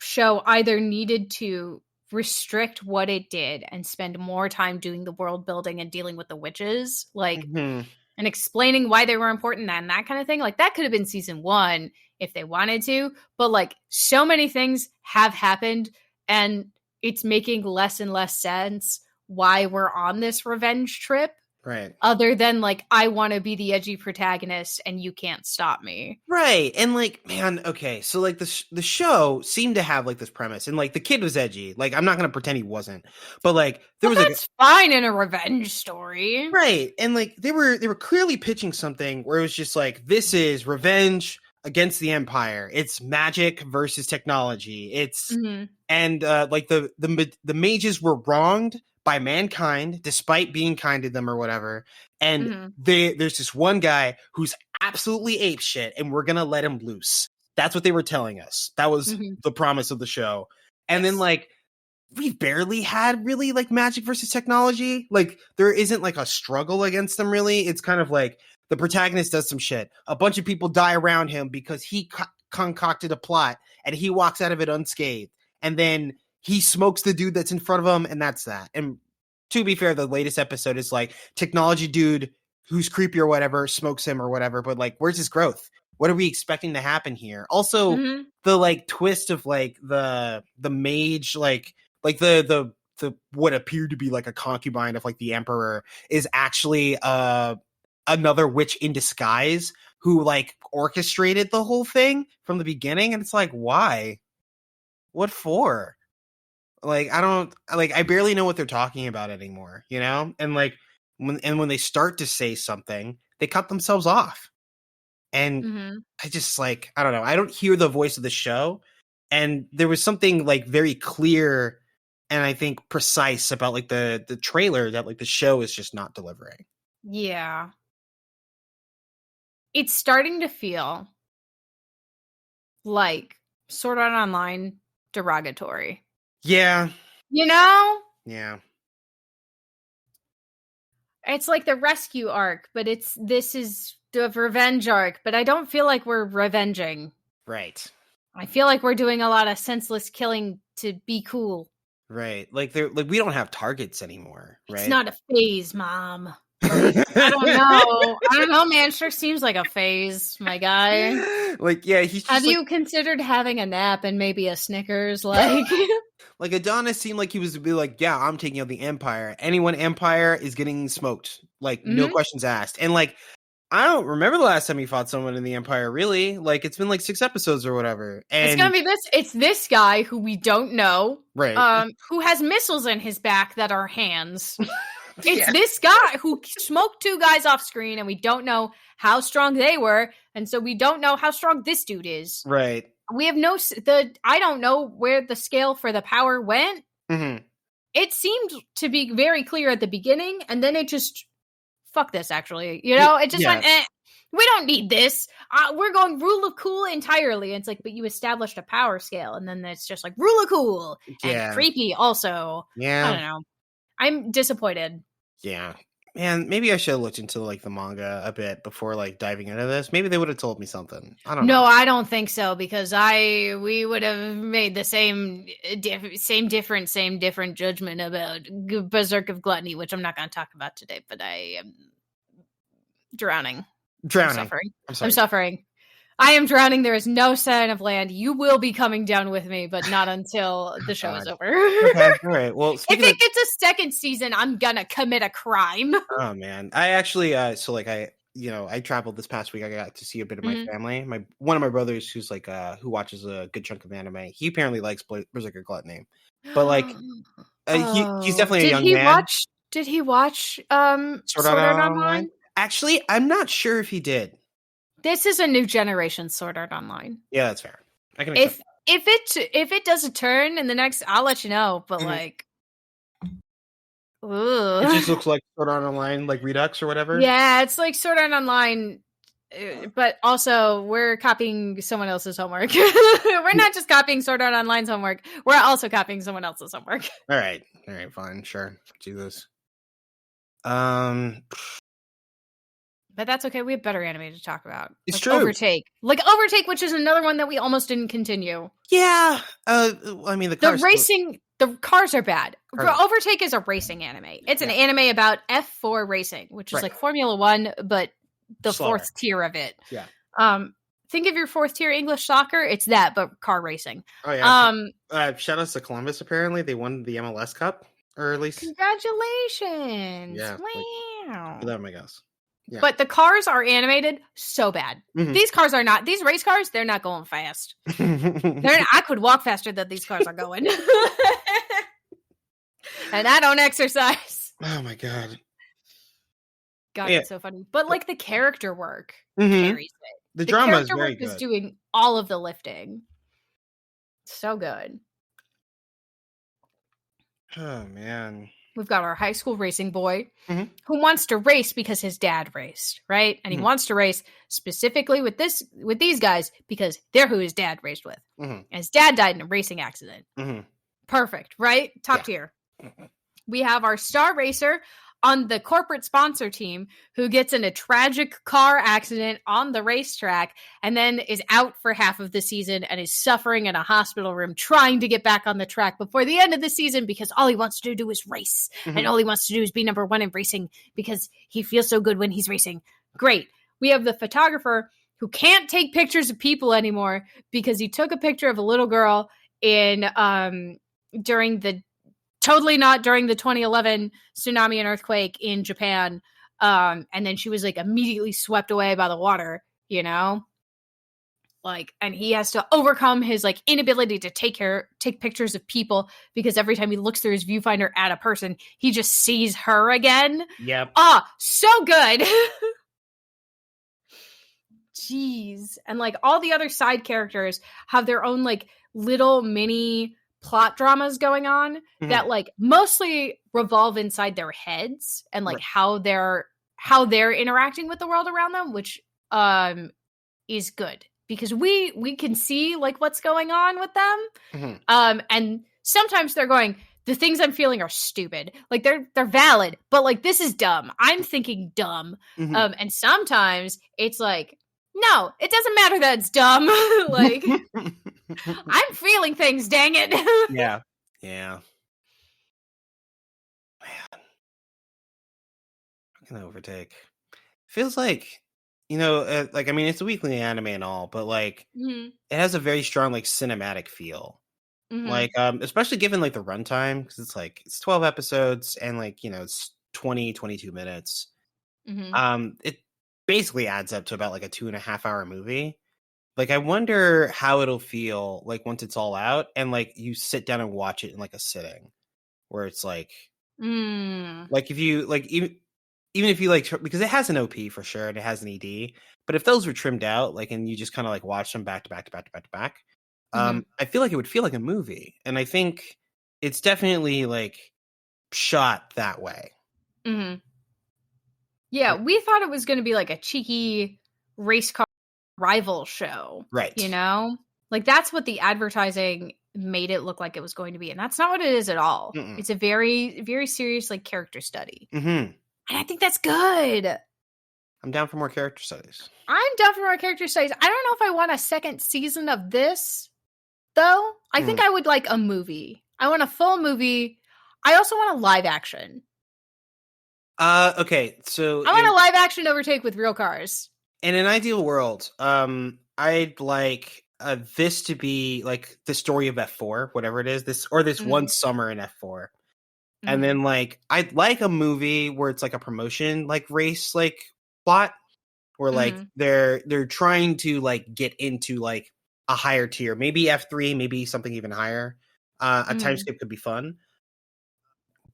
show either needed to restrict what it did and spend more time doing the world building and dealing with the witches, like, and explaining why they were important and that kind of thing. Like, that could have been season 1 if they wanted to, but like so many things have happened and it's making less and less sense why we're on this revenge trip. Right. Other than like, I want to be the edgy protagonist and you can't stop me. Right. And like, man, okay. So like the show seemed to have like this premise and like the kid was edgy. Like, I'm not going to pretend he wasn't, but like that's fine in a revenge story. Right. And like, they were clearly pitching something where it was just like, this is revenge against the Empire. It's magic versus technology. It's, and like the mages were wronged by mankind, despite being kind to them or whatever. And there's this one guy who's absolutely apeshit, and we're gonna let him loose. That's what they were telling us. That was the promise of the show. And then like, we barely had really like magic versus technology. Like there isn't like a struggle against them really. It's kind of like the protagonist does some shit. A bunch of people die around him because he concocted a plot and he walks out of it unscathed. And then he smokes the dude that's in front of him, and that's that. And to be fair, the latest episode is like technology dude who's creepy or whatever smokes him or whatever. But like, where's his growth? What are we expecting to happen here? Also, the like twist of like the mage, like the what appeared to be like a concubine of like the emperor is actually another witch in disguise who like orchestrated the whole thing from the beginning. And it's like, why? What for? Like, I barely know what they're talking about anymore, you know? And like, when they start to say something, they cut themselves off. And I just like, I don't know. I don't hear the voice of the show. And there was something like very clear and I think precise about like the trailer that like the show is just not delivering. Yeah. It's starting to feel like Sword Art Online derogatory. Yeah. You know? Yeah. It's like the rescue arc, but this is the revenge arc, but I don't feel like we're revenging. Right. I feel like we're doing a lot of senseless killing to be cool. Right. Like we don't have targets anymore, right? It's not a phase, Mom. I don't know, man. Sure seems like a phase, my guy. Like, yeah, he's just have you considered having a nap and maybe a Snickers? Like like Adonis seemed like he was to be like, yeah, I'm taking out the Empire. Anyone Empire is getting smoked. Like, no questions asked. And like, I don't remember the last time he fought someone in the Empire, really. Like, it's been like 6 episodes or whatever. And it's gonna be it's this guy who we don't know. Right. Who has missiles in his back that are hands. It's this guy who smoked 2 guys off screen, and we don't know how strong they were, and so we don't know how strong this dude is. Right. We have I don't know where the scale for the power went. it seemed to be very clear at the beginning, and then it just fuck this. Actually, it just went. We don't need this. We're going rule of cool entirely. And it's like, but you established a power scale, and then it's just like rule of cool and creepy. Also, I don't know. I'm disappointed. Yeah. Man, maybe I should have looked into like the manga a bit before like diving into this. Maybe they would have told me something. I don't know. No, I don't think so, because we would have made the same different judgment about Berserk of Gluttony, which I'm not going to talk about today. But I am drowning. I'm suffering. I am drowning. There is no sign of land. You will be coming down with me, but not until the show is over. Okay, all right. Well, if it gets a second season, I'm gonna commit a crime. Oh man, I actually, I traveled this past week. I got to see a bit of my family. One of my brothers, who's like, who watches a good chunk of anime. He apparently likes Berserker Gluttony, but like, he's definitely a young man. Did he watch Sword Art Online? Actually, I'm not sure if he did. This is a new generation Sword Art Online. Yeah, that's fair. I can if it does a turn in the next, I'll let you know. But like, it just looks like Sword Art Online, like Redux or whatever. Yeah, it's like Sword Art Online, but also we're copying someone else's homework. We're not just copying Sword Art Online's homework. We're also copying someone else's homework. All right, fine, sure, do this. But that's okay. We have better anime to talk about. It's like true. Overtake, which is another one that we almost didn't continue. Yeah. I mean, the cars are bad. Overtake is a racing anime. It's an anime about F4 racing, which is like Formula One, but the fourth tier of it. Yeah. Think of your fourth tier English soccer. It's that, but car racing. Oh yeah. Shout out to Columbus. Apparently, they won the MLS Cup, or at least. Congratulations! Yeah. Wow. That my guess. Yeah. But the cars are animated so bad. Mm-hmm. These cars are not. These race cars, they're not going fast. I could walk faster than these cars are going. And I don't exercise. Oh my god. God, it's so funny. But like the character work carries it. The drama is very good. Is doing all of the lifting. So good. Oh man. We've got our high school racing boy who wants to race because his dad raced, right? And he wants to race specifically with these guys because they're who his dad raced with. And his dad died in a racing accident. Perfect, right? Top tier. We have our star racer on the corporate sponsor team who gets in a tragic car accident on the racetrack and then is out for half of the season and is suffering in a hospital room trying to get back on the track before the end of the season because all he wants to do is race. And all he wants to do is be number one in racing because he feels so good when he's racing. Great. We have the photographer who can't take pictures of people anymore because he took a picture of a little girl totally not during the 2011 tsunami and earthquake in Japan. And then she was like immediately swept away by the water, like, and he has to overcome his like inability to take pictures of people because every time he looks through his viewfinder at a person, he just sees her again. Yep. So good. Jeez. And like all the other side characters have their own like little mini plot dramas going on that like mostly revolve inside their heads and like how they're interacting with the world around them, which is good because we can see like what's going on with them. And sometimes they're going, the things I'm feeling are stupid. Like they're valid, but like this is dumb. I'm thinking dumb. And sometimes it's like, no, it doesn't matter that it's dumb. Like I'm feeling things, dang it. Yeah. Man. Fucking Overtake. Feels like, like, I mean, it's a weekly anime and all, but like, it has a very strong, like, cinematic feel. Like, especially given, like, the runtime, because it's 12 episodes and, like, it's 22 minutes. It basically adds up to about, like, a 2.5 hour movie. Like, I wonder how it'll feel, like, once it's all out, and, like, you sit down and watch it in, like, a sitting, where it's, like, like, if you, like, even if you, like, because it has an OP for sure, and it has an ED, but if those were trimmed out, like, and you just kind of, like, watch them back to back to back to back to back, I feel like it would feel like a movie, and I think it's definitely, like, shot that way. Mm-hmm. Yeah, we thought it was going to be like a cheeky race car rival show. Right. You know? Like, that's what the advertising made it look like it was going to be. And that's not what it is at all. Mm-mm. It's a very, very serious, like, character study. Mm-hmm. And I think that's good. I'm down for more character studies. I'm down for more character studies. I don't know if I want a second season of this, though. I think I would like a movie. I want a full movie. I also want a live action. Okay, so... I want a live action Overtake with real cars. In an ideal world, I'd like this to be like the story of F4, whatever it is, this one summer in F4. And then like I'd like a movie where it's like a promotion like race like plot where like they're trying to like get into like a higher tier, maybe F3, maybe something even higher. A time skip could be fun.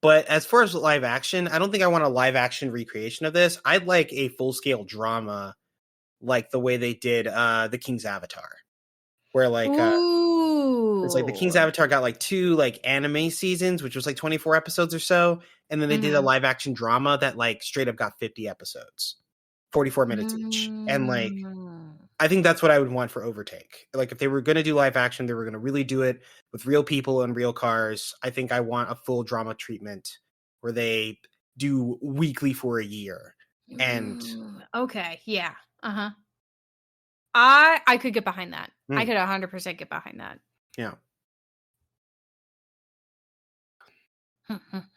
But as far as live action, I don't think I want a live action recreation of this. I'd like a full scale drama like the way they did the King's Avatar. Where like it's like the King's Avatar got like 2 like anime seasons, which was like 24 episodes or so, and then they did a live action drama that like straight up got 50 episodes, 44 minutes each. And like I think that's what I would want for Overtake. Like if they were going to do live action, they were going to really do it with real people and real cars. I think I want a full drama treatment where they do weekly for a year. And okay, yeah. Uh-huh. I could get behind that. I could 100% get behind that. Yeah.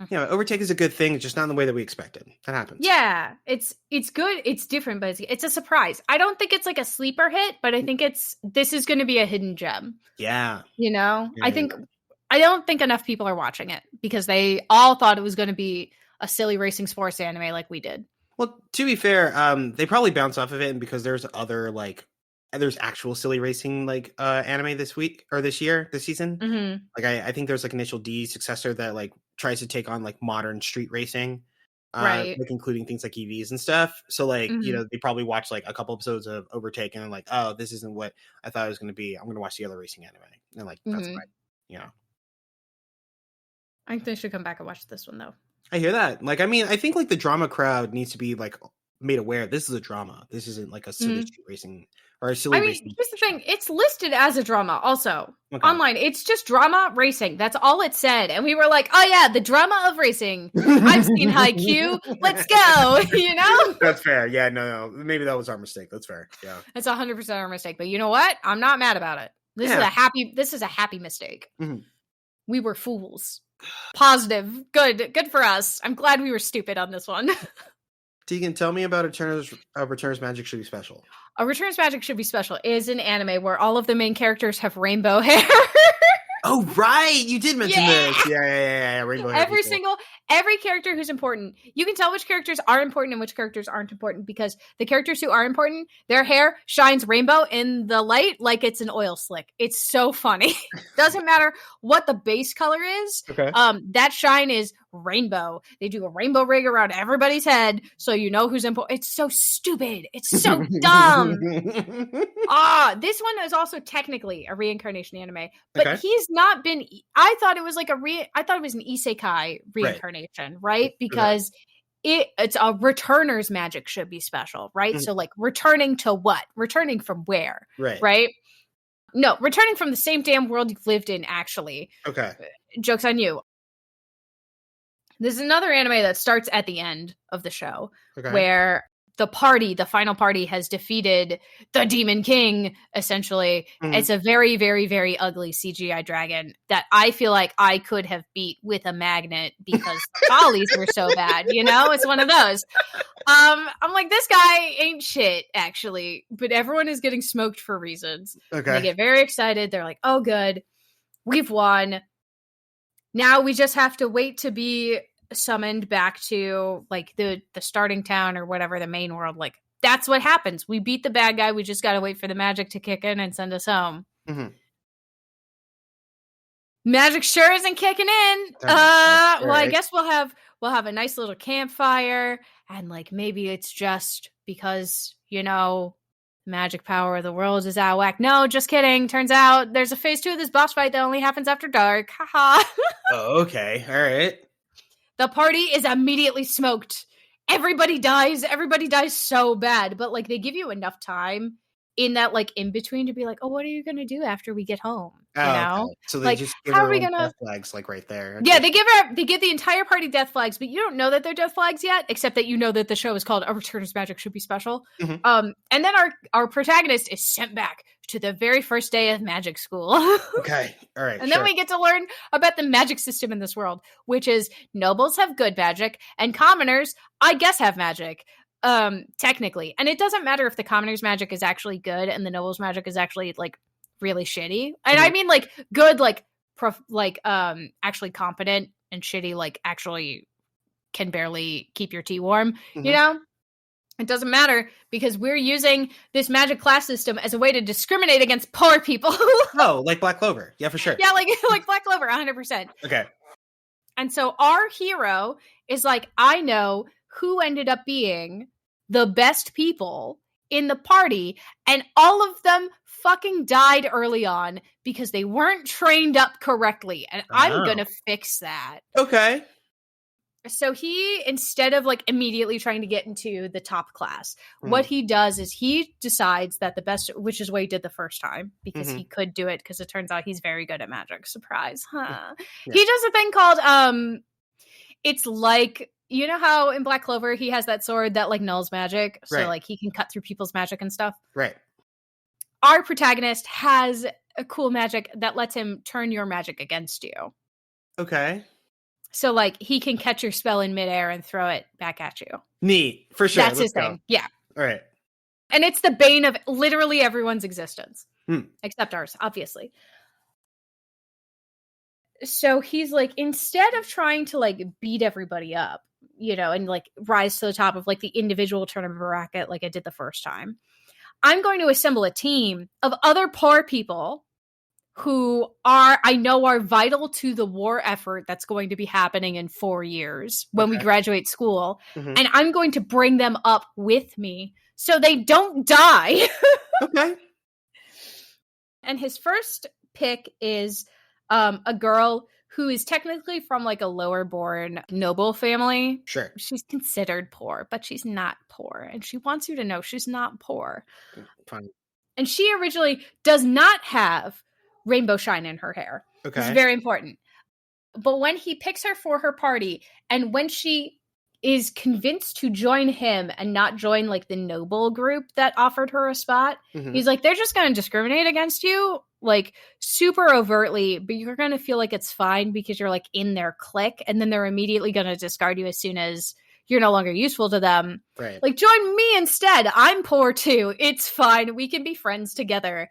Yeah, Overtake is a good thing, just not in the way that we expected. That happens. Yeah, it's good. It's different, but it's a surprise. I don't think it's like a sleeper hit, but I think this is going to be a hidden gem. Yeah. You know? Yeah, I don't think enough people are watching it because they all thought it was going to be a silly racing sports anime like we did. Well, to be fair, they probably bounce off of it because there's other like there's actual silly racing like anime this week or this season. Mm-hmm. Like I think there's like Initial D successor that like tries to take on like modern street racing, right? Like including things like EVs and stuff. So like you know they probably watch like a couple episodes of Overtake and like, oh, this isn't what I thought it was going to be. I'm going to watch the other racing anime, and like that's fine. You know, I think they should come back and watch this one though. I hear that. Like, I mean, I think like the drama crowd needs to be like made aware this is a drama. This isn't like a silly street racing or a silly racing. Here's the thing. It's listed as a drama also online. It's just drama racing. That's all it said. And we were like, oh yeah, the drama of racing. I've seen Haikyuu. Let's go. You know? That's fair. Yeah, no. Maybe that was our mistake. That's fair. Yeah. It's 100% our mistake. But you know what? I'm not mad about it. This is a happy mistake. Mm-hmm. We were fools. Positive. Good for us. I'm glad we were stupid on this one. Tegan, tell me about Returners Magic Should Be Special. A Returners Magic Should Be Special is an anime where all of the main characters have rainbow hair. Oh, right. You did mention this. Yeah. Rainbow hair. Every character who's important. You can tell which characters are important and which characters aren't important because the characters who are important, their hair shines rainbow in the light like it's an oil slick. It's so funny. Doesn't matter what the base color is. Okay. That shine is rainbow. They do a rainbow rig around everybody's head so you know who's important. It's so stupid. It's so dumb. This one is also technically a reincarnation anime, but he's not been. I thought it was like I thought it was an isekai reincarnation, right? Because it's a returner's magic should be special, right? So like returning to what? Returning from where? Right? No, returning from the same damn world you've lived in. Actually, okay. Joke's on you. This is another anime that starts at the end of the show where the final party has defeated the Demon King, essentially. It's a very, very, very ugly CGI dragon that I feel like I could have beat with a magnet because the volleys were so bad, you know? It's one of those. I'm like, this guy ain't shit, actually, but everyone is getting smoked for reasons. Okay. They get very excited. They're like, oh, good. We've won. Now we just have to wait to be summoned back to like the starting town or whatever, the main world. Like that's what happens. We beat the bad guy. We just got to wait for the magic to kick in and send us home. Magic sure isn't kicking in. Well, I guess we'll have a nice little campfire and like maybe it's just because, you know, magic power of the world is out of whack. No, just kidding. Turns out there's a phase 2 of this boss fight that only happens after dark. Haha. Oh, okay. All right. The party is immediately smoked. Everybody dies so bad, but like they give you enough time in that like in between to be like, oh, what are you gonna do after we get home? You know? Okay. So they like, just give how her are we like gonna death flags like right there. Okay. Yeah, they give the entire party death flags, but you don't know that they're death flags yet, except that you know that the show is called A Returner's Magic Should Be Special. And then our protagonist is sent back to the very first day of magic school. Okay. All right. And then we get to learn about the magic system in this world, which is nobles have good magic and commoners, I guess, have magic. Technically. And it doesn't matter if the commoner's magic is actually good and the noble's magic is actually like really shitty. And I mean like good, like actually competent, and shitty, like actually can barely keep your tea warm, you know? It doesn't matter because we're using this magic class system as a way to discriminate against poor people. Oh, like Black Clover. Yeah, for sure. Yeah, like Black Clover, 100%. Okay. And so our hero is like, I know who ended up being the best people in the party, and all of them fucking died early on because they weren't trained up correctly, and I'm gonna fix that. Okay. So he, instead of like immediately trying to get into the top class, what he does is he decides that the best, which is what he did the first time, because he could do it, because it turns out he's very good at magic. Surprise. Yeah. He does a thing called, it's like, you know how in Black Clover he has that sword that like nulls magic? So like he can cut through people's magic and stuff. Right. Our protagonist has a cool magic that lets him turn your magic against you. Okay. So, like, he can catch your spell in midair and throw it back at you. Neat. For sure. That's his thing. Yeah. All right. And it's the bane of literally everyone's existence. Except ours, obviously. So he's like, instead of trying to, like, beat everybody up, you know, and, like, rise to the top of, like, the individual tournament bracket like I did the first time, I'm going to assemble a team of other poor people who I know are vital to the war effort that's going to be happening in 4 years when we graduate school. And I'm going to bring them up with me so they don't die. Okay. And his first pick is a girl who is technically from like a lower born noble family. Sure. She's considered poor, but she's not poor. And she wants you to know she's not poor. Fine. And she originally does not have rainbow shine in her hair. Okay. It's very important. But when he picks her for her party, and when she is convinced to join him and not join like the noble group that offered her a spot, he's like, they're just going to discriminate against you like super overtly, but you're going to feel like it's fine because you're like in their clique, and then they're immediately going to discard you as soon as you're no longer useful to them. Right. Like, join me instead. I'm poor too. It's fine. We can be friends together.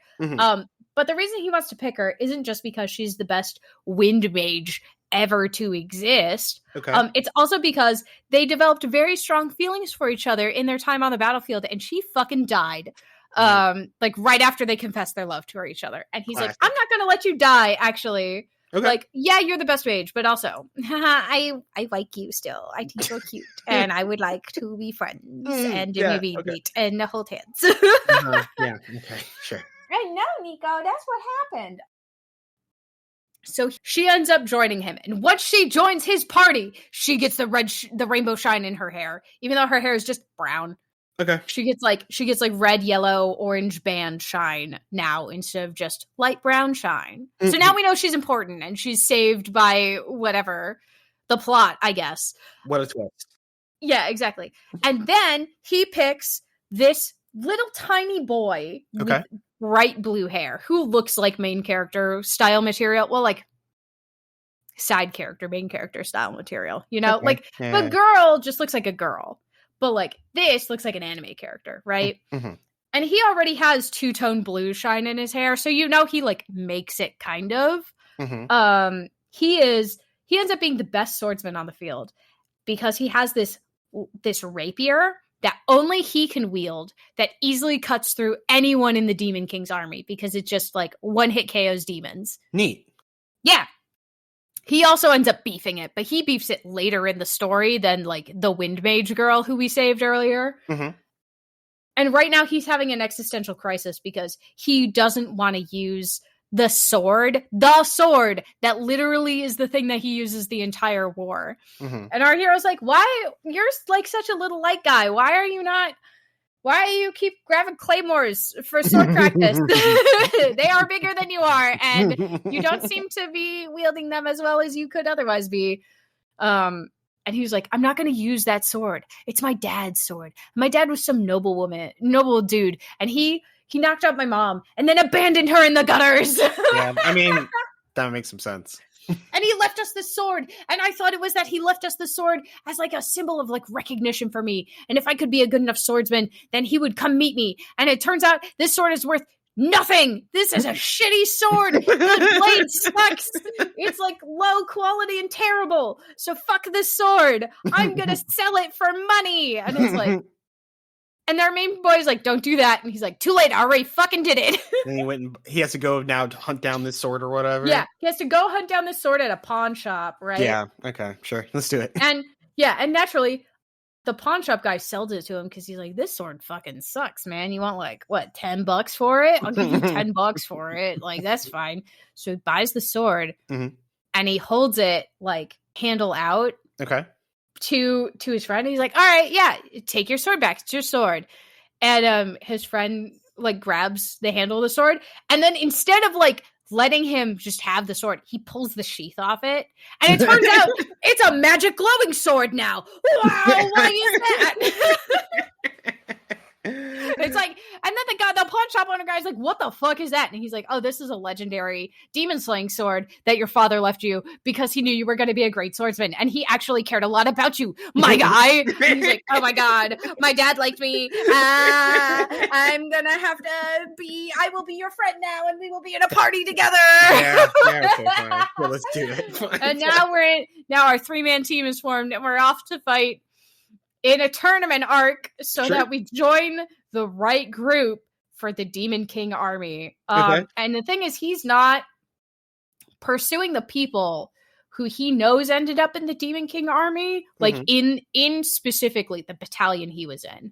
But the reason he wants to pick her isn't just because she's the best wind mage ever to exist. Okay. It's also because they developed very strong feelings for each other in their time on the battlefield, and she fucking died. Like right after they confessed their love to each other. And he's like, I'm not gonna let you die, actually. Okay. Like, yeah, you're the best mage, but also, I like you still. I think you're cute, and I would like to be friends and maybe meet and hold hands. Yeah, okay, sure. I know, Nico. That's what happened. So she ends up joining him, and once she joins his party, she gets the rainbow shine in her hair, even though her hair is just brown. Okay. She gets like red, yellow, orange band shine now instead of just light brown shine. So now we know she's important, and she's saved by whatever the plot, I guess. What a twist. Yeah, exactly. And then he picks this little tiny boy with bright blue hair who looks like main character style material. Well, like side character, main character style material, you know? Like the girl just looks like a girl, but like this looks like an anime character, right? And he already has two-tone blue shine in his hair, so you know he like makes it kind of. He ends up being the best swordsman on the field because he has this rapier that only he can wield that easily cuts through anyone in the Demon King's army because it just like one-hit KOs demons. Neat. Yeah. He also ends up beefing it, but he beefs it later in the story than like the Wind Mage girl who we saved earlier. And right now he's having an existential crisis because he doesn't want to use the sword that literally is the thing that he uses the entire war. Mm-hmm. And our hero's like, why? You're like such a little light guy. Why do you keep grabbing claymores for sword practice? They are bigger than you are, and you don't seem to be wielding them as well as you could otherwise be. And he was like, I'm not going to use that sword. It's my dad's sword. My dad was some noble dude. And he knocked out my mom and then abandoned her in the gutters. Yeah, I mean, that makes some sense. And he left us the sword. And I thought it was that he left us the sword as like a symbol of like recognition for me. And if I could be a good enough swordsman, then he would come meet me. And it turns out this sword is worth nothing. This is a shitty sword. The blade sucks. It's like low quality and terrible. So fuck this sword. I'm gonna sell it for money. And it's like, and their main boy's like, don't do that. And he's like, too late. I already fucking did it. And he has to go now to hunt down this sword or whatever. Yeah, he has to go hunt down this sword at a pawn shop, right? Yeah. Okay. Sure. Let's do it. And yeah, and naturally, the pawn shop guy sells it to him because he's like, this sword fucking sucks, man. You want like, what, $10 for it? I'll give you $10 for it. Like, that's fine. So he buys the sword and he holds it like handle out to his friend. He's like, all right, yeah, take your sword back. It's your sword. And his friend like grabs the handle of the sword. And then instead of like letting him just have the sword, he pulls the sheath off it. And it turns out it's a magic glowing sword now. Wow, why is that? It's like, and then the pawn shop owner guy's like, what the fuck is that? And he's like, oh, this is a legendary demon slaying sword that your father left you because he knew you were going to be a great swordsman. And he actually cared a lot about you, my guy. And he's like, oh my God, my dad liked me. I will be your friend now and we will be in a party together. Yeah, okay, fine. Well, let's do it. Fine. And now our 3-man team is formed and we're off to fight in a tournament arc so that we join the right group for the Demon King army. And the thing is, he's not pursuing the people who he knows ended up in the Demon King army, like in specifically the battalion he was in,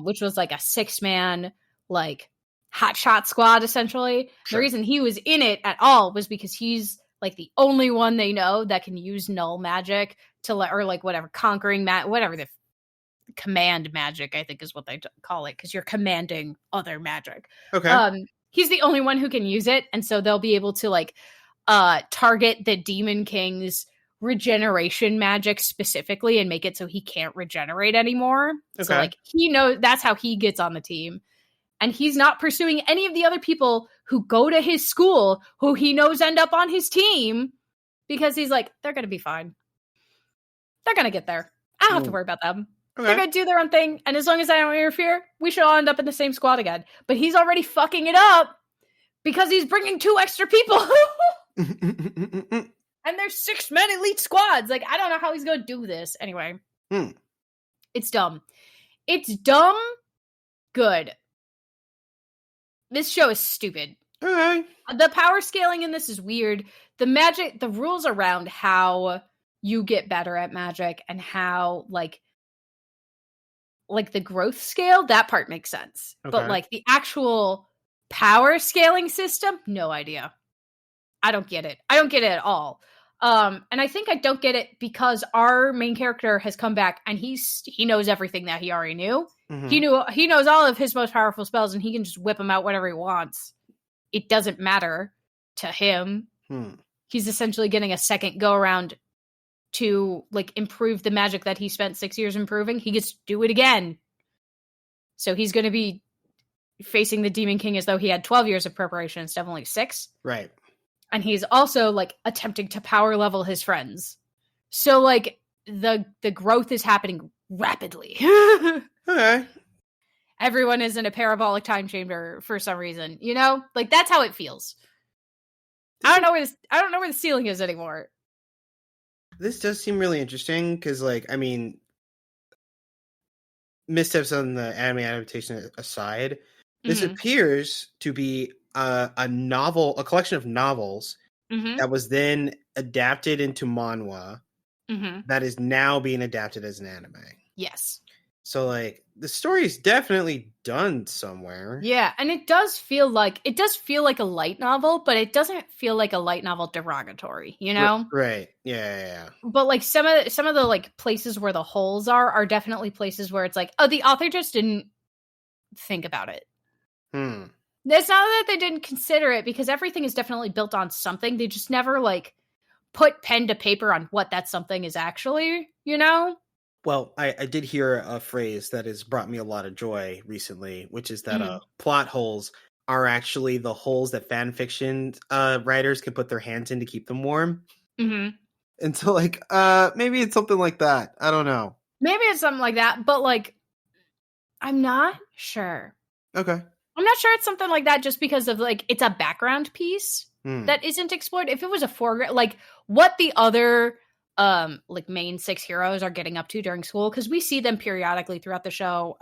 which was like a 6-man, like hotshot squad, essentially. The reason he was in it at all was because he's like the only one they know that can use null magic or like whatever, conquering whatever the command magic, I think is what they call it, because you're commanding other magic. He's the only one who can use it, and so they'll be able to like target the Demon King's regeneration magic specifically and make it so he can't regenerate anymore. So like he knows that's how he gets on the team, and he's not pursuing any of the other people who go to his school who he knows end up on his team, because he's like, they're gonna be fine, they're gonna get there, I don't have to worry about them. They're going to do their own thing, and as long as I don't interfere, we should all end up in the same squad again. But he's already fucking it up because he's bringing 2 extra people. And there's 6-man elite squads. Like, I don't know how he's going to do this. Anyway. It's dumb. It's dumb good. This show is stupid. The power scaling in this is weird. The rules around how you get better at magic and how, like the growth scale, that part makes sense. But like the actual power scaling system, no idea. I don't get it. I don't get it at all. And I think I don't get it because our main character has come back and he knows everything that he already knew. He knows all of his most powerful spells and he can just whip them out whenever he wants. It doesn't matter to him. He's essentially getting a second go around to like improve the magic that he spent 6 years improving. He gets to do it again. So he's going to be facing the Demon King as though he had 12 years of preparation instead of only 6. Right. And he's also like attempting to power level his friends. So like the growth is happening rapidly. Everyone is in a parabolic time chamber for some reason, you know? Like that's how it feels. I don't know where the ceiling is anymore. This does seem really interesting because, like, I mean, missteps on the anime adaptation aside, this appears to be a collection of novels that was then adapted into manhwa that is now being adapted as an anime. Yes. So like the story is definitely done somewhere. Yeah, and it does feel like a light novel, but it doesn't feel like a light novel derogatory, you know? Right. Yeah. But like some of the like places where the holes are definitely places where it's like, oh, the author just didn't think about it. It's not that they didn't consider it, because everything is definitely built on something. They just never like put pen to paper on what that something is actually, you know? Well, I did hear a phrase that has brought me a lot of joy recently, which is that plot holes are actually the holes that fan fiction writers can put their hands in to keep them warm. Mm-hmm. And so, like, maybe it's something like that. I don't know. Maybe it's something like that, but like, I'm not sure. Okay. I'm not sure it's something like that just because of like, it's a background piece that isn't explored. If it was a foreground, like what the other like main 6 heroes are getting up to during school, because we see them periodically throughout the show.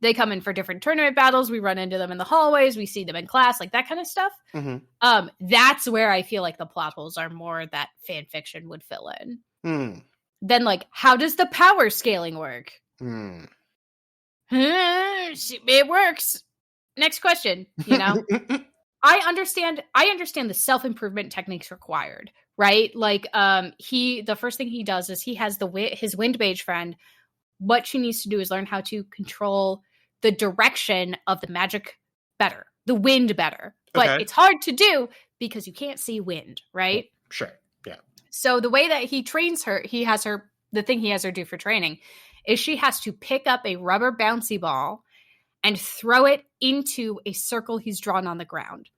They come in for different tournament battles. We run into them in the hallways. We see them in class, like that kind of stuff. Mm-hmm. That's where I feel like the plot holes are more that fan fiction would fill in. Then, like, how does the power scaling work? It works. Next question. You know, I understand the self-improvement techniques required, right? Like, the first thing he does is he has his wind mage friend. What she needs to do is learn how to control the direction of the magic better, the wind better. But it's hard to do because you can't see wind, right? Sure. Yeah. So the way that he trains her, the thing he has her do for training is she has to pick up a rubber bouncy ball and throw it into a circle he's drawn on the ground.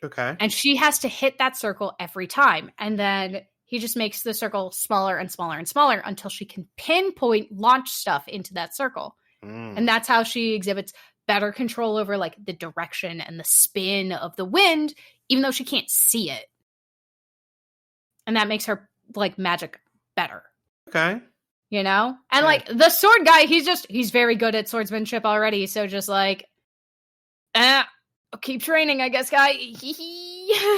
Okay. And she has to hit that circle every time. And then he just makes the circle smaller and smaller and smaller until she can pinpoint launch stuff into that circle. And that's how she exhibits better control over like the direction and the spin of the wind, even though she can't see it. And that makes her like magic better. Okay. You know? And like the sword guy, he's very good at swordsmanship already. So just like, I'll keep training, I guess, guy.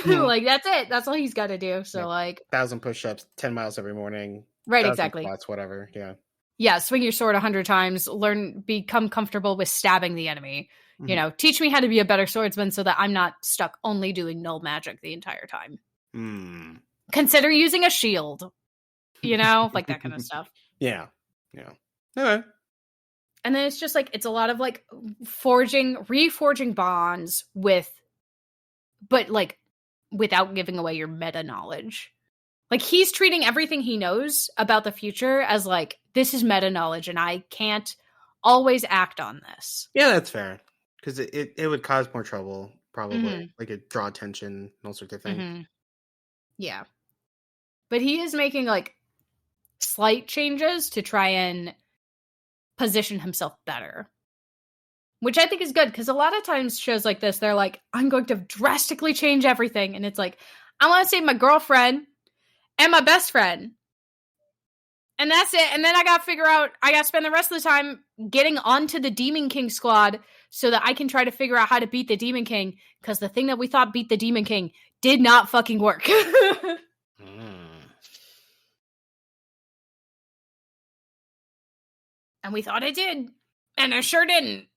Like that's it. That's all he's got to do. So like 1,000 push-ups, 10 miles every morning. Right, exactly. Squats, whatever. Yeah. Yeah, swing your sword 100 times, become comfortable with stabbing the enemy. You know, teach me how to be a better swordsman so that I'm not stuck only doing null magic the entire time. Consider using a shield. You know, like that kind of stuff. Yeah. Okay. And then it's just like, it's a lot of like reforging bonds but like without giving away your meta knowledge. Like he's treating everything he knows about the future as like, this is meta knowledge and I can't always act on this. Yeah, that's fair. Because it would cause more trouble, probably. Like it draw attention and all sorts of things. Yeah. But he is making like slight changes to try and position himself better. Which I think is good, because a lot of times shows like this, they're like, I'm going to drastically change everything. And it's like, I want to save my girlfriend and my best friend. And that's it. And then I got to spend the rest of the time getting onto the Demon King squad so that I can try to figure out how to beat the Demon King. Because the thing that we thought beat the Demon King did not fucking work. And we thought it did. And it sure didn't.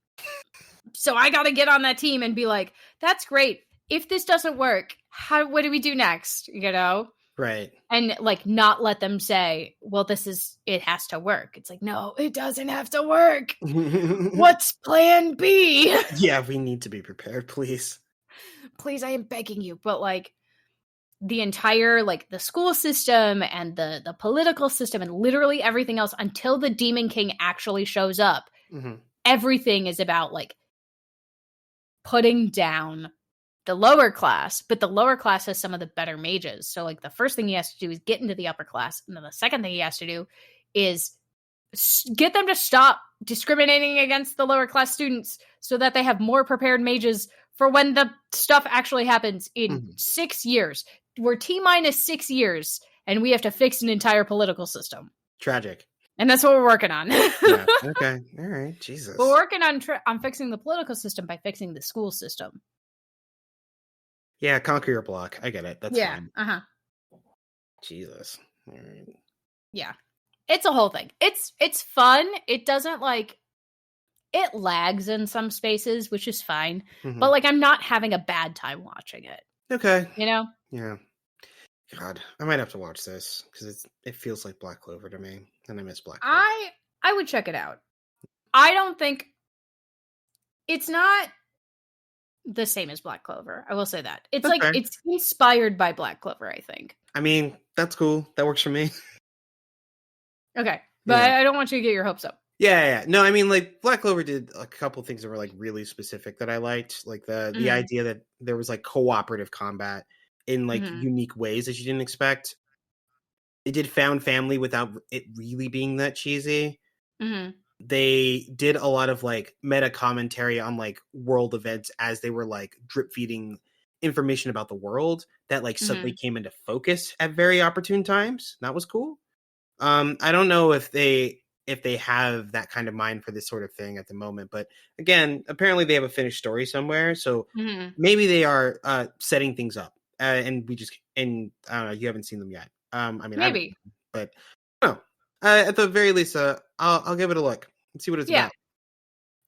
So I got to get on that team and be like, that's great. If this doesn't work, what do we do next? You know? Right. And like not let them say, well, it has to work. It's like, no, it doesn't have to work. What's plan B? Yeah, we need to be prepared, please. Please, I am begging you. But like the entire, like the school system and the political system and literally everything else until the Demon King actually shows up, everything is about like putting down the lower class, but the lower class has some of the better mages. So like the first thing he has to do is get into the upper class. And then the second thing he has to do is get them to stop discriminating against the lower class students so that they have more prepared mages for when the stuff actually happens in 6 years. We're T-minus 6 years and we have to fix an entire political system. Tragic. And that's what we're working on. Yeah. Okay. All right. Jesus. We're working on fixing the political system by fixing the school system. Yeah, conquer your block. I get it. That's fine. Uh-huh. Jesus. All right. Yeah. It's a whole thing. It's fun. It doesn't like it lags in some spaces, which is fine. Mm-hmm. But like I'm not having a bad time watching it. Okay. You know? Yeah. God, I might have to watch this because it feels like Black Clover to me, and I miss Black Clover. I would check it out. I don't think it's not the same as Black Clover. I will say that. It's like it's inspired by Black Clover, I think. I mean, that's cool. That works for me. Okay. But I don't want you to get your hopes up. Yeah. No, I mean, like, Black Clover did a couple things that were, like, really specific that I liked. Like, the idea that there was, like, cooperative combat in, like, unique ways that you didn't expect. It did found family without it really being that cheesy. Mm-hmm. They did a lot of, like, meta commentary on, like, world events as they were, like, drip feeding information about the world that, like, suddenly came into focus at very opportune times. That was cool. I don't know if they have that kind of mind for this sort of thing at the moment, but again, apparently they have a finished story somewhere, so maybe they are setting things up, and I don't know, you haven't seen them yet. I mean, maybe, but no. At the very least, I'll give it a look and see what it's about.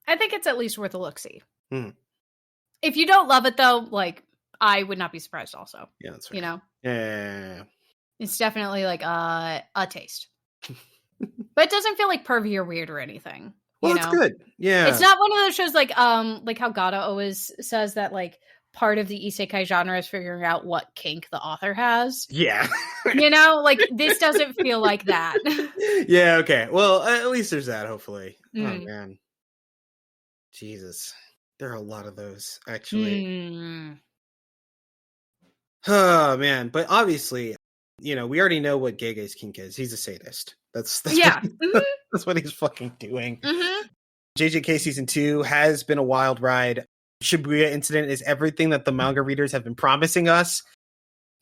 I think it's at least worth a look-see. If you don't love it, though, like I would not be surprised. Also, yeah, that's right. You know, yeah. It's definitely like a taste. But it doesn't feel like pervy or weird or anything. Well, it's good. Yeah. It's not one of those shows like how Gata always says that like part of the isekai genre is figuring out what kink the author has. Yeah. You know, like this doesn't feel like that. Yeah, okay. Well, at least there's that, hopefully. Oh man. Jesus. There are a lot of those, actually. Oh man. But obviously, you know, we already know what Gege's kink is. He's a sadist. That's that's what he's fucking doing. JJK Season 2 has been a wild ride. Shibuya Incident is everything that the manga readers have been promising us.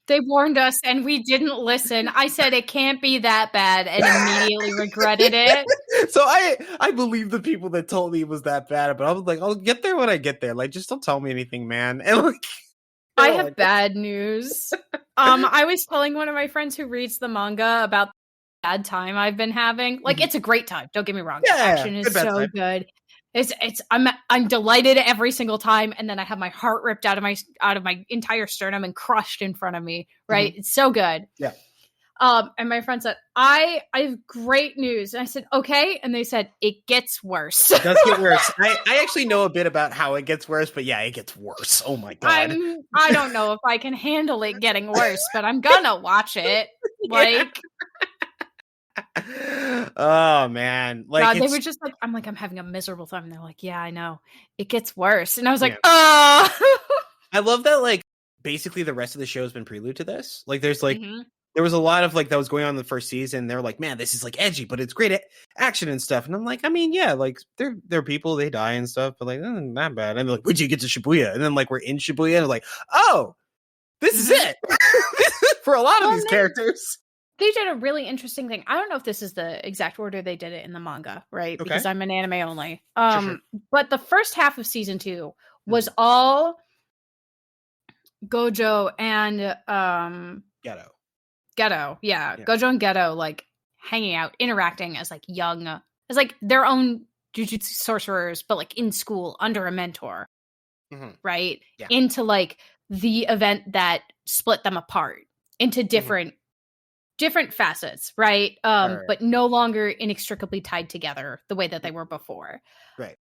They warned us and we didn't listen. I said it can't be that bad and immediately regretted it. So I believe the people that told me it was that bad, but I was like, I'll get there when I get there. Like, just don't tell me anything, man. And like, I have bad news. I was telling one of my friends who reads the manga about the bad time I've been having. Like, it's a great time. Don't get me wrong. The action is so good. I'm delighted every single time, and then I have my heart ripped out of my entire sternum and crushed in front of me. Right? It's so good. Yeah. And my friend said, I have great news. And I said, okay. And they said, it gets worse. It does get worse. I actually know a bit about how it gets worse, but yeah, it gets worse. Oh my God. I don't know if I can handle it getting worse, but I'm gonna watch it. Like, oh man. Like, God, they were just like, I'm having a miserable time. And they're like, yeah, I know. It gets worse. And I was like, oh. I love that, like, basically the rest of the show has been prelude to this. Like, there's like, there was a lot of like that was going on in the first season. They're like, man, this is like edgy, but it's great action and stuff. And I'm like, I mean, yeah, like they're people, they die and stuff, but like, not bad. And they're like, when'd you get to Shibuya? And then like we're in Shibuya and like, oh, this is it for a lot of these characters. They did a really interesting thing. I don't know if this is the exact order they did it in the manga, right? Okay. Because I'm an anime only. Sure. But the first half of season 2 was all Gojo and Geto, yeah. Gojo and Geto like hanging out, interacting as like young, as like their own jujutsu sorcerers, but like in school under a mentor, right? Yeah. Into like the event that split them apart into different facets, right? But no longer inextricably tied together the way that they were before, right?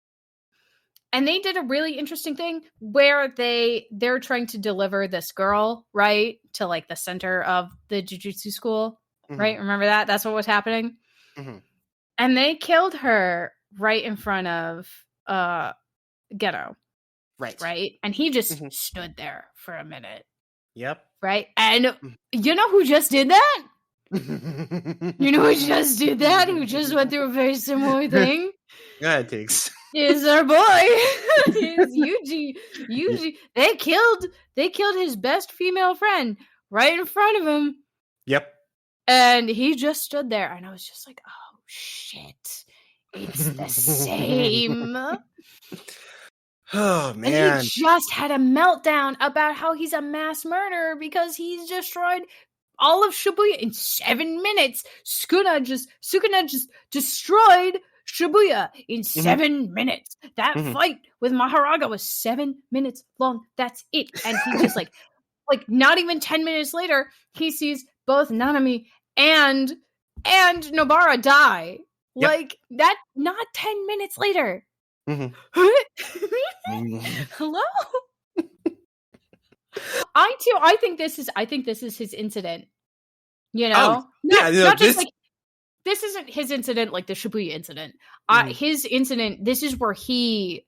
And they did a really interesting thing where they're trying to deliver this girl, right, to like the center of the jujutsu school, right? Remember that? That's what was happening. And they killed her right in front of Geto. Right? And he just stood there for a minute. Yep. Right? And you know who just did that? You know who just did that? Who just went through a very similar thing? Yeah, it takes. Is our boy. It's Yuji. They killed his best female friend right in front of him. Yep. And he just stood there, and I was just like, oh shit. It's the same. Oh man. And he just had a meltdown about how he's a mass murderer because he's destroyed all of Shibuya in 7 minutes. Sukuna just destroyed Shibuya in 7 minutes. That fight with Maharaga was 7 minutes long. That's it. And he just like not even 10 minutes later, he sees both Nanami and Nobara die. Yep. Like that, not 10 minutes later. Hello. I think this is his incident. You know, not just like this isn't his incident, like the Shibuya incident. His incident. This is where he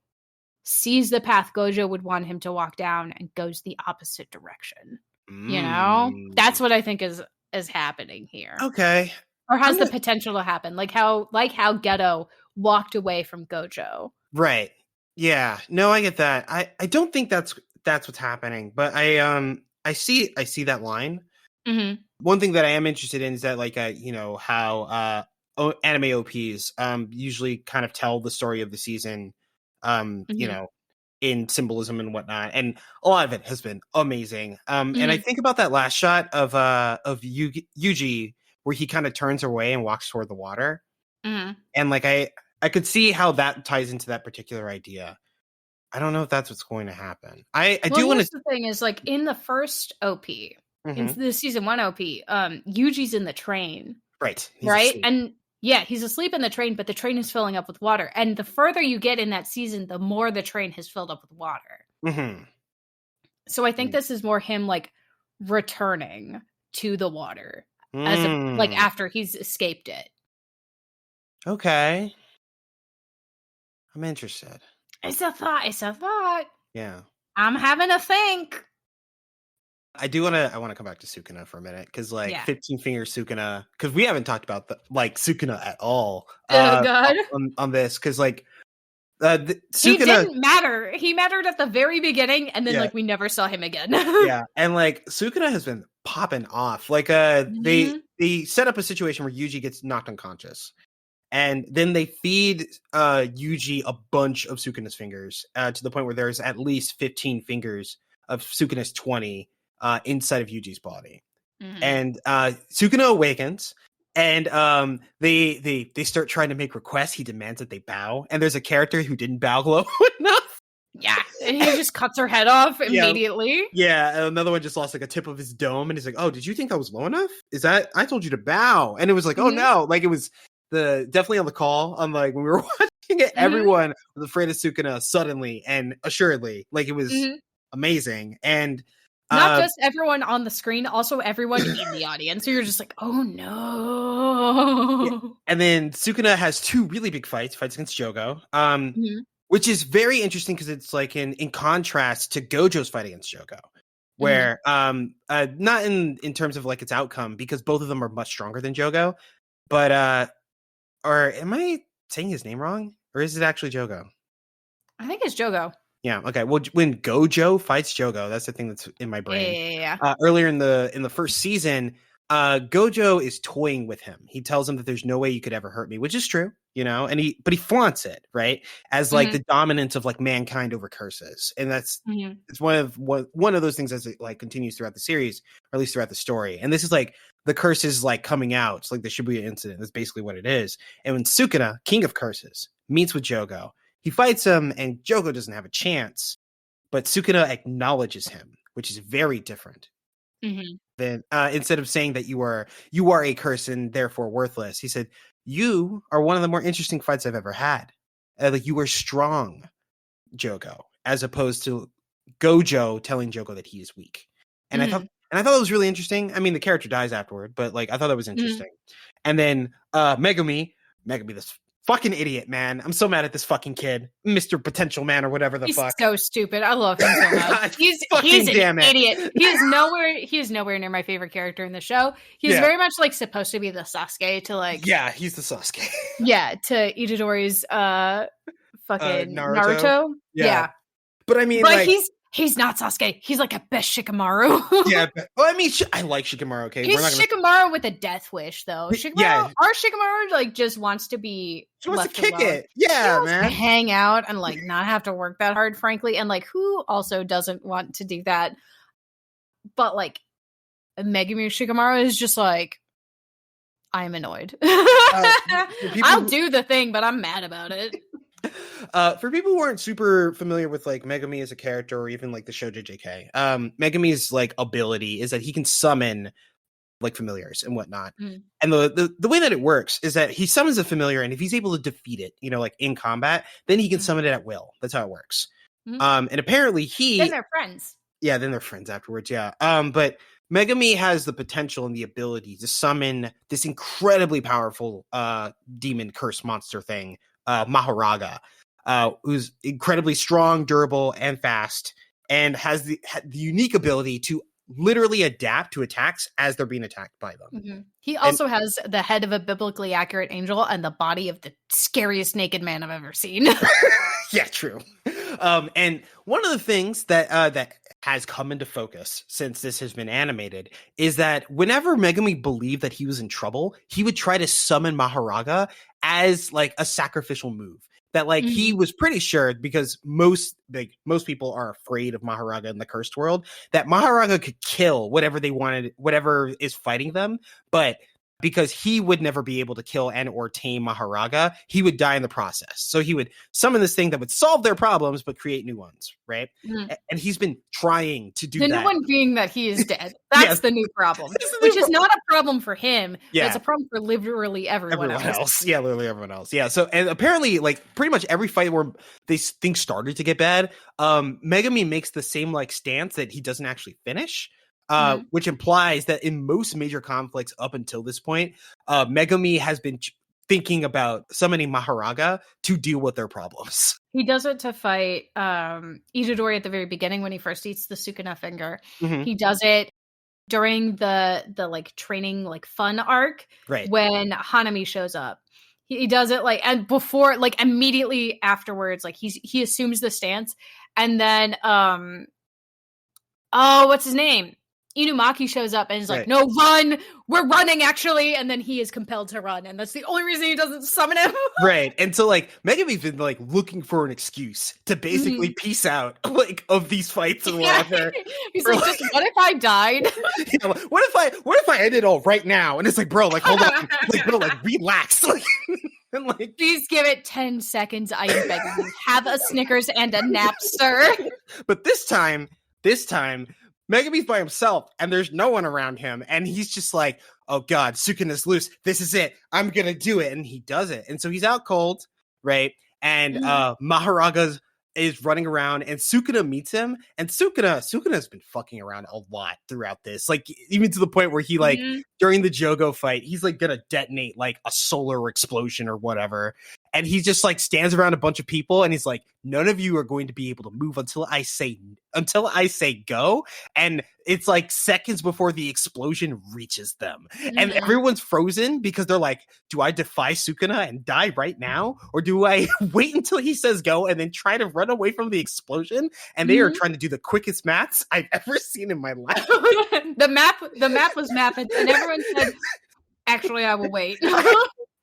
sees the path Gojo would want him to walk down and goes the opposite direction. You know, that's what I think is happening here. Okay, or has the potential to happen, like how Geto walked away from Gojo. Right. Yeah. No, I get that. I don't think that's what's happening, but I see that line. One thing that I am interested in is that like you know how anime OPs usually kind of tell the story of the season you know, in symbolism and whatnot, and a lot of it has been amazing. And I think about that last shot of Yuji where he kind of turns away and walks toward the water, and like I could see how that ties into that particular idea. I don't know if that's what's going to happen. I do want to. The thing is, like in the first OP, in the season 1 OP, Yuji's in the train, right? Right, asleep. And yeah, he's asleep in the train, but the train is filling up with water. And the further you get in that season, the more the train has filled up with water. So I think this is more him like returning to the water as like after he's escaped it. Okay. I'm interested. It's a thought. Yeah. I'm having a think. I want to come back to Sukuna for a minute because 15 finger Sukuna, because we haven't talked about Sukuna at all. Oh God. On this, because Sukuna, he didn't matter. He mattered at the very beginning, and then we never saw him again. Yeah, and Sukuna has been popping off. They set up a situation where Yuji gets knocked unconscious, and then they feed Yuji a bunch of Sukuna's fingers to the point where there's at least 15 fingers of Sukuna's 20 inside of Yuji's body. And Sukuna awakens, and they start trying to make requests. He demands that they bow, and there's a character who didn't bow low enough. Yeah, and he just cuts her head off immediately. Yeah, another one just lost a tip of his dome, and he's like, "Oh, did you think that was low enough? I told you to bow." And it was like, "Oh no!" Like it was definitely on the call. On when we were watching it, everyone was afraid of Sukuna suddenly and assuredly. Like it was amazing, and not just everyone on the screen, also everyone in the audience. So you're just like, "Oh no!" Yeah. And then Sukuna has 2 really big fights against Jogo. Which is very interesting because it's like in contrast to Gojo's fight against Jogo, where not in terms of its outcome, because both of them are much stronger than Jogo, but or am I saying his name wrong, or is it actually Jogo? I think it's Jogo. Yeah. Okay. Well, when Gojo fights Jogo, that's the thing that's in my brain. Yeah. Earlier in the first season, Gojo is toying with him. He tells him that there's no way you could ever hurt me, which is true, and he flaunts it, right, as the dominance of mankind over curses, and that's it's one of those things as it continues throughout the series, or at least throughout the story. And this is the curses coming out. It's like the Shibuya incident. That's basically what it is. And when Sukuna, king of curses, meets with Jogo, he fights him, and Jogo doesn't have a chance, but Sukuna acknowledges him, which is very different. Then instead of saying that you are a curse and therefore worthless, he said, "You are one of the more interesting fights I've ever had. You are strong, Jogo," as opposed to Gojo telling Jogo that he is weak. And I thought that was really interesting. I mean, the character dies afterward, but I thought that was interesting. And then Megumi, this fucking idiot, man. I'm so mad at this fucking kid, Mr. Potential Man, or whatever the fuck. He's so stupid. I love him so much. He's an idiot. He is nowhere near my favorite character in the show. He's very much supposed to be the Sasuke to Yeah, he's the Sasuke. Yeah, to Itadori's fucking Naruto. Yeah. But I mean, he's not Sasuke. He's a best Shikamaru. Yeah. Well, I mean, I like Shikamaru. Okay, he's Shikamaru with a death wish, though. Our Shikamaru just wants to be. He wants left to kick alone. it. Yeah, man. Hang out and not have to work that hard, frankly. And who also doesn't want to do that? But Megumi Shikamaru is just like, I'm annoyed. I'll do the thing, but I'm mad about it. For people who aren't super familiar with like Megumi as a character or even like the show JJK, Megumi's like ability is that he can summon like familiars and whatnot. And the way that it works is that he summons a familiar, and if he's able to defeat it, like in combat, then he can summon it at will. That's how it works. And apparently then they're friends. Yeah, then they're friends afterwards. Yeah. But Megumi has the potential and the ability to summon this incredibly powerful demon curse monster thing, Maharaga, who's incredibly strong, durable, and fast, and has the unique ability to literally adapt to attacks as they're being attacked by them. He also has the head of a biblically accurate angel and the body of the scariest naked man I've ever seen. Yeah, true. And one of the things that has come into focus since this has been animated is that whenever Megumi believed that he was in trouble, he would try to summon Maharaga as like a sacrificial move. That like he was pretty sure, because most people are afraid of Maharaga in the cursed world, that Maharaga could kill whatever they wanted, whatever is fighting them, but because he would never be able to kill and or tame Maharaga, he would die in the process. So he would summon this thing that would solve their problems but create new ones, right? And he's been trying to do that. The new one being that he is dead. That's the new problem, which is not a problem for him. Yeah. It's a problem for literally everyone else. Yeah, literally everyone else. Yeah, so and apparently like pretty much every fight where things started to get bad, Megumi makes the same like stance that he doesn't actually finish. Which implies that in most major conflicts up until this point, Megumi has been thinking about summoning Maharaga to deal with their problems. He does it to fight Itadori at the very beginning when he first eats the Sukuna finger. He does it during the like training like fun arc, right, when Hanami shows up. He does it like, and before, like immediately afterwards, like he assumes the stance, and then what's his name? Inumaki shows up and is like, no, run! We're running, actually! And then he is compelled to run, and that's the only reason he doesn't summon him. Right, and so, like, Megumi's been, like, looking for an excuse to basically peace out, like, of these fights and whatever. He's like, just, what if I died? Yeah, what if I ended all right now? And it's like, bro, like, hold on. Like, bro, like, relax. Like, and, like, please give it 10 seconds, I am begging you. Have a Snickers and a nap, sir. But this time, Megumi's by himself, and there's no one around him, and he's just like, oh god, Sukuna's loose, this is it, I'm gonna do it, and he does it. And so he's out cold, right? And Maharaga is running around, and Sukuna meets him, and Sukuna's been fucking around a lot throughout this, like, even to the point where he, like, during the Jogo fight, he's, like, gonna detonate, like, a solar explosion or whatever, and he just, like, stands around a bunch of people, and he's like, none of you are going to be able to move until I say go, and it's, like, seconds before the explosion reaches them, and everyone's frozen, because they're like, do I defy Sukuna and die right now, or do I wait until he says go, and then try to run away from the explosion? And they are trying to do the quickest maths I've ever seen in my life. The map was mapping, and everyone said, actually, I will wait.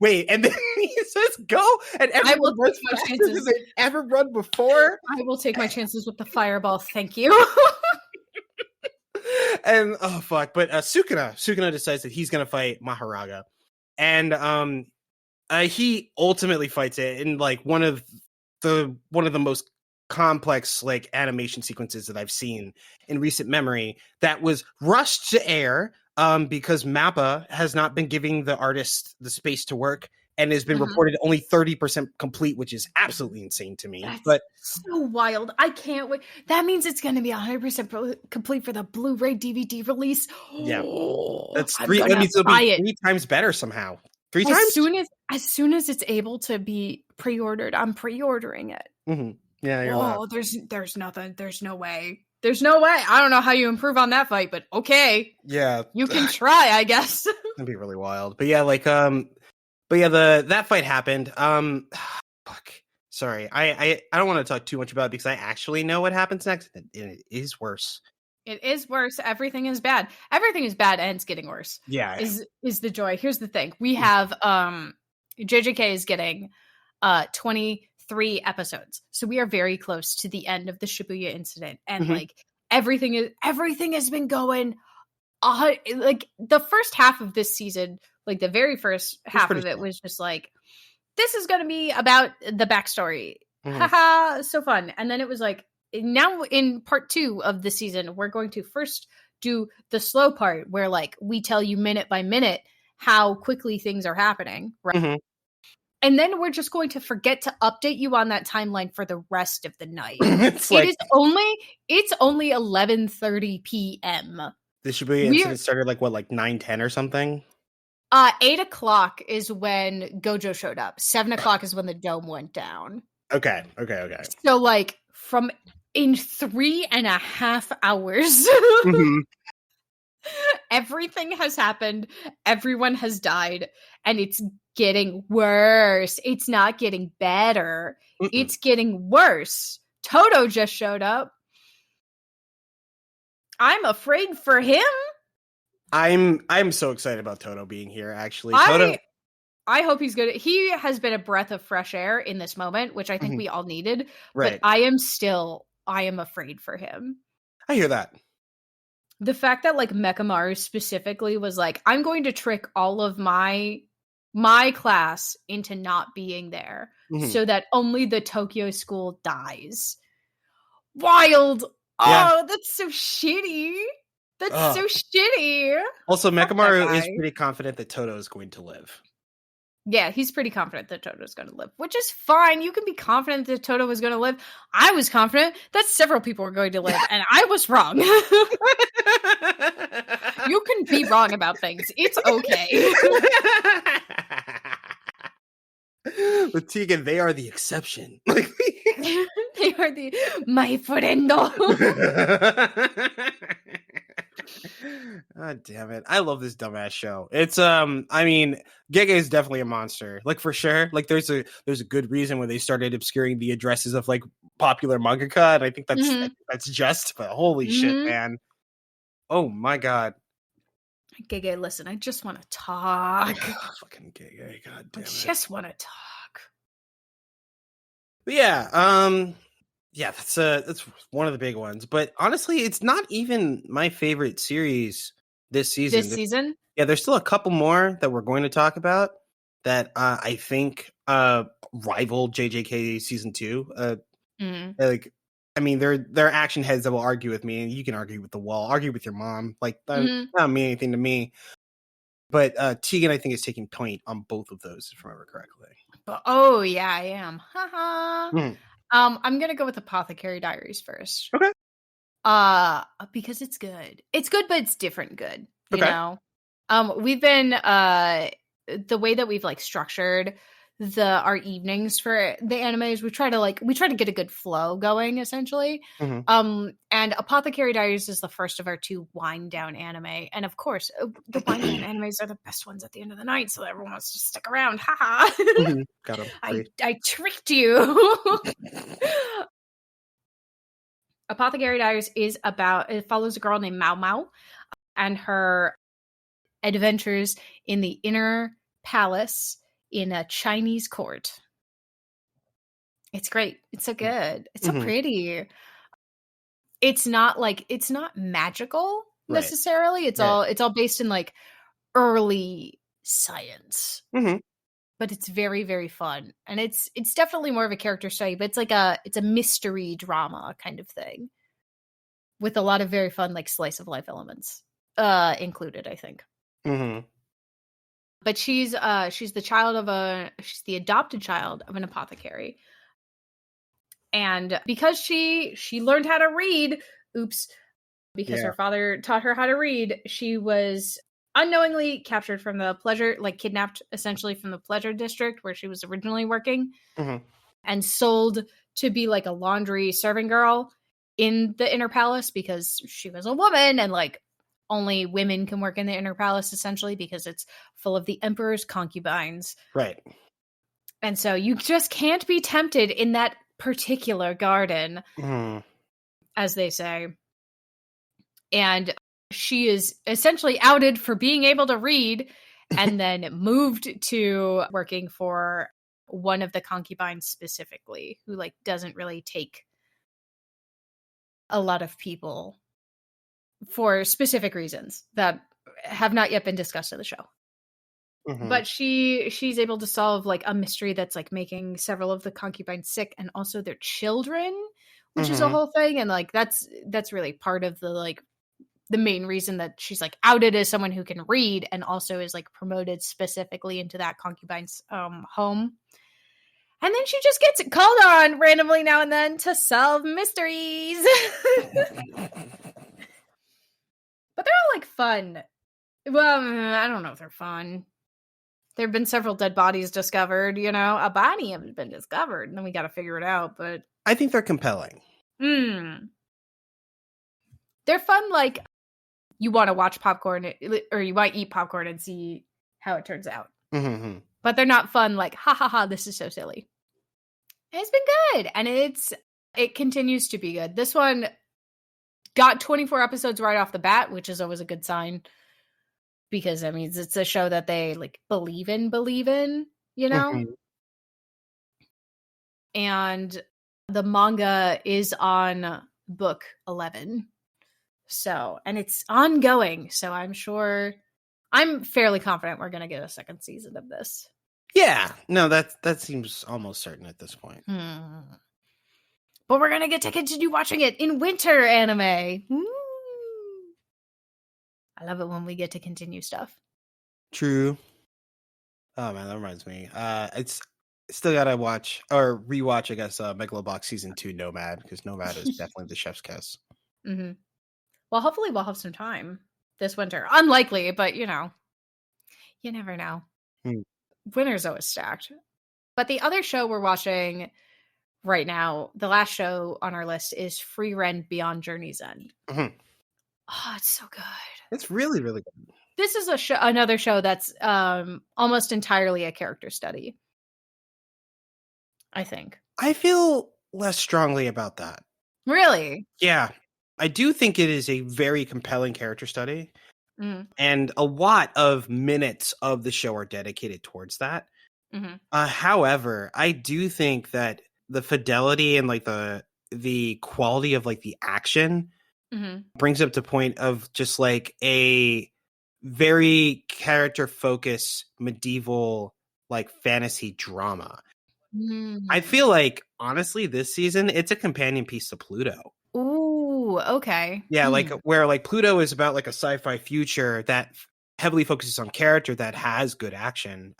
Wait, and then he says go, and everyone runs faster than they've ever run before. I will take my chances with the fireball, thank you. And oh fuck, but Sukuna decides that he's gonna fight Maharaga, and he ultimately fights it in like one of the most complex like animation sequences that I've seen in recent memory, that was rushed to air because MAPPA has not been giving the artist the space to work, and has been reported only 30% complete, which is absolutely insane to me. That's but so wild. I can't wait. That means it's going to be 100% complete for the Blu-ray DVD release. Yeah, that's three. That means it'll be 3 times better somehow. 3 times. As soon as it's able to be pre-ordered, I'm pre-ordering it. Yeah. You're there's nothing. There's no way. There's no way. I don't know how you improve on that fight, but okay. Yeah. You can try, I guess. That'd be really wild. But yeah, like, that fight happened. Fuck. Sorry. I don't want to talk too much about it because I actually know what happens next. And it is worse. It is worse. Everything is bad. Everything is bad and it's getting worse. Yeah. Is the joy. Here's the thing. We have, JJK is getting 23 episodes. So we are very close to the end of the Shibuya incident. And like everything has been going like the first half of this season, like the very first half of it was just like, this is going to be about the backstory. Haha, so fun. And then it was like, now in part 2 of the season, we're going to first do the slow part where like we tell you minute by minute how quickly things are happening, right? And then we're just going to forget to update you on that timeline for the rest of the night. It's only 11:30 p.m. The Shibuya incident started like 9:10 or something? 8 o'clock is when Gojo showed up. 7 o'clock is when the dome went down. Okay. So like from in 3.5 hours, everything has happened. Everyone has died, and it's getting worse. It's not getting better. It's getting worse. Toto just showed up. I'm afraid for him. I'm so excited about Toto being here, actually. Toto, I hope he's good. He has been a breath of fresh air in this moment, which I think we all needed. Right. But I am afraid for him. I hear that. The fact that like Mechamaru specifically was like, I'm going to trick all of my class into not being there so that only the Tokyo school dies. Wild. Oh, that's so shitty. That's so shitty. Also, Mechamaru is pretty confident that Toto is going to live. Yeah, he's pretty confident that Toto's going to live, which is fine. You can be confident that Toto was going to live. I was confident that several people were going to live, and I was wrong. You can be wrong about things. It's okay. With Tegan, they are the exception. They are my friendo. God damn it. I love this dumbass show. It's I mean, Gege is definitely a monster. Like for sure. Like there's a good reason when they started obscuring the addresses of like popular mangaka, and I think that's just, but holy shit, man. Oh my god. Gege, listen, I just want to talk. Fucking Gege, god damn it. I just want to talk. But yeah, yeah, that's one of the big ones. But honestly, it's not even my favorite series this season. Yeah, there's still a couple more that we're going to talk about that I think rival JJK season 2. Like, I mean, they're action heads that will argue with me, and you can argue with the wall, argue with your mom. Like, that don't mean anything to me. But Tegan, I think, is taking point on both of those, if I remember correctly. Oh yeah, I am. Haha. I'm gonna go with Apothecary Diaries first. Okay. Because it's good. It's good, but it's different good. You know? We've been the way that we've like structured our evenings for the animes, we try to get a good flow going, essentially. And Apothecary Diaries is the first of our 2 wind down anime, and of course the wind down animes are the best ones at the end of the night, so everyone wants to stick around. Haha. Got him. I tricked you. Apothecary Diaries it follows a girl named Mao Mao and her adventures in the inner palace in a Chinese court. It's great. It's so good. It's so pretty. It's not magical necessarily. It's all based in like early science. But it's very, very fun. And it's definitely more of a character study, but it's a mystery drama kind of thing. With a lot of very fun like slice of life elements included, I think. But she's the adopted child of an apothecary. And because she learned how to read, because her father taught her how to read, she was unknowingly captured from kidnapped essentially from the pleasure district where she was originally working, and sold to be like a laundry serving girl in the inner palace because she was a woman, and like only women can work in the inner palace essentially because it's full of the emperor's concubines. Right. And so you just can't be tempted in that particular garden, as they say. And she is essentially outed for being able to read, and then moved to working for one of the concubines specifically, who like doesn't really take a lot of people for specific reasons that have not yet been discussed in the show. Mm-hmm. But she's able to solve like a mystery that's like making several of the concubines sick and also their children, which is a whole thing. And like that's really part of the like the main reason that she's like outed as someone who can read and also is like promoted specifically into that concubine's home. And then she just gets called on randomly now and then to solve mysteries. But they're all like fun. Well, I don't know if they're fun. There have been several dead bodies discovered, you know, a body has been discovered, and then we got to figure it out. But I think they're compelling. They're fun, like you want to watch popcorn or you might eat popcorn and see how it turns out. Mm-hmm. But they're not fun, like, ha ha ha, this is so silly. And it's been good, and it continues to be good. This one got 24 episodes right off the bat, which is always a good sign. Because that means it's a show that they like believe in, you know? Mm-hmm. And the manga is on book 11. So, and it's ongoing. So I'm fairly confident we're going to get a second season of this. Yeah. No, that seems almost certain at this point. But we're going to get to continue watching it in winter anime. I love it when we get to continue stuff. True. Oh man, that reminds me. It's still gotta watch or rewatch, I guess, Megalobox Season 2 Nomad, because Nomad is definitely the chef's kiss. Mm-hmm. Well, hopefully we'll have some time this winter. Unlikely, but you know, you never know. Winter's always stacked. But the other show we're watching right now, the last show on our list is Frieren Beyond Journey's End. Mm-hmm. Oh, it's so good. It's really, really good. This is another show that's almost entirely a character study, I think. I feel less strongly about that. Really? Yeah. I do think it is a very compelling character study. Mm. And a lot of minutes of the show are dedicated towards that. Mm-hmm. However, I do think that the fidelity and like the quality of like the action brings up the point of just like a very character focused medieval like fantasy drama. I feel like honestly this season it's a companion piece to Pluto. Ooh, okay. Yeah, like where like Pluto is about like a sci-fi future that heavily focuses on character that has good action.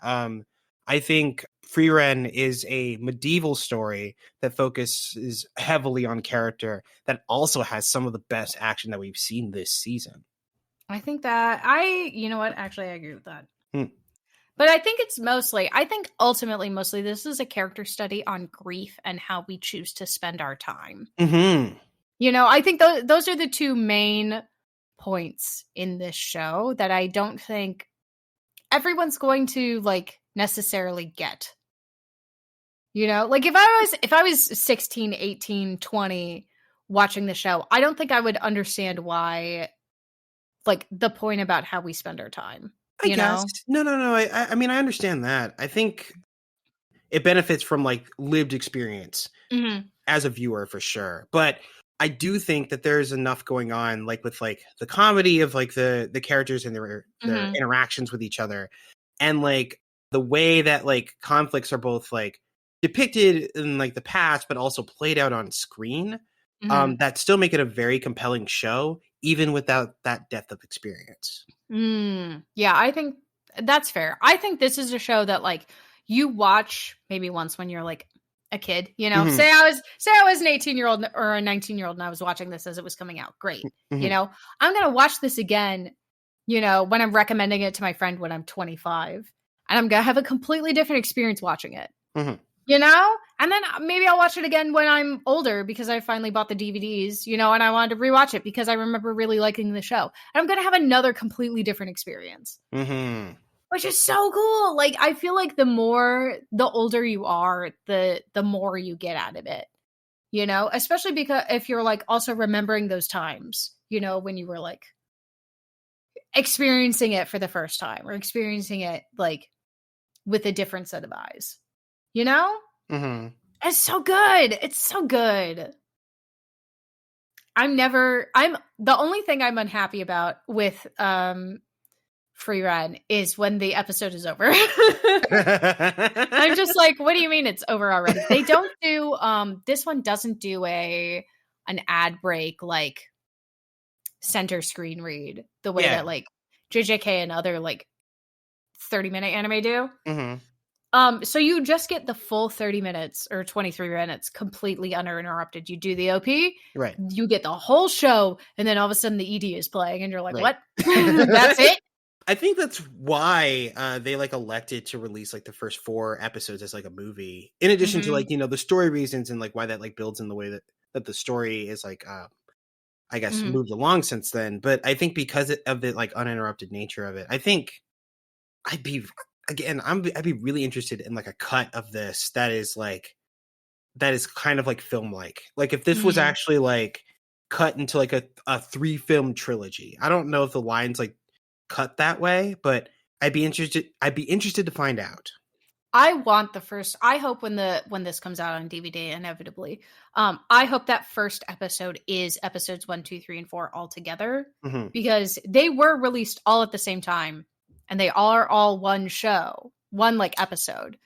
I think Frieren is a medieval story that focuses heavily on character that also has some of the best action that we've seen this season. I think that you know what? Actually, I agree with that. But I think ultimately mostly this is a character study on grief and how we choose to spend our time. Mm-hmm. You know, I think those are the two main points in this show that I don't think everyone's going to like necessarily get. You know, like if I was 16, 18, 20 watching the show, I don't think I would understand why, like the point about how we spend our time. I guess. No. I mean, I understand that. I think it benefits from like lived experience as a viewer for sure. But I do think that there's enough going on, like with like the comedy of like the characters and their interactions with each other, and like the way that like conflicts are both like depicted in like the past, but also played out on screen. That still make it a very compelling show, even without that depth of experience. Yeah, I think that's fair. I think this is a show that like you watch maybe once when you're like a kid, you know, say I was an 18-year-old or a 19-year-old and I was watching this as it was coming out. Great. You know, I'm going to watch this again, you know, when I'm recommending it to my friend when I'm 25, and I'm going to have a completely different experience watching it, you know, and then maybe I'll watch it again when I'm older because I finally bought the DVDs, you know, and I wanted to rewatch it because I remember really liking the show, and I'm going to have another completely different experience. Which is so cool. Like, I feel like the older you are, the more you get out of it, you know, especially because if you're like also remembering those times, you know, when you were like experiencing it for the first time or experiencing it like with a different set of eyes, you know, it's so good. It's so good. the only thing I'm unhappy about with Frieren is when the episode is over. I'm just like, what do you mean it's over already? They don't do this one doesn't do an ad break like center screen read the way that like JJK and other like 30-minute anime do. So you just get the full 30 minutes or 23 minutes completely uninterrupted. You do the OP, right? You get the whole show, and then all of a sudden the ED is playing, and you're like, what? That's it? I think that's why they like elected to release like the first 4 episodes as like a movie, in addition to like, you know, the story reasons and like why that like builds in the way that the story is like I guess moved along since then. But I think because of the like uninterrupted nature of it, I think I'd be really interested in like a cut of this that is kind of like film like if this was actually like cut into like a 3-film trilogy. I don't know if the lines like cut that way, but I'd be interested to find out. I hope when this comes out on DVD inevitably, I hope that first episode is episodes 1, 2, 3, and 4 all together, because they were released all at the same time and they are all one show, one like episode.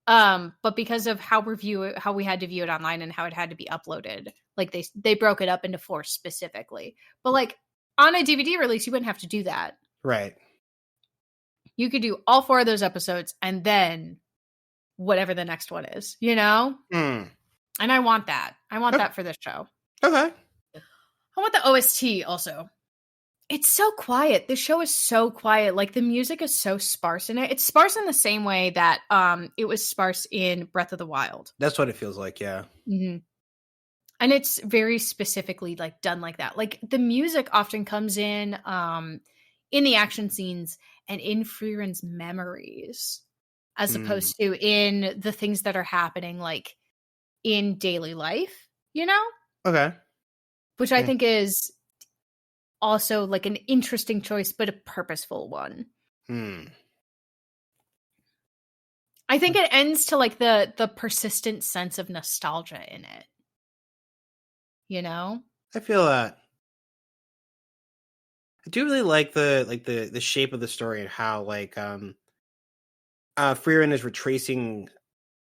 But because of how we had to view it online and how it had to be uploaded, like they broke it up into 4 specifically. But like on a DVD release, you wouldn't have to do that. Right. You could do all 4 of those episodes and then whatever the next one is, you know? And I want that. I want that for this show. Okay. I want the OST also. It's so quiet. This show is so quiet. Like the music is so sparse in it. It's sparse in the same way that it was sparse in Breath of the Wild. That's what it feels like, yeah. And it's very specifically like done like that. Like the music often comes in the action scenes and in Frieren's memories, as opposed to in the things that are happening like in daily life, you know? Okay. Which I think is also like an interesting choice, but a purposeful one. I think it ends to like the persistent sense of nostalgia in it. You know? I feel that. I do really like the shape of the story and how like Frieren is retracing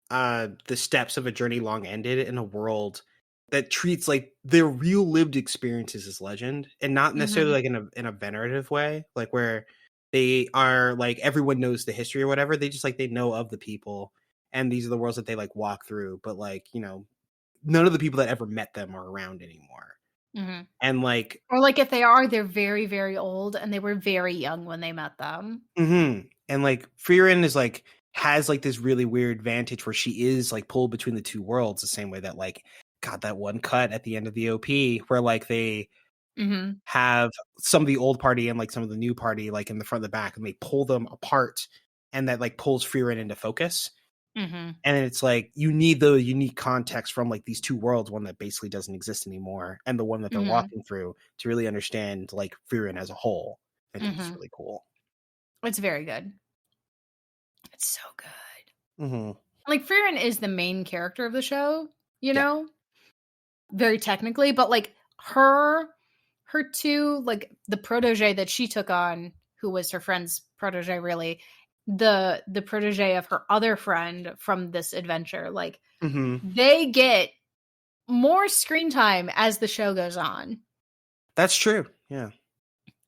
the steps of a journey long ended in a world that treats like their real lived experiences as legend, and not necessarily like in a venerative way, like where they are like everyone knows the history or whatever. They just like they know of the people, and these are the worlds that they like walk through. But like, you know, none of the people that ever met them are around anymore. And like, or like if they are, they're very, very old and they were very young when they met them. And like Frieren is like has like this really weird vantage where she is like pulled between the 2 worlds, the same way that like got that one cut at the end of the OP where like they have some of the old party and like some of the new party like in the front and the back, and they pull them apart, and that like pulls Frieren into focus. And it's like you need the unique context from like these 2 worlds, one that basically doesn't exist anymore and the one that they're walking through, to really understand like Frieren as a whole. I think it's really cool. It's very good. It's so good. Like Frieren is the main character of the show, you know, very technically, but like her 2, like the protege that she took on, who was her friend's protege, really the protege of her other friend from this adventure, like they get more screen time as the show goes on. That's true. Yeah.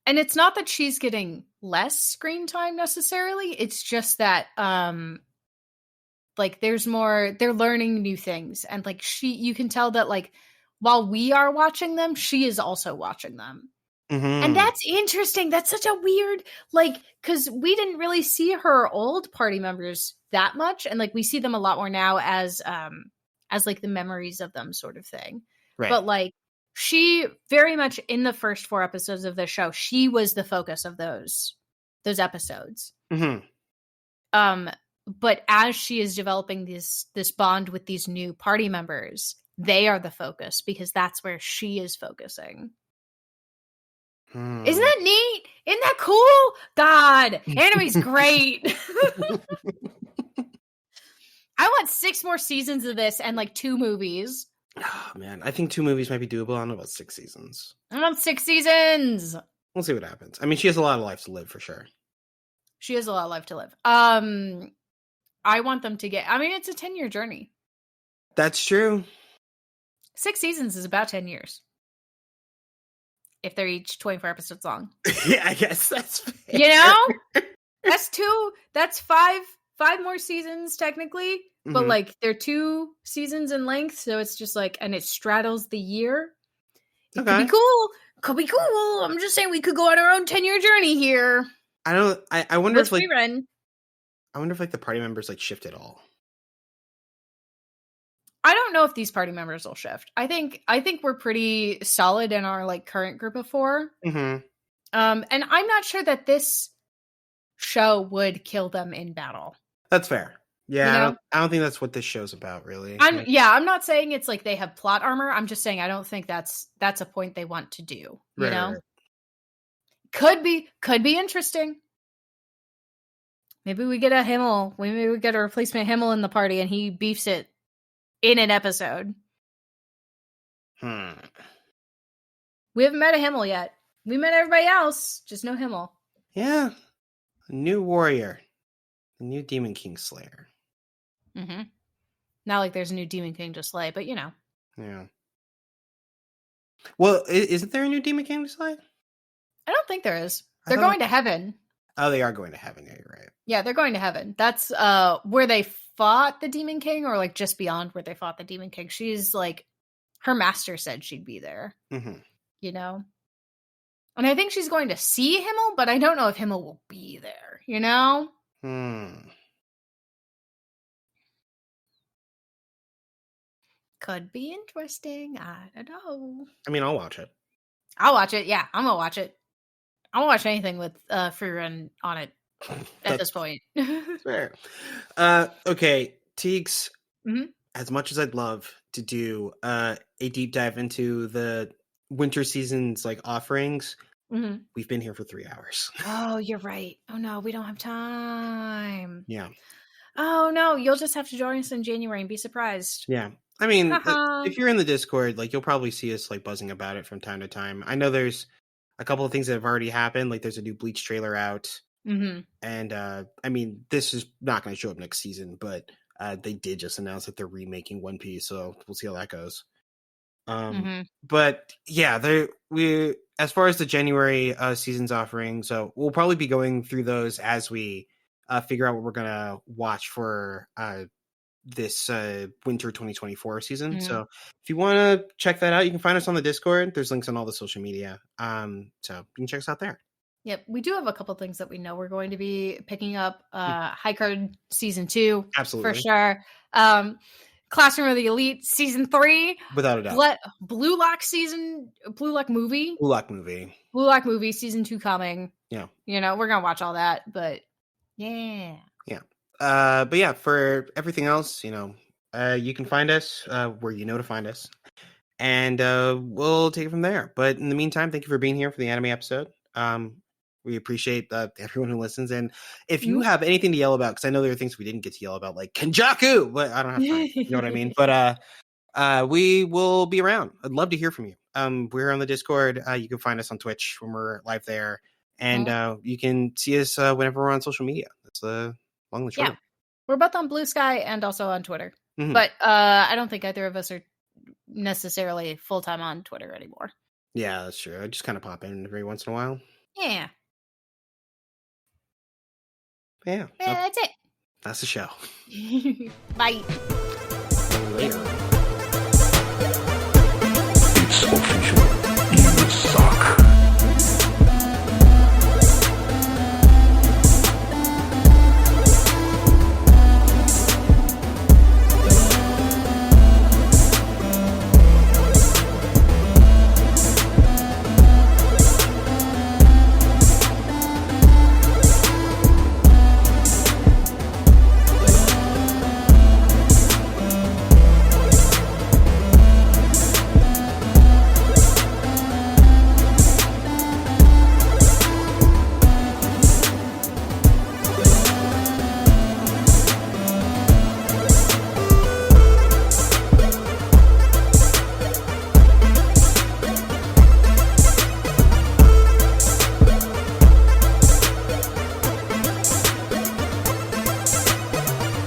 And it's not that she's getting less screen time necessarily. It's just that like there's more, they're learning new things, and like you can tell that like while we are watching them, she is also watching them. And that's interesting. That's such a weird, like, because we didn't really see her old party members that much, and like we see them a lot more now as like the memories of them sort of thing. Right. But like she very much in the first 4 episodes of the show, she was the focus of those episodes. But as she is developing this bond with these new party members, they are the focus because that's where she is focusing. Isn't that neat? Isn't that cool? God, anime's great. I want 6 more seasons of this and like 2 movies. Oh, man, I think 2 movies might be doable. I don't know about 6 seasons. I want 6 seasons. We'll see what happens. I mean, she has a lot of life to live for sure. She has a lot of life to live. I want them to get. I mean, it's a 10-year journey. That's true. 6 seasons is about 10 years. If they're each 24 episodes long. Yeah, I guess that's fair. You know? That's 5 more seasons technically, but like they're 2 seasons in length, so it's just like, and it straddles the year. It could be cool. Could be cool. I'm just saying we could go on our own 10-year journey here. I wonder if like Frieren. I wonder if like the party members like shift at all. I don't know if these party members will shift. I think we're pretty solid in our like current group of 4. Mm-hmm. And I'm not sure that this show would kill them in battle. That's fair. Yeah, you know? I don't think that's what this show's about, really. I'm not saying it's like they have plot armor. I'm just saying I don't think that's a point they want to do. You know, right. Could be interesting. Maybe we get a Himmel. Maybe we get a replacement Himmel in the party, and he beefs it in an episode. We haven't met a Himmel yet. We met everybody else, just no Himmel. Yeah, a new warrior, a new Demon King Slayer. Mm-hmm. Not like there's a new Demon King to slay, but you know. Yeah. Well, isn't there a new Demon King to slay? I don't think there is. They're going to heaven. Oh, they are going to heaven. Yeah, you're right. Yeah, they're going to heaven. That's where they fought the Demon King, or like just beyond where they fought the Demon King. She's like, her master said she'd be there. Mm-hmm. You know? And I think she's going to see Himmel, but I don't know if Himmel will be there, you know? Could be interesting. I don't know. I mean, I'll watch it. I'll watch it. Yeah, I'm gonna watch it. I'll watch anything with Frieren on it at this point. Fair. Okay, Teeks, as much as I'd love to do a deep dive into the winter season's like offerings, we've been here for 3 hours. Oh, you're right. Oh no, we don't have time. Yeah. Oh no, you'll just have to join us in January and be surprised. Yeah. I mean, if you're in the Discord, like you'll probably see us like buzzing about it from time to time. I know there's a couple of things that have already happened. Like there's a new Bleach trailer out. And I mean, this is not going to show up next season, but they did just announce that they're remaking One Piece, so we'll see how that goes. But yeah, we as far as the January season's offering, so we'll probably be going through those as we figure out what we're gonna watch for this winter 2024 season. So if you want to check that out, you can find us on the Discord. There's links on all the social media, so you can check us out there. Yep, we do have a couple things that we know we're going to be picking up. High Card Season 2, absolutely, for sure. Classroom of the Elite Season 3, without a doubt. Blue Lock movie Season 2 coming. Yeah, you know, we're gonna watch all that, but yeah. But yeah, for everything else, you know, you can find us where you know to find us, and we'll take it from there. But in the meantime, thank you for being here for the anime episode. We appreciate everyone who listens, and if you have anything to yell about, because I know there are things we didn't get to yell about, like Kenjaku, but I don't have time. You know what I mean? But we will be around. I'd love to hear from you. We're on the Discord. You can find us on Twitch when we're live there, and you can see us whenever we're on social media. That's long and short. Yeah, we're both on Blue Sky and also on Twitter. But I don't think either of us are necessarily full time on Twitter anymore. Yeah, that's true. I just kind of pop in every once in a while. Yeah. Yeah. That's it. That's the show. Bye. Later.